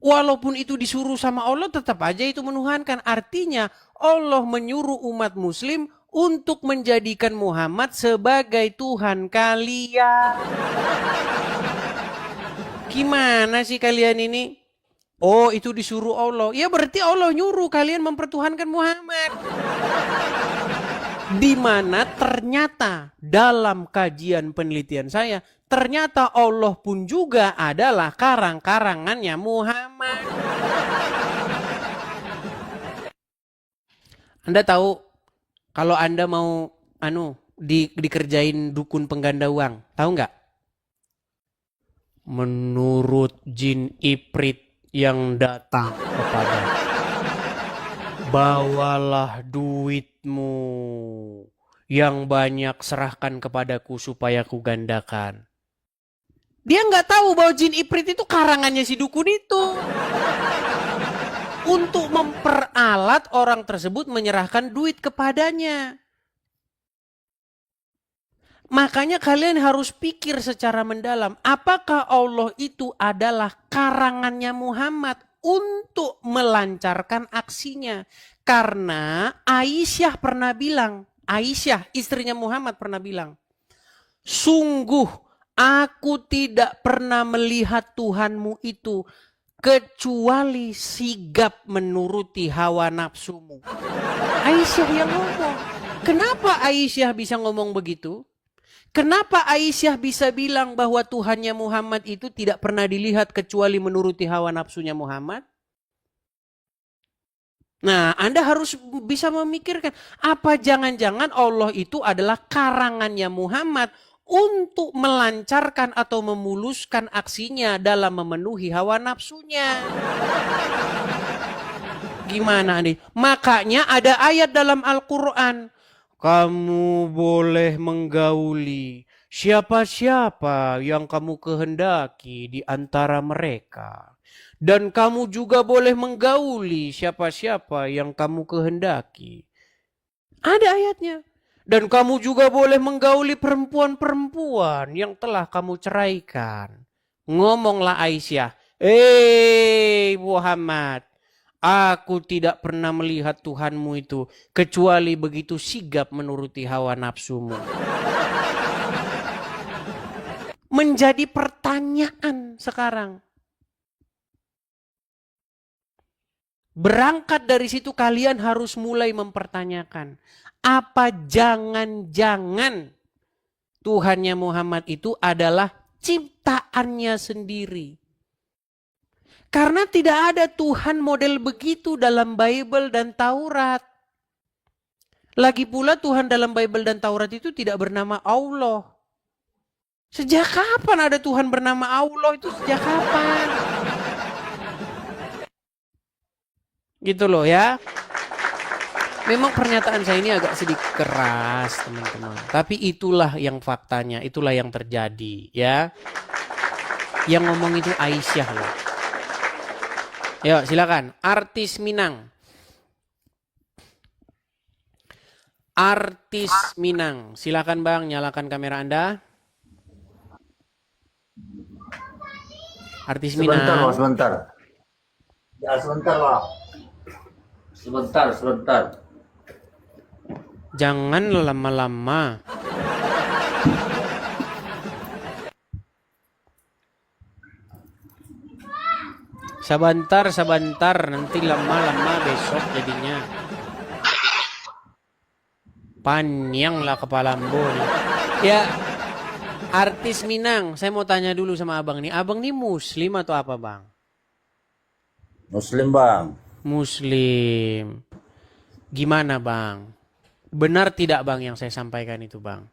Walaupun itu disuruh sama Allah, tetap aja itu menuhankan. Artinya Allah menyuruh umat muslim untuk menjadikan Muhammad sebagai Tuhan kalian. Gimana sih kalian ini? Oh, itu disuruh Allah. Ya berarti Allah nyuruh kalian mempertuhankan Muhammad. Di mana ternyata dalam kajian penelitian saya, ternyata Allah pun juga adalah karang-karangannya Muhammad. Anda tahu kalau Anda mau dikerjain dukun pengganda uang, tahu nggak? Menurut jin Ifrit yang datang kepada, bawalah duitmu yang banyak, serahkan kepadaku supaya ku gandakan. Dia nggak tahu bahwa jin Ifrit itu karangannya si dukun itu. Untuk memperalat orang tersebut menyerahkan duit kepadanya. Makanya kalian harus pikir secara mendalam, apakah Allah itu adalah karangannya Muhammad untuk melancarkan aksinya. Karena Aisyah pernah bilang, Aisyah istrinya Muhammad pernah bilang, sungguh aku tidak pernah melihat Tuhanmu itu kecuali sigap menuruti hawa nafsumu. Aisyah yang ngomong. Kenapa Aisyah bisa ngomong begitu? Kenapa Aisyah bisa bilang bahwa Tuhannya Muhammad itu tidak pernah dilihat kecuali menuruti hawa nafsunya Muhammad? Nah, Anda harus bisa memikirkan, apa jangan-jangan Allah itu adalah karangannya Muhammad untuk melancarkan atau memuluskan aksinya dalam memenuhi hawa nafsunya. Gimana nih? Makanya ada ayat dalam Al-Quran. Kamu boleh menggauli siapa-siapa yang kamu kehendaki di antara mereka. Dan kamu juga boleh menggauli siapa-siapa yang kamu kehendaki. Ada ayatnya. Dan kamu juga boleh menggauli perempuan-perempuan yang telah kamu ceraikan. Ngomonglah Aisyah, Muhammad, aku tidak pernah melihat Tuhanmu itu kecuali begitu sigap menuruti hawa nafsumu. Menjadi pertanyaan sekarang. Berangkat dari situ kalian harus mulai mempertanyakan. Apa jangan-jangan Tuhannya Muhammad itu adalah ciptaannya sendiri? Karena tidak ada Tuhan model begitu dalam Bible dan Taurat. Lagi pula Tuhan dalam Bible dan Taurat itu tidak bernama Allah. Sejak kapan ada Tuhan bernama Allah itu? Sejak kapan? Gitu loh ya. Memang pernyataan saya ini agak sedikit keras teman-teman. Tapi itulah yang faktanya, itulah yang terjadi ya. Yang ngomong itu Aisyah loh. Yuk silakan, artis Minang. Artis Minang. Silakan Bang, nyalakan kamera Anda. Artis Sebentar, Minang. Bang, sebentar. Ya, sebentar, Bang. Sebentar. Jangan lama-lama. Sebentar, nanti lama-lama besok jadinya. Panjang lah kepala Ambo nih. Ya, artis Minang, saya mau tanya dulu sama abang nih. Abang nih Muslim atau apa bang? Muslim, Bang. Muslim. Gimana bang? Benar tidak bang yang saya sampaikan itu bang?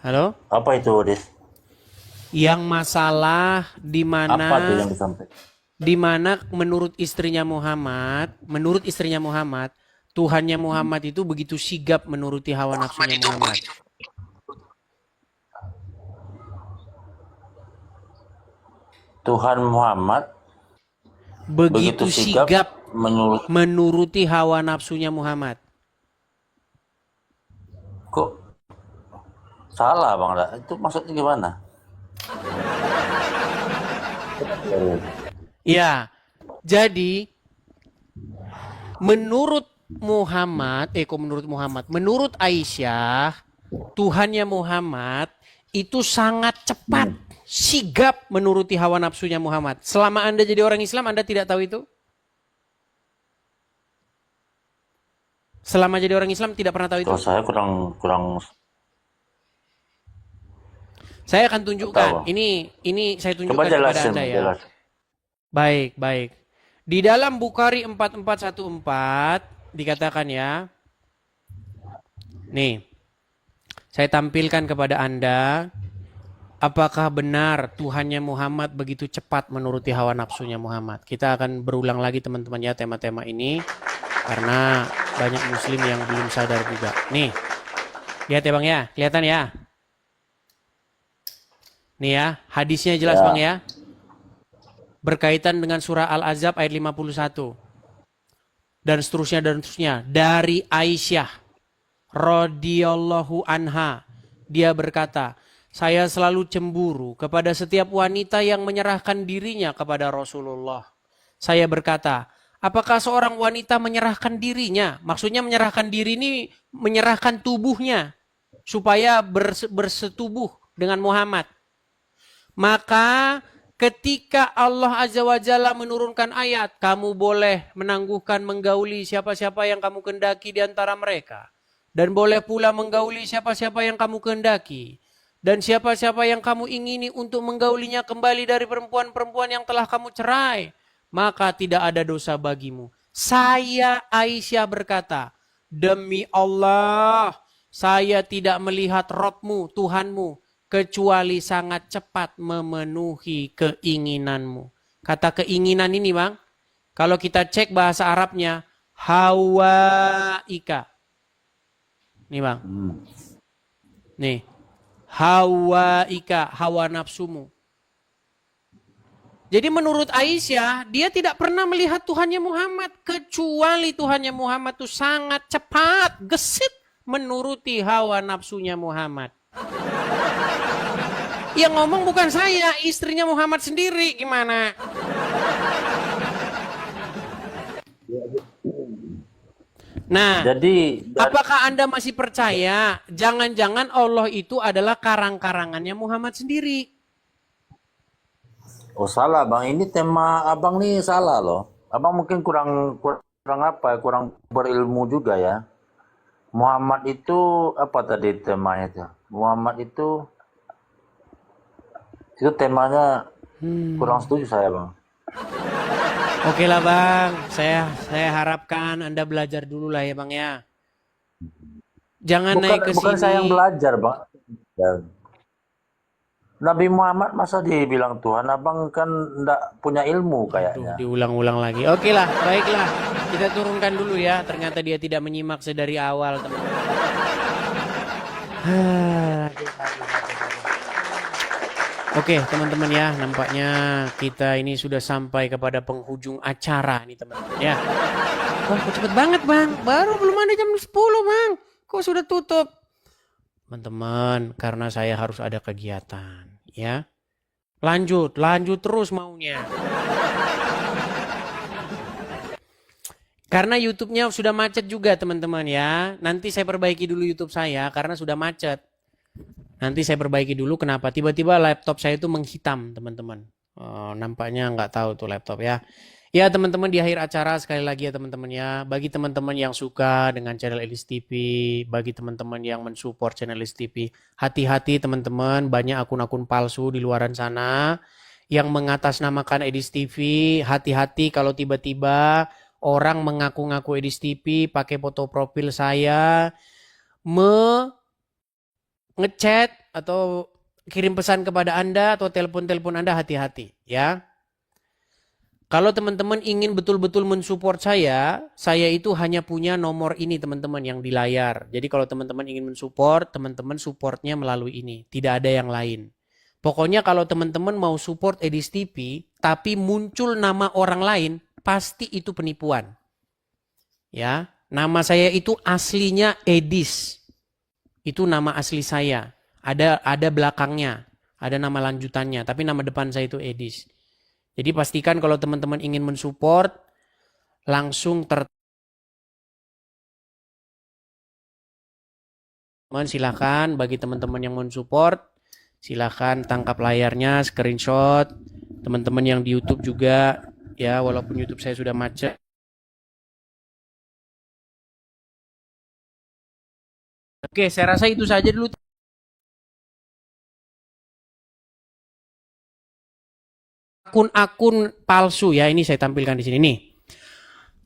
Halo? Apa itu, Dis? Yang masalah di Apa tuh yang mana disampaikan? di mana menurut istrinya Muhammad, Tuhannya Muhammad itu begitu sigap menuruti hawa nafsunya Muhammad. Tuhan Muhammad Begitu sigap menurut menuruti hawa nafsunya Muhammad. kok salah, Bang? Itu maksudnya gimana? Ya, jadi menurut menurut Aisyah, Tuhannya Muhammad itu sangat cepat, sigap menuruti hawa nafsunya Muhammad. Selama Anda jadi orang Islam, Anda tidak tahu itu? Selama jadi orang Islam tidak pernah tahu itu? Kalau saya kurang Saya akan tunjukkan. tahu. Ini saya tunjukkan Coba kepada jelasin, Anda ya. jelas. Baik. Di dalam Bukhari 4414 dikatakan ya. Nih. Saya tampilkan kepada Anda, apakah benar Tuhannya Muhammad begitu cepat menuruti hawa nafsunya Muhammad? Kita akan berulang lagi teman-teman ya tema-tema ini karena banyak muslim yang belum sadar juga. Nih. Lihat ya Bang ya, kelihatan ya? Nih ya, hadisnya jelas Ya. Bang ya. Berkaitan dengan surah Al-Ahzab ayat 51. Dan seterusnya. Dari Aisyah radhiyallahu anha, dia berkata, saya selalu cemburu kepada setiap wanita yang menyerahkan dirinya kepada Rasulullah. Saya berkata, apakah seorang wanita menyerahkan dirinya? Maksudnya menyerahkan diri ini menyerahkan tubuhnya supaya bersetubuh dengan Muhammad. Maka ketika Allah Azza wa Jalla menurunkan ayat, kamu boleh menangguhkan menggauli siapa-siapa yang kamu kehendaki di antara mereka. Dan boleh pula menggauli siapa-siapa yang kamu kehendaki. Dan siapa-siapa yang kamu ingini untuk menggaulinya kembali dari perempuan-perempuan yang telah kamu cerai. Maka tidak ada dosa bagimu. Saya Aisyah berkata, demi Allah, saya tidak melihat Rabbmu, Tuhanmu, kecuali sangat cepat memenuhi keinginanmu. Kata keinginan ini Bang, kalau kita cek bahasa Arabnya, hawaika. Nih Bang. Nih. Hawaika, hawa nafsumu. Jadi menurut Aisyah, dia tidak pernah melihat Tuhannya Muhammad. Kecuali Tuhannya Muhammad itu sangat cepat, gesit menuruti hawa nafsunya Muhammad. Yang ngomong bukan saya, istrinya Muhammad sendiri. Gimana? Nah, Jadi apakah Anda masih percaya jangan-jangan Allah itu adalah karang-karangannya Muhammad sendiri? oh salah, Bang. Ini tema Abang nih salah loh. Abang mungkin kurang apa ya, kurang berilmu juga ya. Muhammad itu apa tadi temanya itu? Muhammad itu temanya kurang setuju saya, Bang. Oke lah Bang, saya harapkan Anda belajar dulu lah ya Bang ya. Jangan naik ke Bukan sini. saya yang belajar, Bang. Nabi Muhammad masa dibilang Tuhan? Abang kan enggak punya ilmu kayaknya. Diulang-ulang lagi. Oke lah, baiklah. Kita turunkan dulu ya. Ternyata dia tidak menyimak sedari awal teman-teman. Oke, teman-teman ya, nampaknya kita ini sudah sampai kepada penghujung acara nih, teman-teman ya. Wah, kok cepet banget, Bang. Baru belum ada jam 10, Bang. Kok sudah tutup? Teman-teman, karena saya harus ada kegiatan, ya. Lanjut terus maunya. Karena YouTube-nya sudah macet juga, teman-teman ya. Nanti saya perbaiki dulu YouTube saya karena sudah macet. Nanti saya perbaiki dulu kenapa tiba-tiba laptop saya itu menghitam, teman-teman. Nampaknya nggak tahu tuh laptop ya. Ya teman-teman, di akhir acara sekali lagi ya teman-teman ya. Bagi teman-teman yang suka dengan channel Edis TV, bagi teman-teman yang mensupport channel Edis TV, hati-hati teman-teman, banyak akun-akun palsu di luaran sana yang mengatasnamakan Edis TV. Hati-hati kalau tiba-tiba orang mengaku-ngaku Edis TV, pakai foto profil saya, ngechat atau kirim pesan kepada Anda atau telepon-telepon Anda, hati-hati ya. Kalau teman-teman ingin betul-betul mensupport saya itu hanya punya nomor ini teman-teman yang di layar. Jadi kalau teman-teman ingin mensupport, teman-teman supportnya melalui ini. Tidak ada yang lain. Pokoknya kalau teman-teman mau support Edis TV, tapi muncul nama orang lain, pasti itu penipuan. Ya, nama saya itu aslinya Edis. Itu nama asli saya. Ada belakangnya, ada nama lanjutannya, tapi nama depan saya itu Edis. Jadi pastikan kalau teman-teman ingin mensupport, langsung silakan. Bagi teman-teman yang mensupport, silakan tangkap layarnya, screenshot. Teman-teman yang di YouTube juga, ya walaupun YouTube saya sudah macet. Oke, saya rasa itu saja dulu. Akun-akun palsu ya, ini saya tampilkan di sini nih.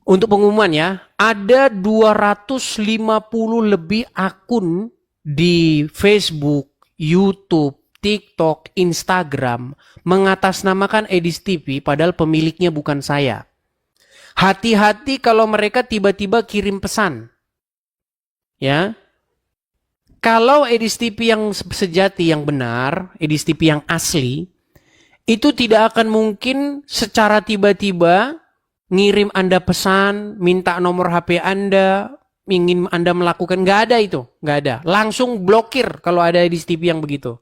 Untuk pengumuman ya, ada 250 lebih akun di Facebook, YouTube, TikTok, Instagram mengatasnamakan Edis TV padahal pemiliknya bukan saya. Hati-hati kalau mereka tiba-tiba kirim pesan. Ya. Kalau Edis TV yang sejati, yang benar, Edis TV yang asli, itu tidak akan mungkin secara tiba-tiba ngirim Anda pesan, minta nomor HP Anda, ingin Anda melakukan, nggak ada itu, nggak ada. Langsung blokir kalau ada Edis TV yang begitu.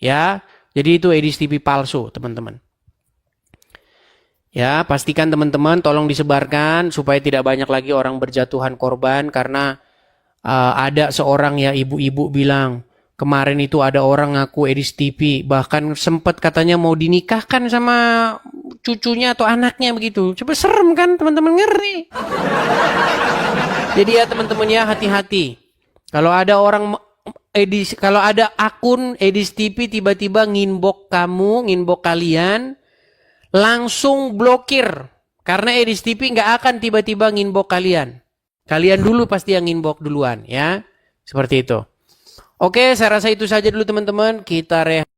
Ya, jadi itu Edis TV palsu, teman-teman. Ya, pastikan teman-teman tolong disebarkan supaya tidak banyak lagi orang berjatuhan korban karena ada seorang ya ibu-ibu bilang, kemarin itu ada orang ngaku Edis TV, bahkan sempat katanya mau dinikahkan sama cucunya atau anaknya begitu. Coba serem kan teman-teman, ngeri. Jadi ya teman-teman ya, hati-hati. Kalau ada orang kalau ada akun Edis TV tiba-tiba nginbox kamu, nginbox kalian, langsung blokir. Karena Edis TV nggak akan tiba-tiba nginbox kalian. Kalian dulu pasti yang inbox duluan ya. Seperti itu. Oke, saya rasa itu saja dulu teman-teman. Kita rehat.